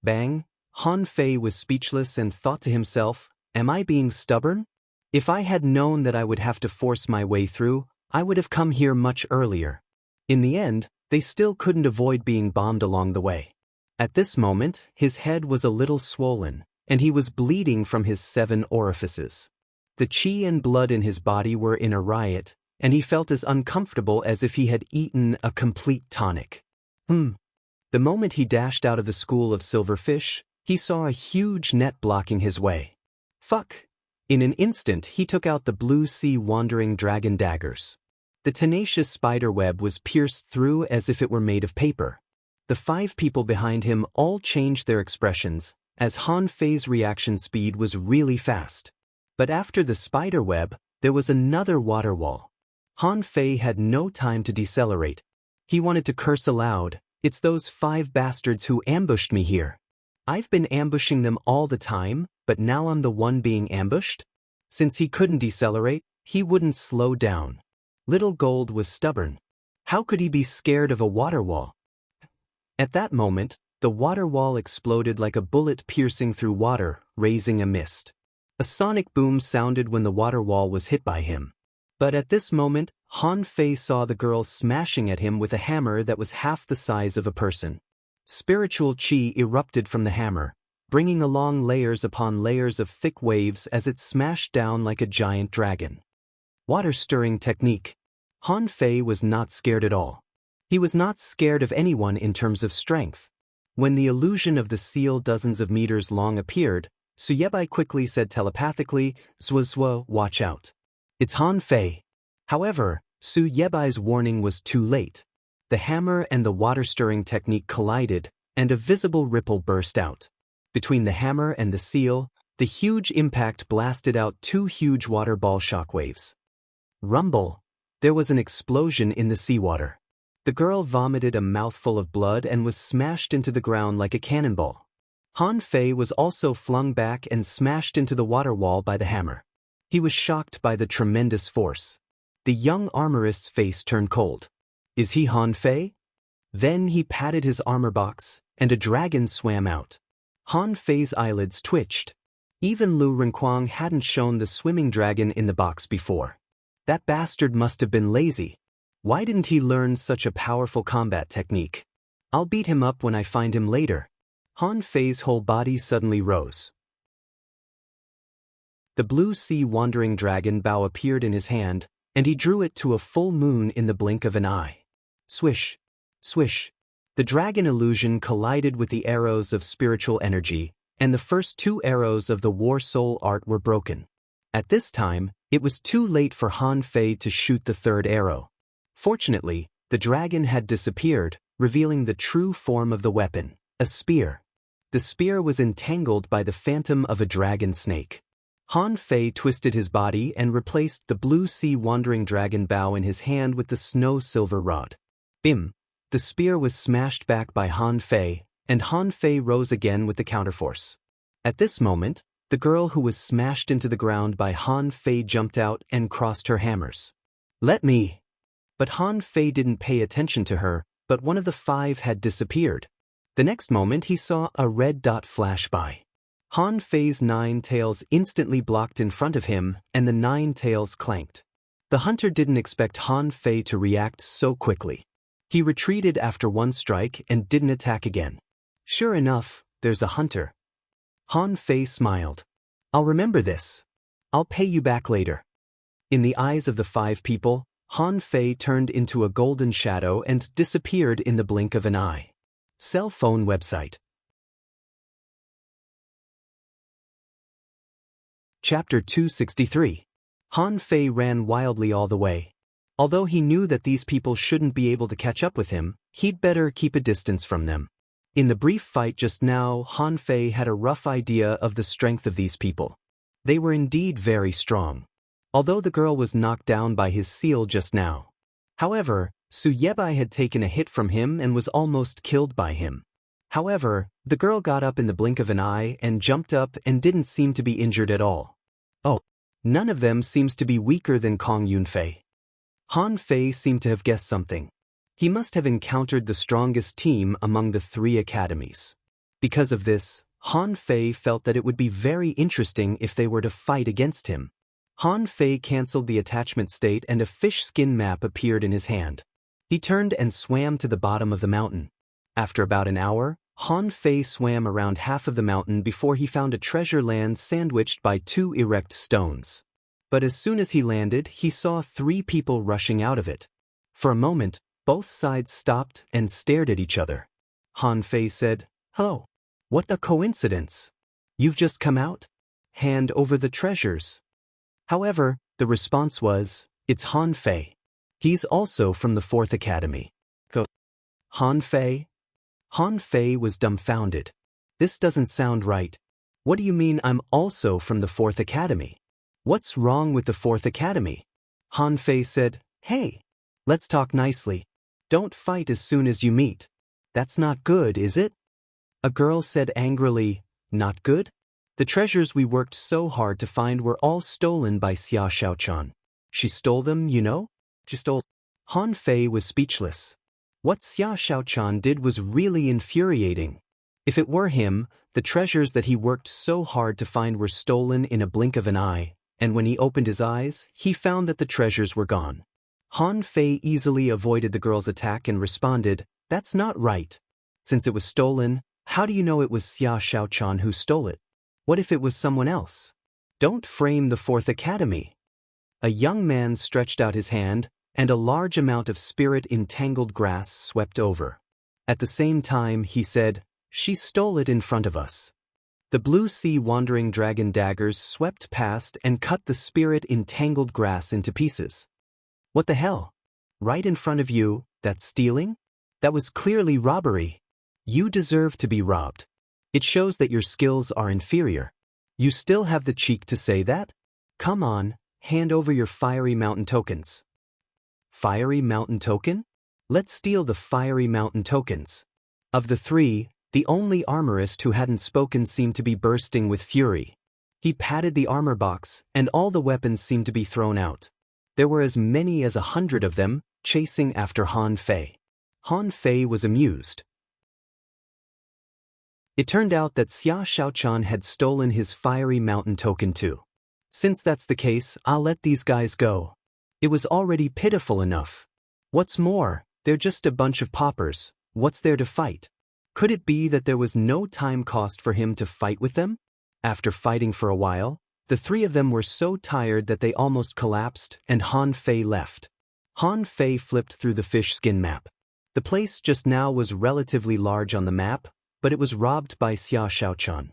Bang! Han Fei was speechless and thought to himself, am I being stubborn? If I had known that I would have to force my way through, I would have come here much earlier. In the end, they still couldn't avoid being bombed along the way. At this moment, his head was a little swollen, and he was bleeding from his 7 orifices. The qi and blood in his body were in a riot, and he felt as uncomfortable as if he had eaten a complete tonic. The moment he dashed out of the school of silverfish, he saw a huge net blocking his way. Fuck! In an instant he took out the blue sea wandering dragon daggers. The tenacious spider web was pierced through as if it were made of paper. The 5 people behind him all changed their expressions, as Han Fei's reaction speed was really fast. But after the spider web, there was another water wall. Han Fei had no time to decelerate. He wanted to curse aloud, it's those 5 bastards who ambushed me here. I've been ambushing them all the time, but now I'm the one being ambushed? Since he couldn't decelerate, he wouldn't slow down. Little Gold was stubborn. How could he be scared of a water wall? At that moment, the water wall exploded like a bullet piercing through water, raising a mist. A sonic boom sounded when the water wall was hit by him. But at this moment, Han Fei saw the girl smashing at him with a hammer that was half the size of a person. Spiritual qi erupted from the hammer, bringing along layers upon layers of thick waves as it smashed down like a giant dragon. Water-stirring technique. Han Fei was not scared at all. He was not scared of anyone in terms of strength. When the illusion of the seal dozens of meters long appeared, Su Yebai quickly said telepathically, Zwa, watch out. It's Han Fei. However, Su Yebai's warning was too late. The hammer and the water-stirring technique collided, and a visible ripple burst out. Between the hammer and the seal, the huge impact blasted out 2 huge water ball shockwaves. Rumble! There was an explosion in the seawater. The girl vomited a mouthful of blood and was smashed into the ground like a cannonball. Han Fei was also flung back and smashed into the water wall by the hammer. He was shocked by the tremendous force. The young armorist's face turned cold. Is he Han Fei? Then he patted his armor box, and a dragon swam out. Han Fei's eyelids twitched. Even Lu Renquang hadn't shown the swimming dragon in the box before. That bastard must have been lazy. Why didn't he learn such a powerful combat technique? I'll beat him up when I find him later. Han Fei's whole body suddenly rose. The blue sea wandering dragon bow appeared in his hand, and he drew it to a full moon in the blink of an eye. Swish! Swish! The dragon illusion collided with the arrows of spiritual energy, and the first 2 arrows of the war soul art were broken. At this time, it was too late for Han Fei to shoot the 3rd arrow. Fortunately, The dragon had disappeared, revealing the true form of the weapon, a spear. The spear was entangled by the phantom of a dragon snake. Han Fei twisted his body and replaced the blue sea wandering dragon bow in his hand with the snow silver rod. Bim! The spear was smashed back by Han Fei, and Han Fei rose again with the counterforce. At this moment, the girl who was smashed into the ground by Han Fei jumped out and crossed her hammers. "Let me!" But Han Fei didn't pay attention to her, but one of the 5 had disappeared. The next moment he saw a red dot flash by. Han Fei's 9 tails instantly blocked in front of him, and the 9 tails clanked. The hunter didn't expect Han Fei to react so quickly. He retreated after 1 strike and didn't attack again. Sure enough, there's a hunter. Han Fei smiled. "I'll remember this. I'll pay you back later." In the eyes of the 5 people, Han Fei turned into a golden shadow and disappeared in the blink of an eye. Cell phone website. Chapter 263. Han Fei ran wildly all the way. Although he knew that these people shouldn't be able to catch up with him, he'd better keep a distance from them. In the brief fight just now, Han Fei had a rough idea of the strength of these people. They were indeed very strong. Although the girl was knocked down by his seal just now. However, Su Yebai had taken a hit from him and was almost killed by him. However, the girl got up in the blink of an eye and jumped up and didn't seem to be injured at all. Oh, none of them seems to be weaker than Kong Yunfei. Han Fei seemed to have guessed something. He must have encountered the strongest team among the 3 academies. Because of this, Han Fei felt that it would be very interesting if they were to fight against him. Han Fei cancelled the attachment state and a fish skin map appeared in his hand. He turned and swam to the bottom of the mountain. After about an hour, Han Fei swam around half of the mountain before he found a treasure land sandwiched by 2 erect stones. But as soon as he landed, he saw 3 people rushing out of it. For a moment, both sides stopped and stared at each other. Han Fei said, "Hello. What a coincidence. You've just come out? Hand over the treasures." However, the response was, "It's Han Fei. He's also from the 4th Academy." Han Fei? Han Fei was dumbfounded. "This doesn't sound right. What do you mean I'm also from the 4th Academy? What's wrong with the 4th Academy?" Han Fei said, "Hey, let's talk nicely. Don't fight as soon as you meet. That's not good, is it?" A girl said angrily, "Not good? The treasures we worked so hard to find were all stolen by Xia Xiaochan. She stole them, you know? She stole." Han Fei was speechless. What Xia Xiaochan did was really infuriating. If it were him, the treasures that he worked so hard to find were stolen in a blink of an eye, and when he opened his eyes, he found that the treasures were gone. Han Fei easily avoided the girl's attack and responded, "That's not right. Since it was stolen, how do you know it was Xia Xiaochan who stole it? What if it was someone else? Don't frame the 4th Academy." A young man stretched out his hand, and a large amount of spirit-entangled grass swept over. At the same time, he said, "She stole it in front of us." The blue sea wandering dragon daggers swept past and cut the spirit-entangled grass into pieces. "What the hell? Right in front of you, that's stealing? That was clearly robbery. You deserve to be robbed. It shows that your skills are inferior. You still have the cheek to say that? Come on, hand over your Fiery Mountain tokens." Fiery Mountain token? Let's steal the Fiery Mountain tokens. Of the 3, the only armorist who hadn't spoken seemed to be bursting with fury. He patted the armor box, and all the weapons seemed to be thrown out. There were as many as 100 of them, chasing after Han Fei. Han Fei was amused. It turned out that Xia Xiaochan had stolen his Fiery Mountain token too. Since that's the case, I'll let these guys go. It was already pitiful enough. What's more, they're just a bunch of paupers. What's there to fight? Could it be that there was no time cost for him to fight with them? After fighting for a while, the 3 of them were so tired that they almost collapsed, and Han Fei left. Han Fei flipped through the fish skin map. The place just now was relatively large on the map, but it was robbed by Xia Xiaochan.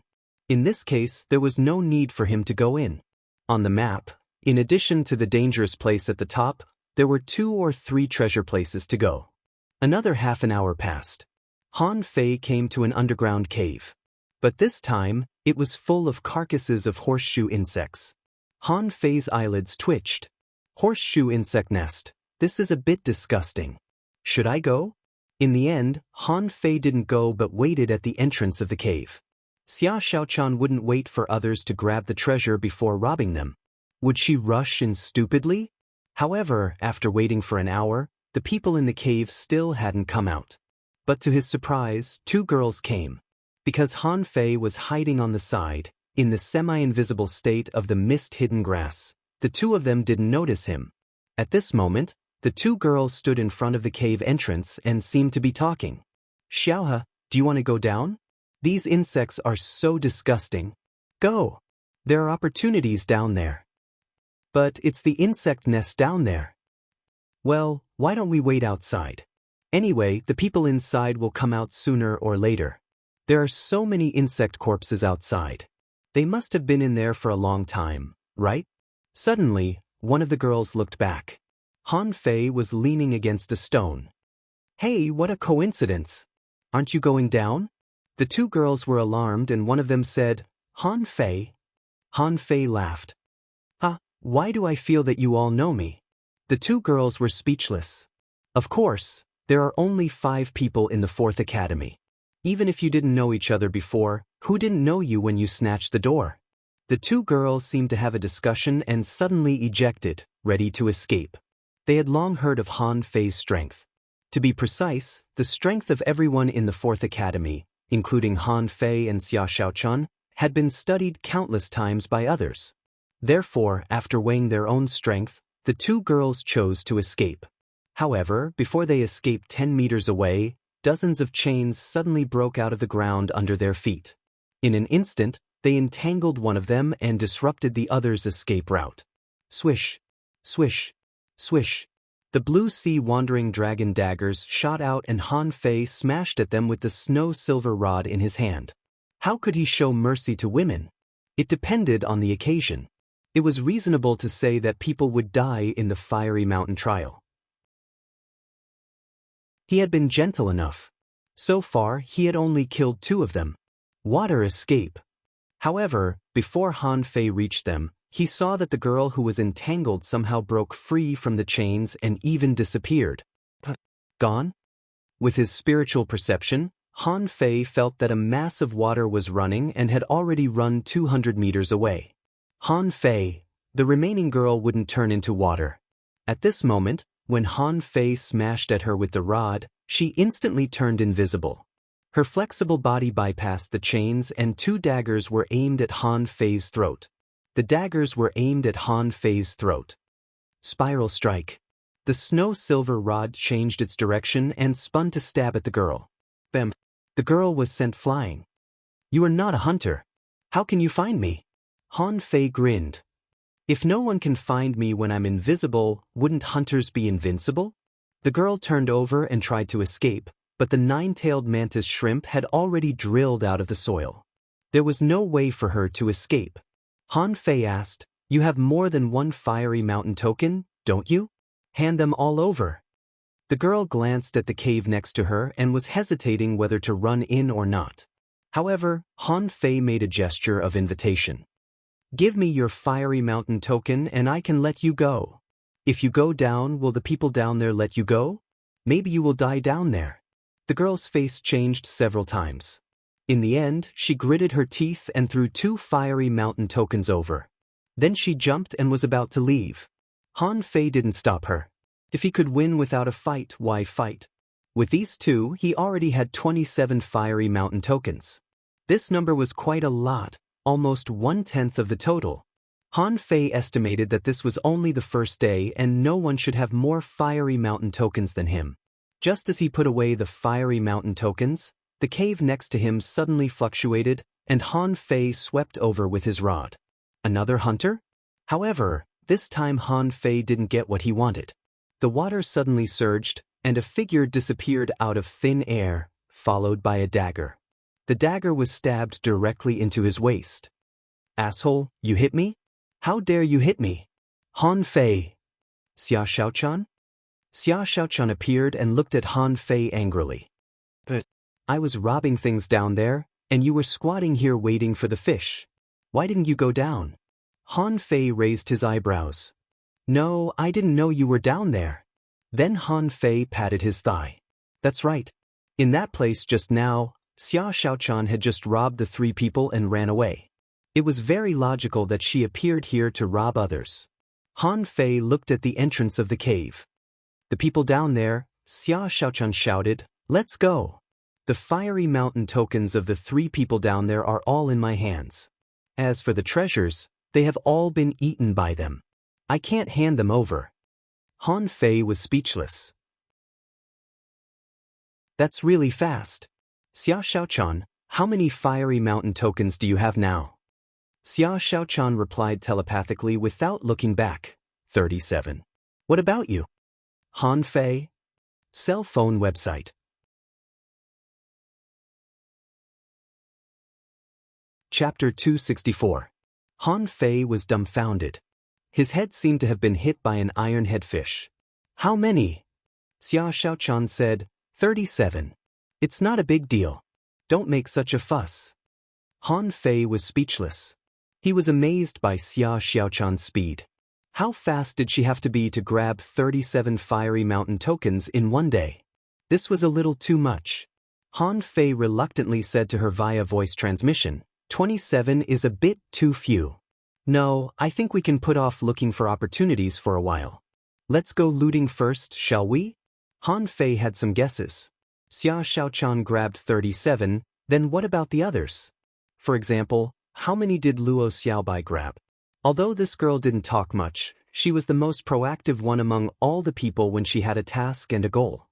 In this case, there was no need for him to go in. On the map, in addition to the dangerous place at the top, There were 2 or 3 treasure places to go. Another half an hour passed. Han Fei came to an underground cave. But this time, it was full of carcasses of horseshoe insects. Han Fei's eyelids twitched. Horseshoe insect nest. This is a bit disgusting. Should I go? In the end, Han Fei didn't go but waited at the entrance of the cave. Xia Xiaochan wouldn't wait for others to grab the treasure before robbing them. Would she rush in stupidly? However, after waiting for an hour, the people in the cave still hadn't come out. But to his surprise, 2 girls came. Because Han Fei was hiding on the side, in the semi-invisible state of the mist-hidden grass, the 2 of them didn't notice him. At this moment, the 2 girls stood in front of the cave entrance and seemed to be talking. Xiaohe, do you want to go down? These insects are so disgusting. Go! There are opportunities down there. But it's the insect nest down there. Well, why don't we wait outside? Anyway, the people inside will come out sooner or later. There are so many insect corpses outside. They must have been in there for a long time, right? Suddenly, one of the girls looked back. Han Fei was leaning against a stone. Hey, what a coincidence! Aren't you going down? The 2 girls were alarmed and one of them said, Han Fei? Han Fei laughed. Why do I feel that you all know me? The 2 girls were speechless. Of course, there are only 5 people in the 4th Academy. Even if you didn't know each other before, who didn't know you when you snatched the door? The 2 girls seemed to have a discussion and suddenly ejected, ready to escape. They had long heard of Han Fei's strength. To be precise, the strength of everyone in the 4th Academy, including Han Fei and Xia Xiaochan, had been studied countless times by others. Therefore, after weighing their own strength, the 2 girls chose to escape. However, before they escaped 10 meters away, dozens of chains suddenly broke out of the ground under their feet. In an instant, they entangled one of them and disrupted the other's escape route. Swish, swish, swish. The blue sea wandering dragon daggers shot out and Han Fei smashed at them with the snow-silver rod in his hand. How could he show mercy to women? It depended on the occasion. It was reasonable to say that people would die in the fiery mountain trial. He had been gentle enough. So far, he had only killed 2 of them. Water escape. However, before Han Fei reached them, he saw that the girl who was entangled somehow broke free from the chains and even disappeared. Gone? With his spiritual perception, Han Fei felt that a mass of water was running and had already run 200 meters away. Han Fei, the remaining girl wouldn't turn into water. At this moment, when Han Fei smashed at her with the rod, she instantly turned invisible. Her flexible body bypassed the chains and 2 daggers were aimed at Han Fei's throat. The daggers were aimed at Han Fei's throat. Spiral strike. The snow-silver rod changed its direction and spun to stab at the girl. Bam! The girl was sent flying. You are not a hunter. How can you find me? Han Fei grinned. If no one can find me when I'm invisible, wouldn't hunters be invincible? The girl turned over and tried to escape, but the 9-tailed mantis shrimp had already drilled out of the soil. There was no way for her to escape. Han Fei asked, You have more than 1 fiery mountain token, don't you? Hand them all over. The girl glanced at the cave next to her and was hesitating whether to run in or not. However, Han Fei made a gesture of invitation. Give me your fiery mountain token and I can let you go. If you go down, will the people down there let you go? Maybe you will die down there. The girl's face changed several times. In the end, she gritted her teeth and threw 2 fiery mountain tokens over. Then she jumped and was about to leave. Han Fei didn't stop her. If he could win without a fight, why fight? With these 2, he already had 27 fiery mountain tokens. This number was quite a lot, almost 1/10 of the total. Han Fei estimated that this was only the first day and no one should have more fiery mountain tokens than him. Just as he put away the fiery mountain tokens, the cave next to him suddenly fluctuated and Han Fei swept over with his rod. Another hunter? However, this time Han Fei didn't get what he wanted. The water suddenly surged and a figure disappeared out of thin air, followed by a dagger. The dagger was stabbed directly into his waist. Asshole, you hit me? How dare you hit me? Han Fei. Xia Xiaochan? Xia Xiaochan appeared and looked at Han Fei angrily. But I was robbing things down there, and you were squatting here waiting for the fish. Why didn't you go down? Han Fei raised his eyebrows. No, I didn't know you were down there. Then Han Fei patted his thigh. That's right. In that place just now, Xia Xiaochan had just robbed the 3 people and ran away. It was very logical that she appeared here to rob others. Han Fei looked at the entrance of the cave. The people down there, Xia Xiaochan shouted, let's go. The fiery mountain tokens of the 3 people down there are all in my hands. As for the treasures, they have all been eaten by them. I can't hand them over. Han Fei was speechless. That's really fast. Xia Xiaochan, how many fiery mountain tokens do you have now? Xia Xiaochan replied telepathically without looking back. 37. What about you? Han Fei? Cell phone website. Chapter 264. Han Fei was dumbfounded. His head seemed to have been hit by an iron-head fish. How many? Xia Xiaochan said, 37. It's not a big deal. Don't make such a fuss. Han Fei was speechless. He was amazed by Xia Xiaochan's speed. How fast did she have to be to grab 37 fiery mountain tokens in one day? This was a little too much. Han Fei reluctantly said to her via voice transmission, 27 is a bit too few. No, I think we can put off looking for opportunities for a while. Let's go looting first, shall we? Han Fei had some guesses. Xia Xiaochan grabbed 37, then what about the others? For example, how many did Luo Xiaobai grab? Although this girl didn't talk much, she was the most proactive one among all the people when she had a task and a goal.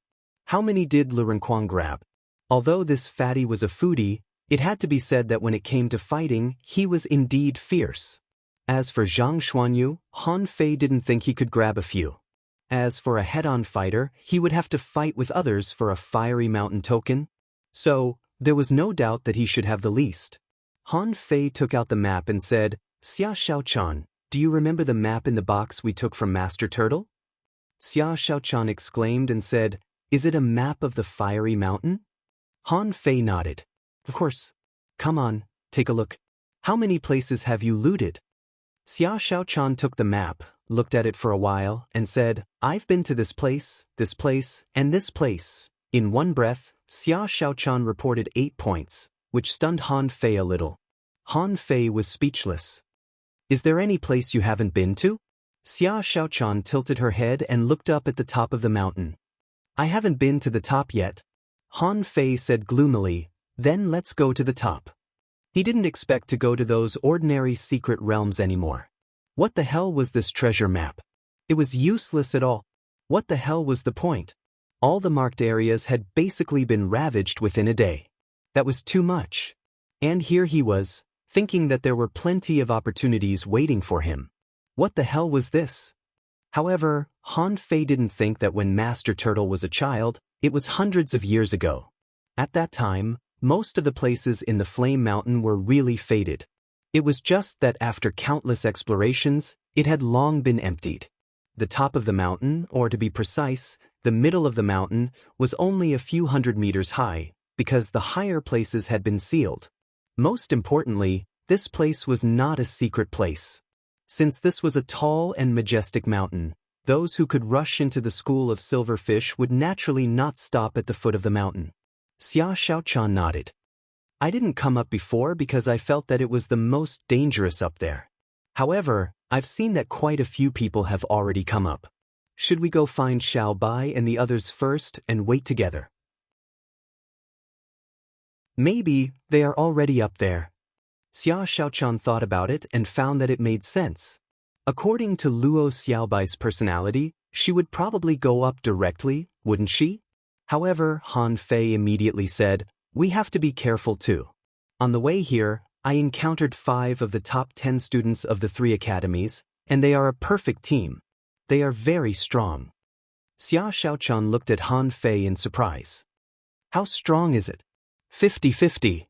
How many did Lu Renquang grab? Although this fatty was a foodie, it had to be said that when it came to fighting, he was indeed fierce. As for Zhang Xuanyu, Han Fei didn't think he could grab a few. As for a head-on fighter, he would have to fight with others for a fiery mountain token. So, there was no doubt that he should have the least. Han Fei took out the map and said, Xia Xiaochan, do you remember the map in the box we took from Master Turtle? Xia Xiaochan exclaimed and said, is it a map of the fiery mountain? Han Fei nodded. Of course. Come on, take a look. How many places have you looted? Xia Xiaochan took the map, looked at it for a while, and said, I've been to this place, and this place. In one breath, Xia Xiaochan reported 8 points, which stunned Han Fei a little. Han Fei was speechless. Is there any place you haven't been to? Xia Xiaochan tilted her head and looked up at the top of the mountain. I haven't been to the top yet. Han Fei said gloomily, then let's go to the top. He didn't expect to go to those ordinary secret realms anymore. What the hell was this treasure map? It was useless at all. What the hell was the point? All the marked areas had basically been ravaged within a day. That was too much. And here he was, thinking that there were plenty of opportunities waiting for him. What the hell was this? However, Han Fei didn't think that when Master Turtle was a child, it was hundreds of years ago. At that time, most of the places in the Flame Mountain were really faded. It was just that after countless explorations, it had long been emptied. The top of the mountain, or to be precise, the middle of the mountain, was only a few hundred meters high, because the higher places had been sealed. Most importantly, this place was not a secret place. Since this was a tall and majestic mountain, those who could rush into the school of silverfish would naturally not stop at the foot of the mountain. Xia Xiaochan nodded. I didn't come up before because I felt that it was the most dangerous up there. However, I've seen that quite a few people have already come up. Should we go find Xiao Bai and the others first and wait together? Maybe they are already up there. Xia Xiaochan thought about it and found that it made sense. According to Luo Xiaobai's personality, she would probably go up directly, wouldn't she? However, Han Fei immediately said, we have to be careful too. On the way here, I encountered 5 of the top 10 students of the 3 academies, and they are a perfect team. They are very strong. Xia Xiaochan looked at Han Fei in surprise. How strong is it? 50-50.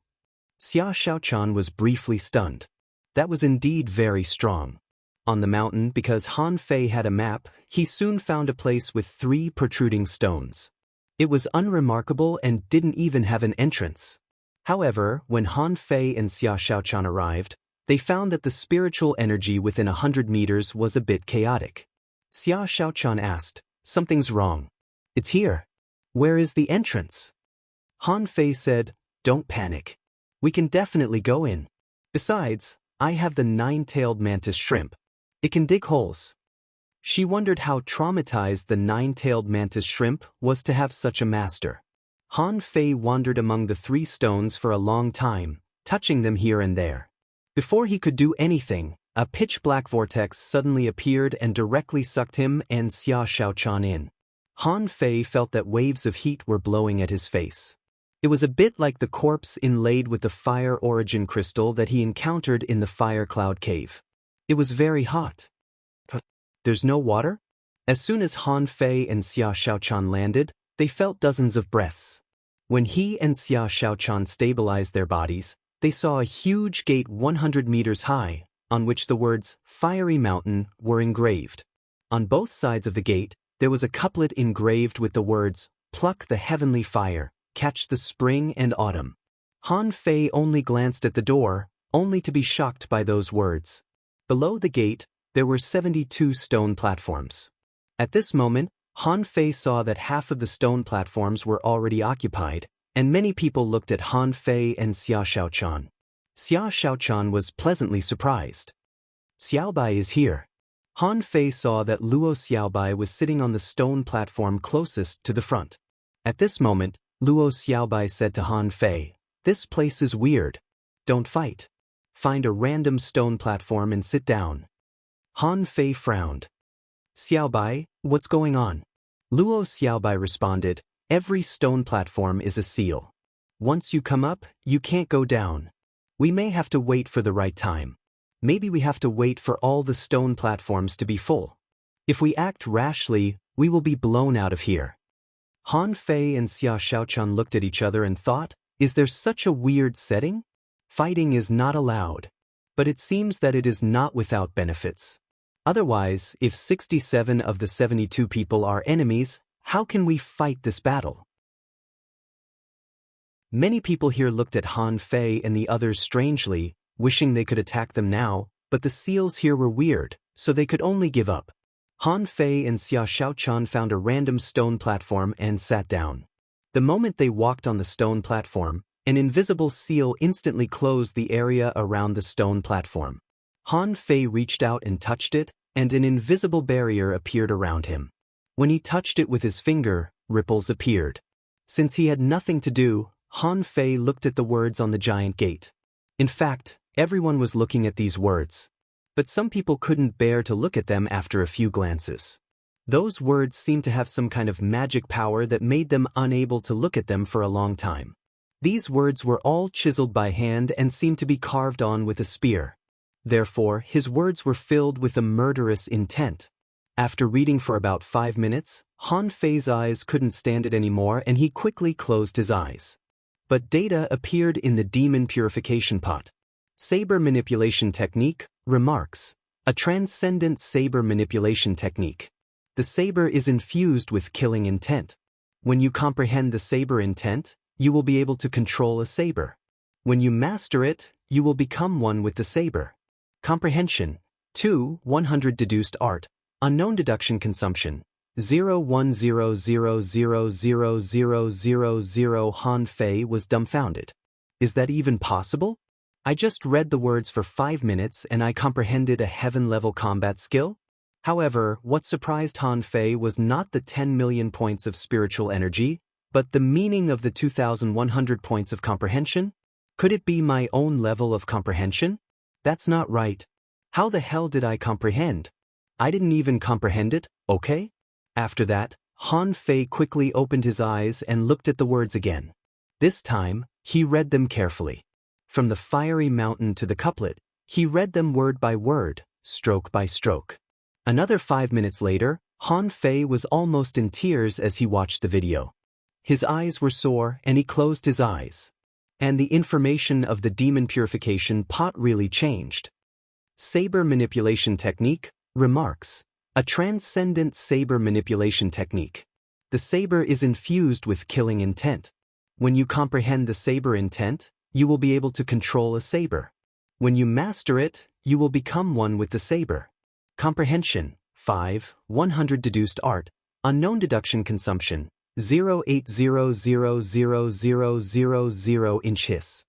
Xia Xiaochan was briefly stunned. That was indeed very strong. On the mountain, because Han Fei had a map, he soon found a place with 3 protruding stones. It was unremarkable and didn't even have an entrance. However, when Han Fei and Xia Xiaochan arrived, they found that the spiritual energy within 100 meters was a bit chaotic. Xia Xiaochan asked, "Something's wrong." "It's here." "Where is the entrance?" Han Fei said, "Don't panic. We can definitely go in. Besides, I have the 9-tailed mantis shrimp. It can dig holes." She wondered how traumatized the 9-tailed mantis shrimp was to have such a master. Han Fei wandered among the 3 stones for a long time, touching them here and there. Before he could do anything, a pitch-black vortex suddenly appeared and directly sucked him and Xia Xiaochan in. Han Fei felt that waves of heat were blowing at his face. It was a bit like the corpse inlaid with the fire origin crystal that he encountered in the fire cloud cave. It was very hot. "There's no water?" As soon as Han Fei and Xia Xiaochan landed, they felt dozens of breaths. When he and Xia Xiaochan stabilized their bodies, they saw a huge gate 100 meters high, on which the words "Fiery Mountain" were engraved. On both sides of the gate, there was a couplet engraved with the words, "Pluck the heavenly fire, catch the spring and autumn." Han Fei only glanced at the door, only to be shocked by those words. Below the gate, there were 72 stone platforms. At this moment, Han Fei saw that half of the stone platforms were already occupied, and many people looked at Han Fei and Xia Xiaochan. Xia Xiaochan was pleasantly surprised. "Xiaobai is here." Han Fei saw that Luo Xiaobai was sitting on the stone platform closest to the front. At this moment, Luo Xiaobai said to Han Fei, "This place is weird. Don't fight. Find a random stone platform and sit down." Han Fei frowned. "Xiaobai, what's going on?" Luo Xiaobai responded, "Every stone platform is a seal. Once you come up, you can't go down. We may have to wait for the right time. Maybe we have to wait for all the stone platforms to be full. If we act rashly, we will be blown out of here." Han Fei and Xia Xiaochan looked at each other and thought, "Is there such a weird setting? Fighting is not allowed. But it seems that it is not without benefits. Otherwise, if 67 of the 72 people are enemies, how can we fight this battle?" Many people here looked at Han Fei and the others strangely, wishing they could attack them now, but the seals here were weird, so they could only give up. Han Fei and Xia Xiaochan found a random stone platform and sat down. The moment they walked on the stone platform, an invisible seal instantly closed the area around the stone platform. Han Fei reached out and touched it, and an invisible barrier appeared around him. When he touched it with his finger, ripples appeared. Since he had nothing to do, Han Fei looked at the words on the giant gate. In fact, everyone was looking at these words. But some people couldn't bear to look at them after a few glances. Those words seemed to have some kind of magic power that made them unable to look at them for a long time. These words were all chiseled by hand and seemed to be carved on with a spear. Therefore, his words were filled with a murderous intent. After reading for about 5 minutes, Han Fei's eyes couldn't stand it anymore and he quickly closed his eyes. But data appeared in the demon purification pot. Saber manipulation technique, remarks. A transcendent saber manipulation technique. The saber is infused with killing intent. When you comprehend the saber intent, you will be able to control a saber. When you master it, you will become one with the saber. Comprehension. 100 deduced art. Unknown deduction consumption. 0.100000000. Han Fei was dumbfounded. Is that even possible? I just read the words for 5 minutes and I comprehended a heaven-level combat skill? However, what surprised Han Fei was not the 10 million points of spiritual energy, but the meaning of the 2,100 points of comprehension? Could it be my own level of comprehension? That's not right. How the hell did I comprehend? I didn't even comprehend it, okay? After that, Han Fei quickly opened his eyes and looked at the words again. This time, he read them carefully. From the fiery mountain to the couplet, he read them word by word, stroke by stroke. Another 5 minutes later, Han Fei was almost in tears as he watched the video. His eyes were sore and he closed his eyes. And the information of the demon purification pot really changed. Saber manipulation technique. Remarks. A transcendent saber manipulation technique. The saber is infused with killing intent. When you comprehend the saber intent, you will be able to control a saber. When you master it, you will become one with the saber. Comprehension. 5. 100 deduced art. Unknown deduction consumption. 0.80000000 inch hiss.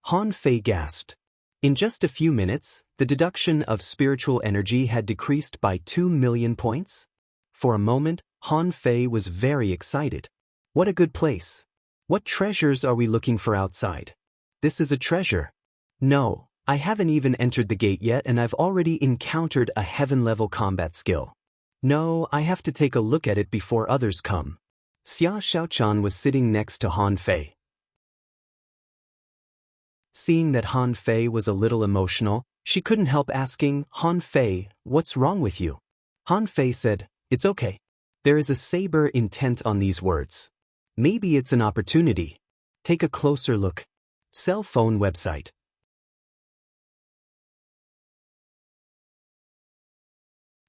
Han Fei gasped. In just a few minutes, the deduction of spiritual energy had decreased by 2 million points. For a moment, Han Fei was very excited. What a good place. What treasures are we looking for outside? This is a treasure. No, I haven't even entered the gate yet and I've already encountered a heaven-level combat skill. No, I have to take a look at it before others come. Xia Xiaochan was sitting next to Han Fei. Seeing that Han Fei was a little emotional, she couldn't help asking, Han Fei, what's wrong with you? Han Fei said, it's okay. There is a saber intent on these words. Maybe it's an opportunity. Take a closer look. Cell phone website.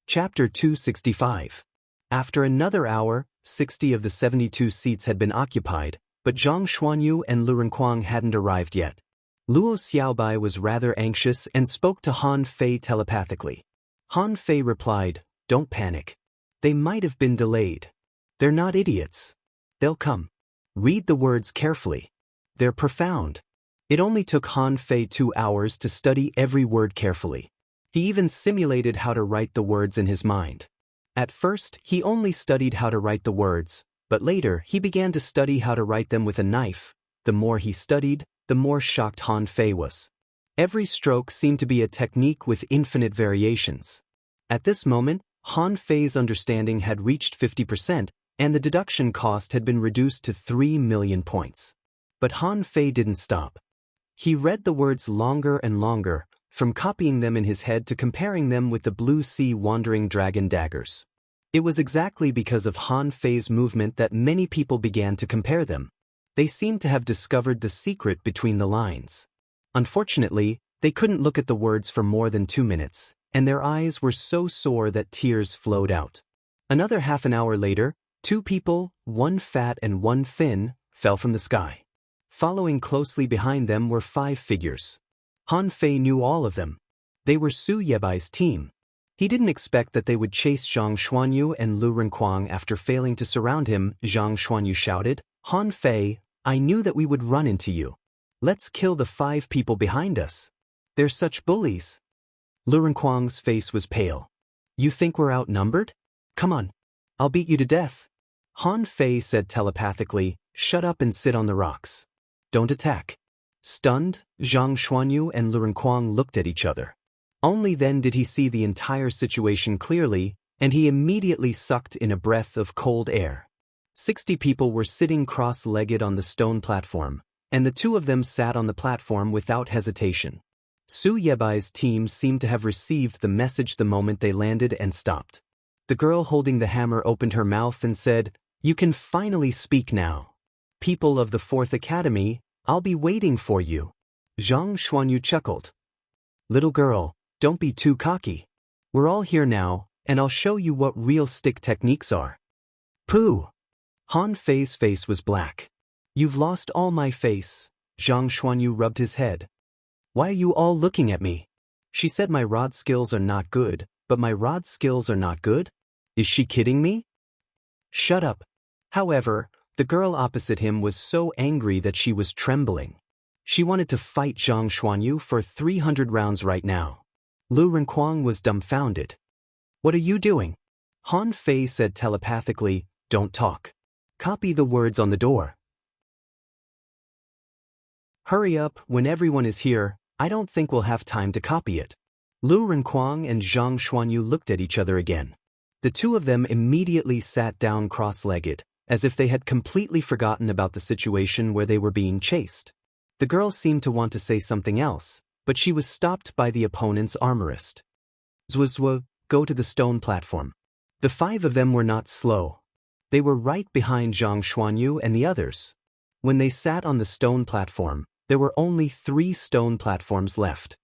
Chapter 265. After another hour, 60 of the 72 seats had been occupied, but Zhang Xuanyu and Lu Renkuang hadn't arrived yet. Luo Xiaobai was rather anxious and spoke to Han Fei telepathically. Han Fei replied, don't panic. They might have been delayed. They're not idiots. They'll come. Read the words carefully. They're profound. It only took Han Fei 2 hours to study every word carefully. He even simulated how to write the words in his mind. At first, he only studied how to write the words, but later he began to study how to write them with a knife. The more he studied, the more shocked Han Fei was. Every stroke seemed to be a technique with infinite variations. At this moment, Han Fei's understanding had reached 50%, and the deduction cost had been reduced to 3 million points. But Han Fei didn't stop. He read the words longer and longer, from copying them in his head to comparing them with the blue sea wandering dragon daggers. It was exactly because of Han Fei's movement that many people began to compare them. They seemed to have discovered the secret between the lines. Unfortunately, they couldn't look at the words for more than 2 minutes, and their eyes were so sore that tears flowed out. Another half an hour later, 2 people, one fat and one thin, fell from the sky. Following closely behind them were 5 figures. Han Fei knew all of them. They were Su Yebai's team. He didn't expect that they would chase Zhang Xuanyu and Lu Renkuang after failing to surround him. Zhang Xuanyu shouted, Han Fei, I knew that we would run into you. Let's kill the 5 people behind us. They're such bullies. Lu Renkuang's face was pale. You think we're outnumbered? Come on. I'll beat you to death. Han Fei said telepathically, shut up and sit on the rocks. Don't attack. Stunned, Zhang Xuanyu and Lu Renkuang looked at each other. Only then did he see the entire situation clearly, and he immediately sucked in a breath of cold air. 60 people were sitting cross-legged on the stone platform, and the 2 of them sat on the platform without hesitation. Su Yebai's team seemed to have received the message the moment they landed and stopped. The girl holding the hammer opened her mouth and said, You can finally speak now. People of the 4th Academy, I'll be waiting for you. Zhang Xuanyu chuckled. Little girl, don't be too cocky. We're all here now, and I'll show you what real stick techniques are. Pooh! Han Fei's face was black. You've lost all my face. Zhang Xuanyu rubbed his head. Why are you all looking at me? She said my rod skills are not good, but my rod skills are not good? Is she kidding me? Shut up. However, the girl opposite him was so angry that she was trembling. She wanted to fight Zhang Xuanyu for 300 rounds right now. Lu Renkuang was dumbfounded. What are you doing? Han Fei said telepathically, don't talk. Copy the words on the door. Hurry up, when everyone is here, I don't think we'll have time to copy it. Lu Renkuang and Zhang Xuanyu looked at each other again. The 2 of them immediately sat down cross-legged, as if they had completely forgotten about the situation where they were being chased. The girl seemed to want to say something else, but she was stopped by the opponent's armorist. Zwazwa, go to the stone platform. The 5 of them were not slow. They were right behind Zhang Xuanyu and the others. When they sat on the stone platform, there were only 3 stone platforms left.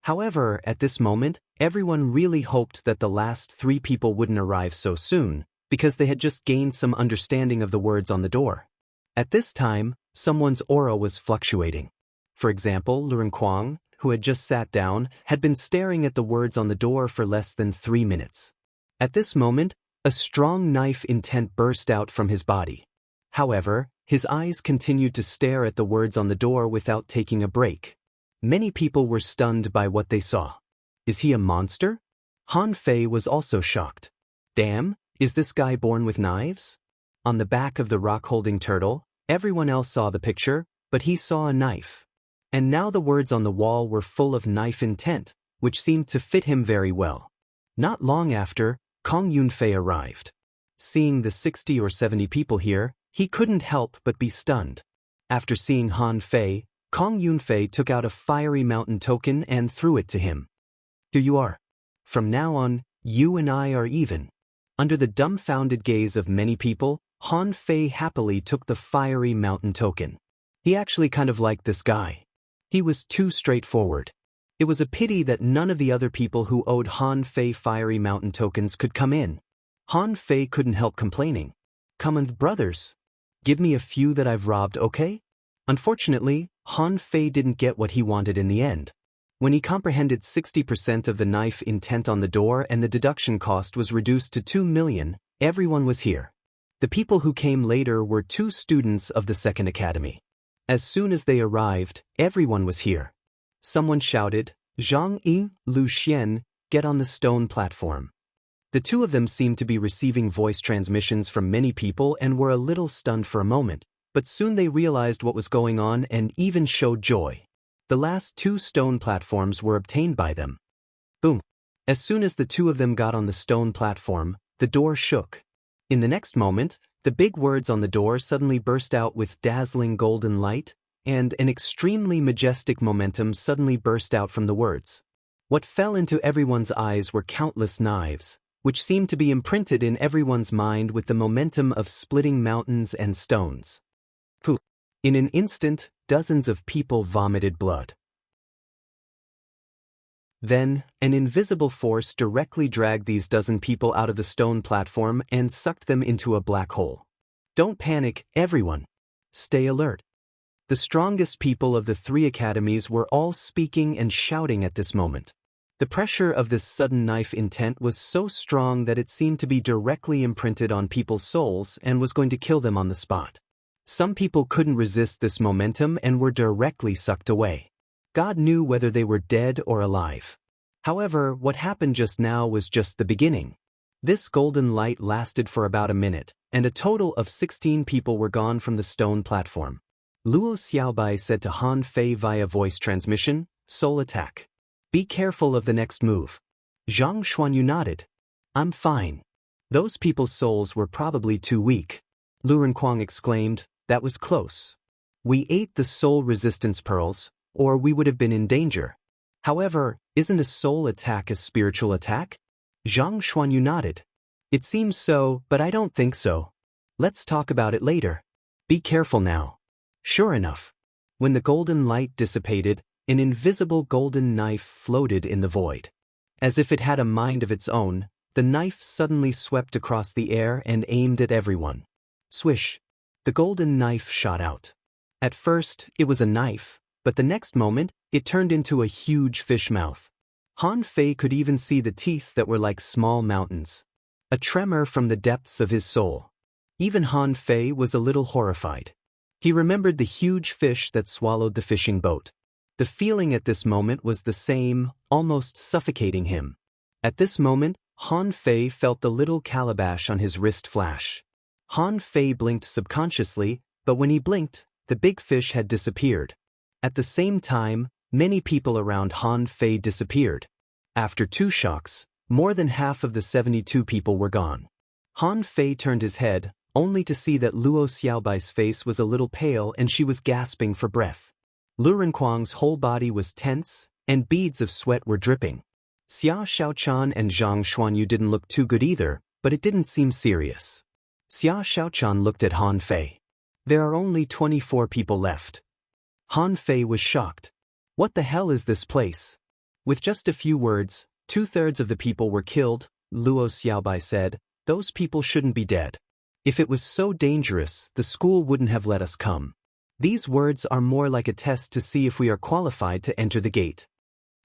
However, at this moment, everyone really hoped that the last 3 people wouldn't arrive so soon, because they had just gained some understanding of the words on the door. At this time, someone's aura was fluctuating. For example, Luren Kwang, who had just sat down, had been staring at the words on the door for less than 3 minutes. At this moment, a strong knife intent burst out from his body. However, his eyes continued to stare at the words on the door without taking a break. Many people were stunned by what they saw. Is he a monster? Han Fei was also shocked. Damn, is this guy born with knives? On the back of the rock-holding turtle, everyone else saw the picture, but he saw a knife. And now the words on the wall were full of knife intent, which seemed to fit him very well. Not long after, Kong Yunfei arrived. Seeing the 60 or 70 people here, he couldn't help but be stunned. After seeing Han Fei, Kong Yunfei took out a fiery mountain token and threw it to him. Here you are. From now on, you and I are even. Under the dumbfounded gaze of many people, Han Fei happily took the fiery mountain token. He actually kind of liked this guy. He was too straightforward. It was a pity that none of the other people who owed Han Fei fiery mountain tokens could come in. Han Fei couldn't help complaining. Come on, brothers. Give me a few that I've robbed, okay? Unfortunately, Han Fei didn't get what he wanted in the end. When he comprehended 60% of the knife intent on the door and the deduction cost was reduced to 2 million, everyone was here. The people who came later were 2 students of the second academy. As soon as they arrived, everyone was here. Someone shouted, Zhang Yi, Lu Xian, get on the stone platform. The 2 of them seemed to be receiving voice transmissions from many people and were a little stunned for a moment, but soon they realized what was going on and even showed joy. The last 2 stone platforms were obtained by them. Boom! As soon as the 2 of them got on the stone platform, the door shook. In the next moment, the big words on the door suddenly burst out with dazzling golden light, and an extremely majestic momentum suddenly burst out from the words. What fell into everyone's eyes were countless knives, which seemed to be imprinted in everyone's mind with the momentum of splitting mountains and stones. Poof! In an instant, dozens of people vomited blood. Then, an invisible force directly dragged these dozen people out of the stone platform and sucked them into a black hole. Don't panic, everyone. Stay alert. The strongest people of the 3 academies were all speaking and shouting at this moment. The pressure of this sudden knife intent was so strong that it seemed to be directly imprinted on people's souls and was going to kill them on the spot. Some people couldn't resist this momentum and were directly sucked away. God knew whether they were dead or alive. However, what happened just now was just the beginning. This golden light lasted for about a minute, and a total of 16 people were gone from the stone platform. Luo Xiaobai said to Han Fei via voice transmission, Soul attack. Be careful of the next move. Zhang Xuanyu nodded. I'm fine. Those people's souls were probably too weak. Lu Renquang exclaimed, that was close. We ate the soul resistance pearls, or we would have been in danger. However, isn't a soul attack a spiritual attack? Zhang Xuanyu nodded. It seems so, but I don't think so. Let's talk about it later. Be careful now. Sure enough. When the golden light dissipated, an invisible golden knife floated in the void. As if it had a mind of its own, the knife suddenly swept across the air and aimed at everyone. Swish! The golden knife shot out. At first, it was a knife, but the next moment, it turned into a huge fish mouth. Han Fei could even see the teeth that were like small mountains. A tremor from the depths of his soul. Even Han Fei was a little horrified. He remembered the huge fish that swallowed the fishing boat. The feeling at this moment was the same, almost suffocating him. At this moment, Han Fei felt the little calabash on his wrist flash. Han Fei blinked subconsciously, but when he blinked, the big fish had disappeared. At the same time, many people around Han Fei disappeared. After 2 shocks, more than half of the 72 people were gone. Han Fei turned his head, only to see that Luo Xiaobai's face was a little pale and she was gasping for breath. Lu Renquang's whole body was tense, and beads of sweat were dripping. Xia Xiaochan and Zhang Xuanyu didn't look too good either, but it didn't seem serious. Xia Xiaochan looked at Han Fei. There are only 24 people left. Han Fei was shocked. What the hell is this place? With just a few words, 2/3 of the people were killed, Luo Xiaobai said. Those people shouldn't be dead. If it was so dangerous, the school wouldn't have let us come. These words are more like a test to see if we are qualified to enter the gate.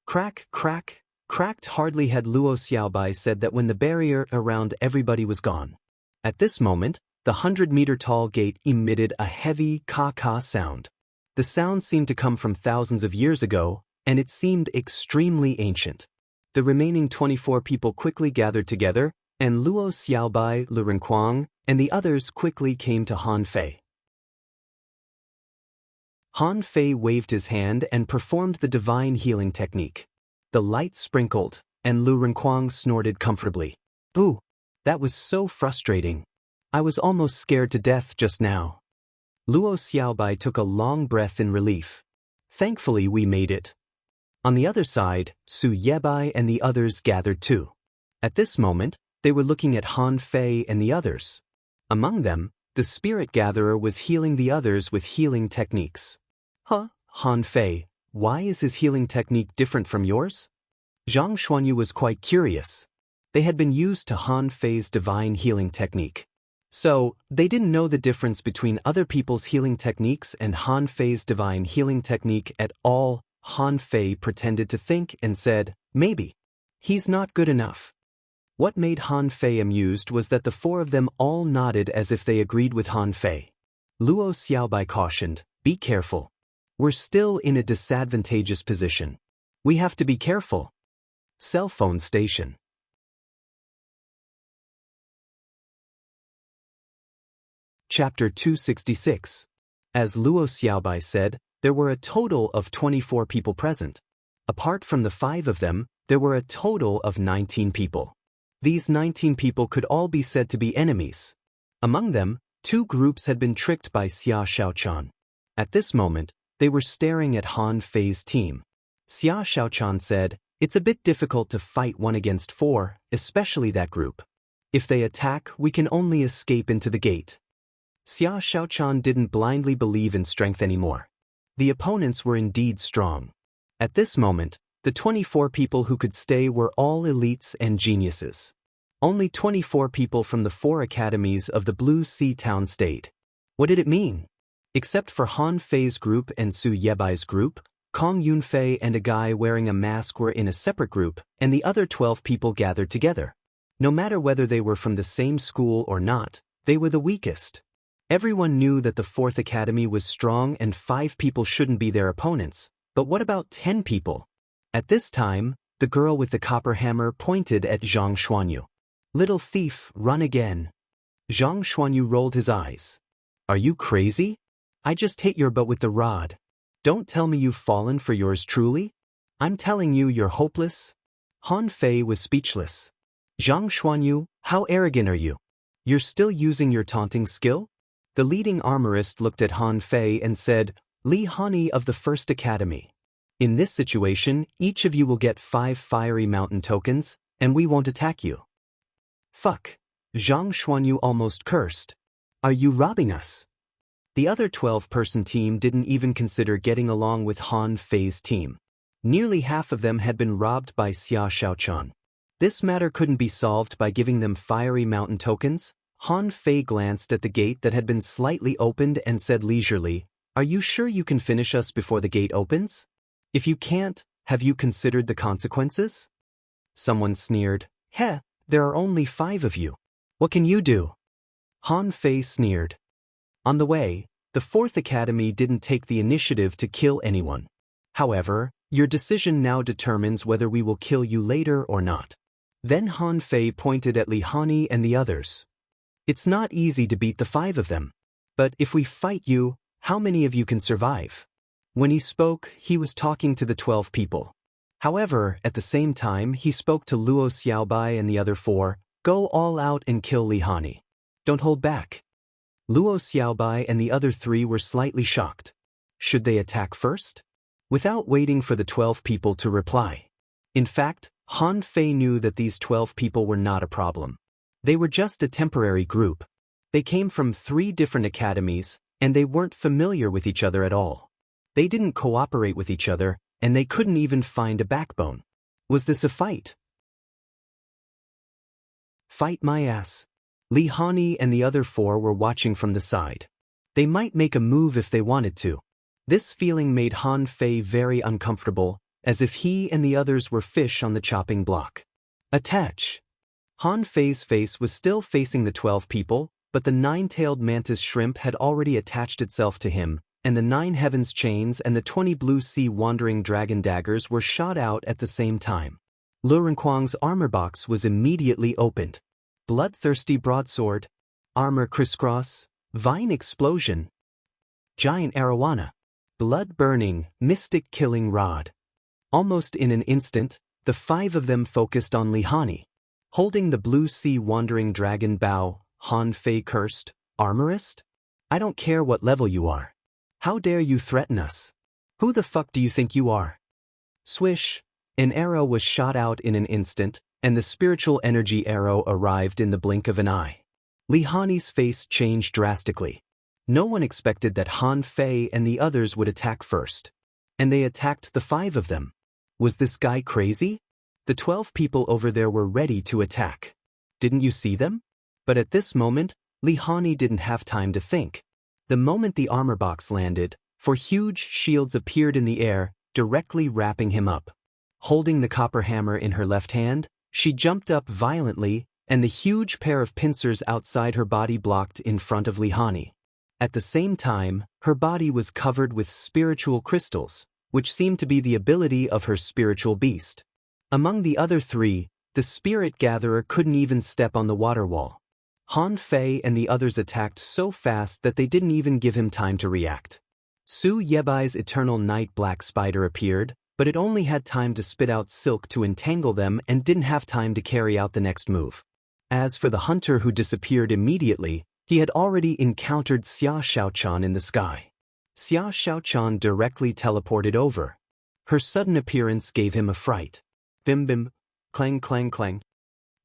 Crack, crack, cracked. Hardly had Luo Xiaobai said that when the barrier around everybody was gone. At this moment, the 100-meter-tall gate emitted a heavy ka-ka sound. The sound seemed to come from thousands of years ago, and it seemed extremely ancient. The remaining 24 people quickly gathered together, and Luo Xiaobai, Lu Renquang, and the others quickly came to Han Fei. Han Fei waved his hand and performed the divine healing technique. The light sprinkled, and Lu Renquang snorted comfortably. Ooh, that was so frustrating. I was almost scared to death just now. Luo Xiaobai took a long breath in relief. Thankfully we made it. On the other side, Su Yebai and the others gathered too. At this moment, they were looking at Han Fei and the others. Among them, the spirit gatherer was healing the others with healing techniques. Huh, Han Fei, why is his healing technique different from yours? Zhang Xuanyu was quite curious. They had been used to Han Fei's divine healing technique. So, they didn't know the difference between other people's healing techniques and Han Fei's divine healing technique at all. Han Fei pretended to think and said, maybe. He's not good enough. What made Han Fei amused was that the four of them all nodded as if they agreed with Han Fei. Luo Xiaobai cautioned, be careful. We're still in a disadvantageous position. We have to be careful. Cell phone station. Chapter 266. As Luo Xiaobai said, there were a total of 24 people present. Apart from the 5 of them, there were a total of 19 people. These 19 people could all be said to be enemies. Among them, 2 groups had been tricked by Xia Xiaochan. At this moment, they were staring at Han Fei's team. Xia Xiaochan said, it's a bit difficult to fight 1 against 4, especially that group. If they attack, we can only escape into the gate. Xia Xiaochan didn't blindly believe in strength anymore. The opponents were indeed strong. At this moment, the 24 people who could stay were all elites and geniuses. Only 24 people from the 4 academies of the Blue Sea Town stayed. What did it mean? Except for Han Fei's group and Su Yebai's group, Kong Yunfei and a guy wearing a mask were in a separate group, and the other 12 people gathered together. No matter whether they were from the same school or not, they were the weakest. Everyone knew that the 4th Academy was strong and 5 people shouldn't be their opponents, but what about 10 people? At this time, the girl with the copper hammer pointed at Zhang Xuanyu. Little thief, run again. Zhang Xuanyu rolled his eyes. Are you crazy? I just hit your butt with the rod. Don't tell me you've fallen for yours truly? I'm telling you you're hopeless. Han Fei was speechless. Zhang Xuanyu, how arrogant are you? You're still using your taunting skill? The leading armorist looked at Han Fei and said, Li Hani of the 1st Academy. In this situation, each of you will get 5 fiery mountain tokens, and we won't attack you. Fuck. Zhang Xuanyu almost cursed. Are you robbing us? The other 12-person team didn't even consider getting along with Han Fei's team. Nearly half of them had been robbed by Xia Xiaochan. This matter couldn't be solved by giving them fiery mountain tokens. Han Fei glanced at the gate that had been slightly opened and said leisurely, Are you sure you can finish us before the gate opens? If you can't, have you considered the consequences? Someone sneered, Heh, there are only 5 of you. What can you do? Han Fei sneered. On the way, the 4th Academy didn't take the initiative to kill anyone. However, your decision now determines whether we will kill you later or not. Then Han Fei pointed at Li Hani and the others. It's not easy to beat the 5 of them. But if we fight you, how many of you can survive? When he spoke, he was talking to the 12 people. However, at the same time, he spoke to Luo Xiaobai and the other 4, go all out and kill Li Hani. Don't hold back. Luo Xiaobai and the other 3 were slightly shocked. Should they attack first? Without waiting for the 12 people to reply. In fact, Han Fei knew that these 12 people were not a problem. They were just a temporary group. They came from 3 different academies, and they weren't familiar with each other at all. They didn't cooperate with each other, and they couldn't even find a backbone. Was this a fight? Fight my ass. Li Hani and the other four were watching from the side. They might make a move if they wanted to. This feeling made Han Fei very uncomfortable, as if he and the others were fish on the chopping block. Attach. Han Fei's face was still facing the 12 people, but the 9-tailed mantis shrimp had already attached itself to him, and the 9 heavens chains and the 20 blue sea wandering dragon daggers were shot out at the same time. Lu Renkuang's armor box was immediately opened. Bloodthirsty broadsword, armor crisscross, vine explosion, giant arowana, blood-burning, mystic-killing rod. Almost in an instant, the 5 of them focused on Li Hani. Holding the blue sea wandering dragon bow, Han Fei cursed, "Armorist? I don't care what level you are. How dare you threaten us? Who the fuck do you think you are?" Swish! An arrow was shot out in an instant, and the spiritual energy arrow arrived in the blink of an eye. Li Hani's face changed drastically. No one expected that Han Fei and the others would attack first. And they attacked the 5 of them. Was this guy crazy? The 12 people over there were ready to attack. Didn't you see them? But at this moment, Li Hani didn't have time to think. The moment the armor box landed, 4 huge shields appeared in the air, directly wrapping him up. Holding the copper hammer in her left hand, she jumped up violently, and the huge pair of pincers outside her body blocked in front of Li Hani. At the same time, her body was covered with spiritual crystals, which seemed to be the ability of her spiritual beast. Among the other 3, the spirit gatherer couldn't even step on the water wall. Han Fei and the others attacked so fast that they didn't even give him time to react. Su Yebai's eternal night black spider appeared, but it only had time to spit out silk to entangle them and didn't have time to carry out the next move. As for the hunter who disappeared immediately, he had already encountered Xia Xiaochan in the sky. Xia Xiaochan directly teleported over. Her sudden appearance gave him a fright. Bim bim, clang clang clang.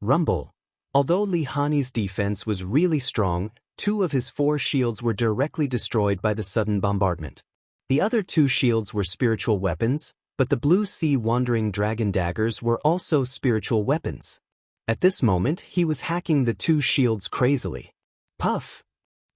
Rumble. Although Li Hani's defense was really strong, 2 of his 4 shields were directly destroyed by the sudden bombardment. The other 2 shields were spiritual weapons, but the blue sea wandering dragon daggers were also spiritual weapons. At this moment, he was hacking the 2 shields crazily. Puff!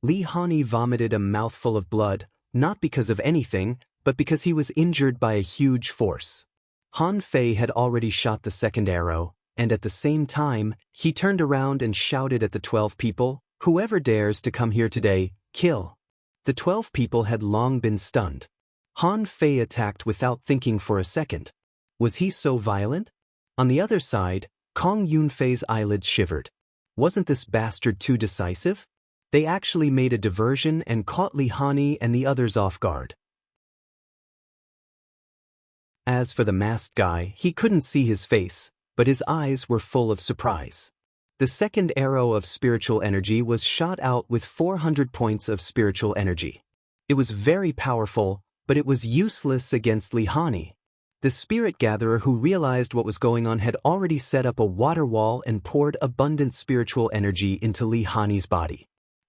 Li Hani vomited a mouthful of blood, not because of anything, but because he was injured by a huge force. Han Fei had already shot the second arrow, and at the same time, he turned around and shouted at the 12 people, "Whoever dares to come here today, kill." The 12 people had long been stunned. Han Fei attacked without thinking for a second. Was he so violent? On the other side, Kong Yunfei's eyelids shivered. Wasn't this bastard too decisive? They actually made a diversion and caught Li Hani and the others off guard. As for the masked guy, he couldn't see his face, but his eyes were full of surprise. The second arrow of spiritual energy was shot out with 400 points of spiritual energy. It was very powerful, but it was useless against Li Hani. The spirit gatherer who realized what was going on had already set up a water wall and poured abundant spiritual energy into Li Hani's body.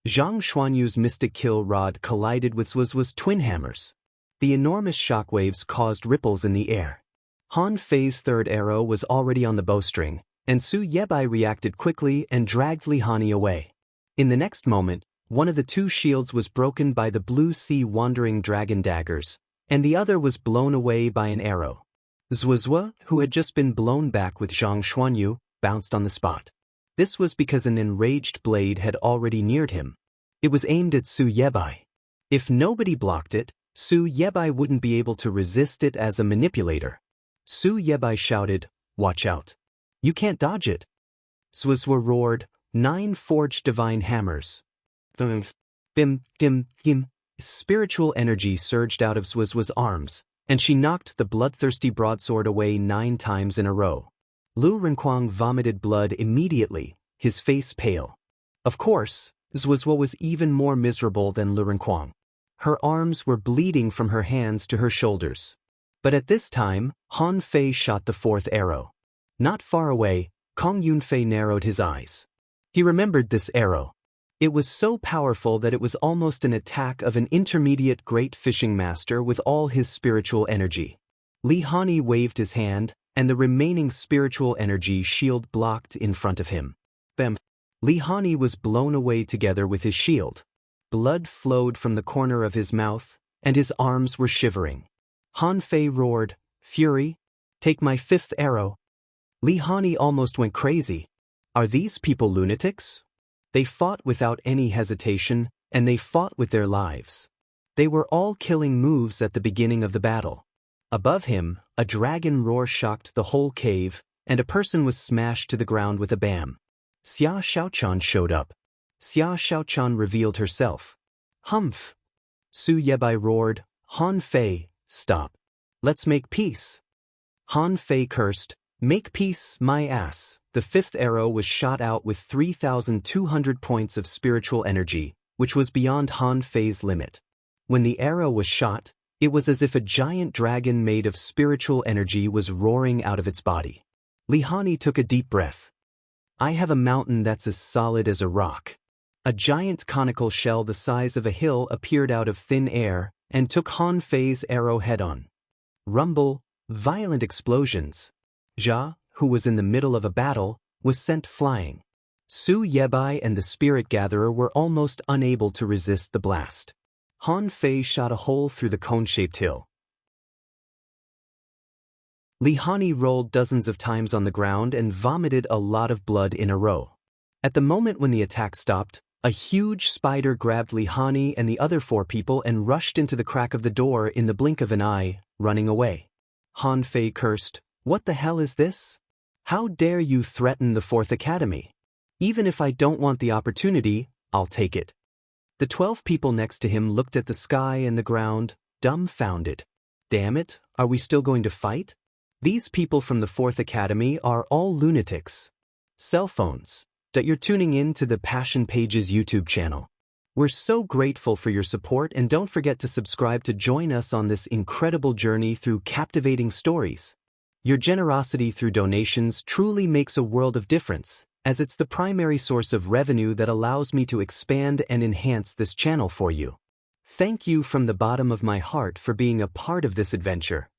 Zhang Xuanyu's mystic kill rod collided with Zuo's twin hammers. The enormous shockwaves caused ripples in the air. Han Fei's third arrow was already on the bowstring, and Su Yebai reacted quickly and dragged Li Hani away. In the next moment, one of the 2 shields was broken by the blue sea wandering dragon daggers, and the other was blown away by an arrow. Zuo, who had just been blown back with Zhang Xuanyu, bounced on the spot. This was because an enraged blade had already neared him. It was aimed at Su Yebai. If nobody blocked it, Su Yebai wouldn't be able to resist it as a manipulator. Su Yebai shouted, "Watch out. You can't dodge it." Zuo roared, 9 forged divine hammers. Bim, bim, bim. Spiritual energy surged out of Zuo's arms, and she knocked the bloodthirsty broadsword away 9 times in a row. Lu Renkuang vomited blood immediately, his face pale. Of course, Zuo was even more miserable than Lu Renkuang. Her arms were bleeding from her hands to her shoulders. But at this time, Han Fei shot the 4th arrow. Not far away, Kong Yunfei narrowed his eyes. He remembered this arrow. It was so powerful that it was almost an attack of an intermediate great fishing master with all his spiritual energy. Li Hani waved his hand, and the remaining spiritual energy shield blocked in front of him. Bam! Lihani was blown away together with his shield. Blood flowed from the corner of his mouth, and his arms were shivering. Han Fei roared, "Fury! Take my 5th arrow!" Lihani almost went crazy. Are these people lunatics? They fought without any hesitation, and they fought with their lives. They were all killing moves at the beginning of the battle. Above him, a dragon roar shocked the whole cave, and a person was smashed to the ground with a bam. Xia Xiaochan showed up. Xia Xiaochan revealed herself. "Humph!" Su Yebai roared, "Han Fei, stop. Let's make peace." Han Fei cursed, "Make peace, my ass." The 5th arrow was shot out with 3,200 points of spiritual energy, which was beyond Han Fei's limit. When the arrow was shot, it was as if a giant dragon made of spiritual energy was roaring out of its body. Lihani took a deep breath. "I have a mountain that's as solid as a rock." A giant conical shell the size of a hill appeared out of thin air and took Han Fei's arrow head-on. Rumble, violent explosions. Jia, who was in the middle of a battle, was sent flying. Su Yebai and the Spirit Gatherer were almost unable to resist the blast. Han Fei shot a hole through the cone-shaped hill. Lihani rolled dozens of times on the ground and vomited a lot of blood in a row. At the moment when the attack stopped, a huge spider grabbed Lihani and the other 4 people and rushed into the crack of the door in the blink of an eye, running away. Han Fei cursed, "What the hell is this? How dare you threaten the 4th Academy? Even if I don't want the opportunity, I'll take it." The 12 people next to him looked at the sky and the ground, dumbfounded. Damn it, are we still going to fight? These people from the 4th Academy are all lunatics. Cell phones. That you're tuning in to the Passion Pages YouTube channel. We're so grateful for your support, and don't forget to subscribe to join us on this incredible journey through captivating stories. Your generosity through donations truly makes a world of difference, as it's the primary source of revenue that allows me to expand and enhance this channel for you. Thank you from the bottom of my heart for being a part of this adventure.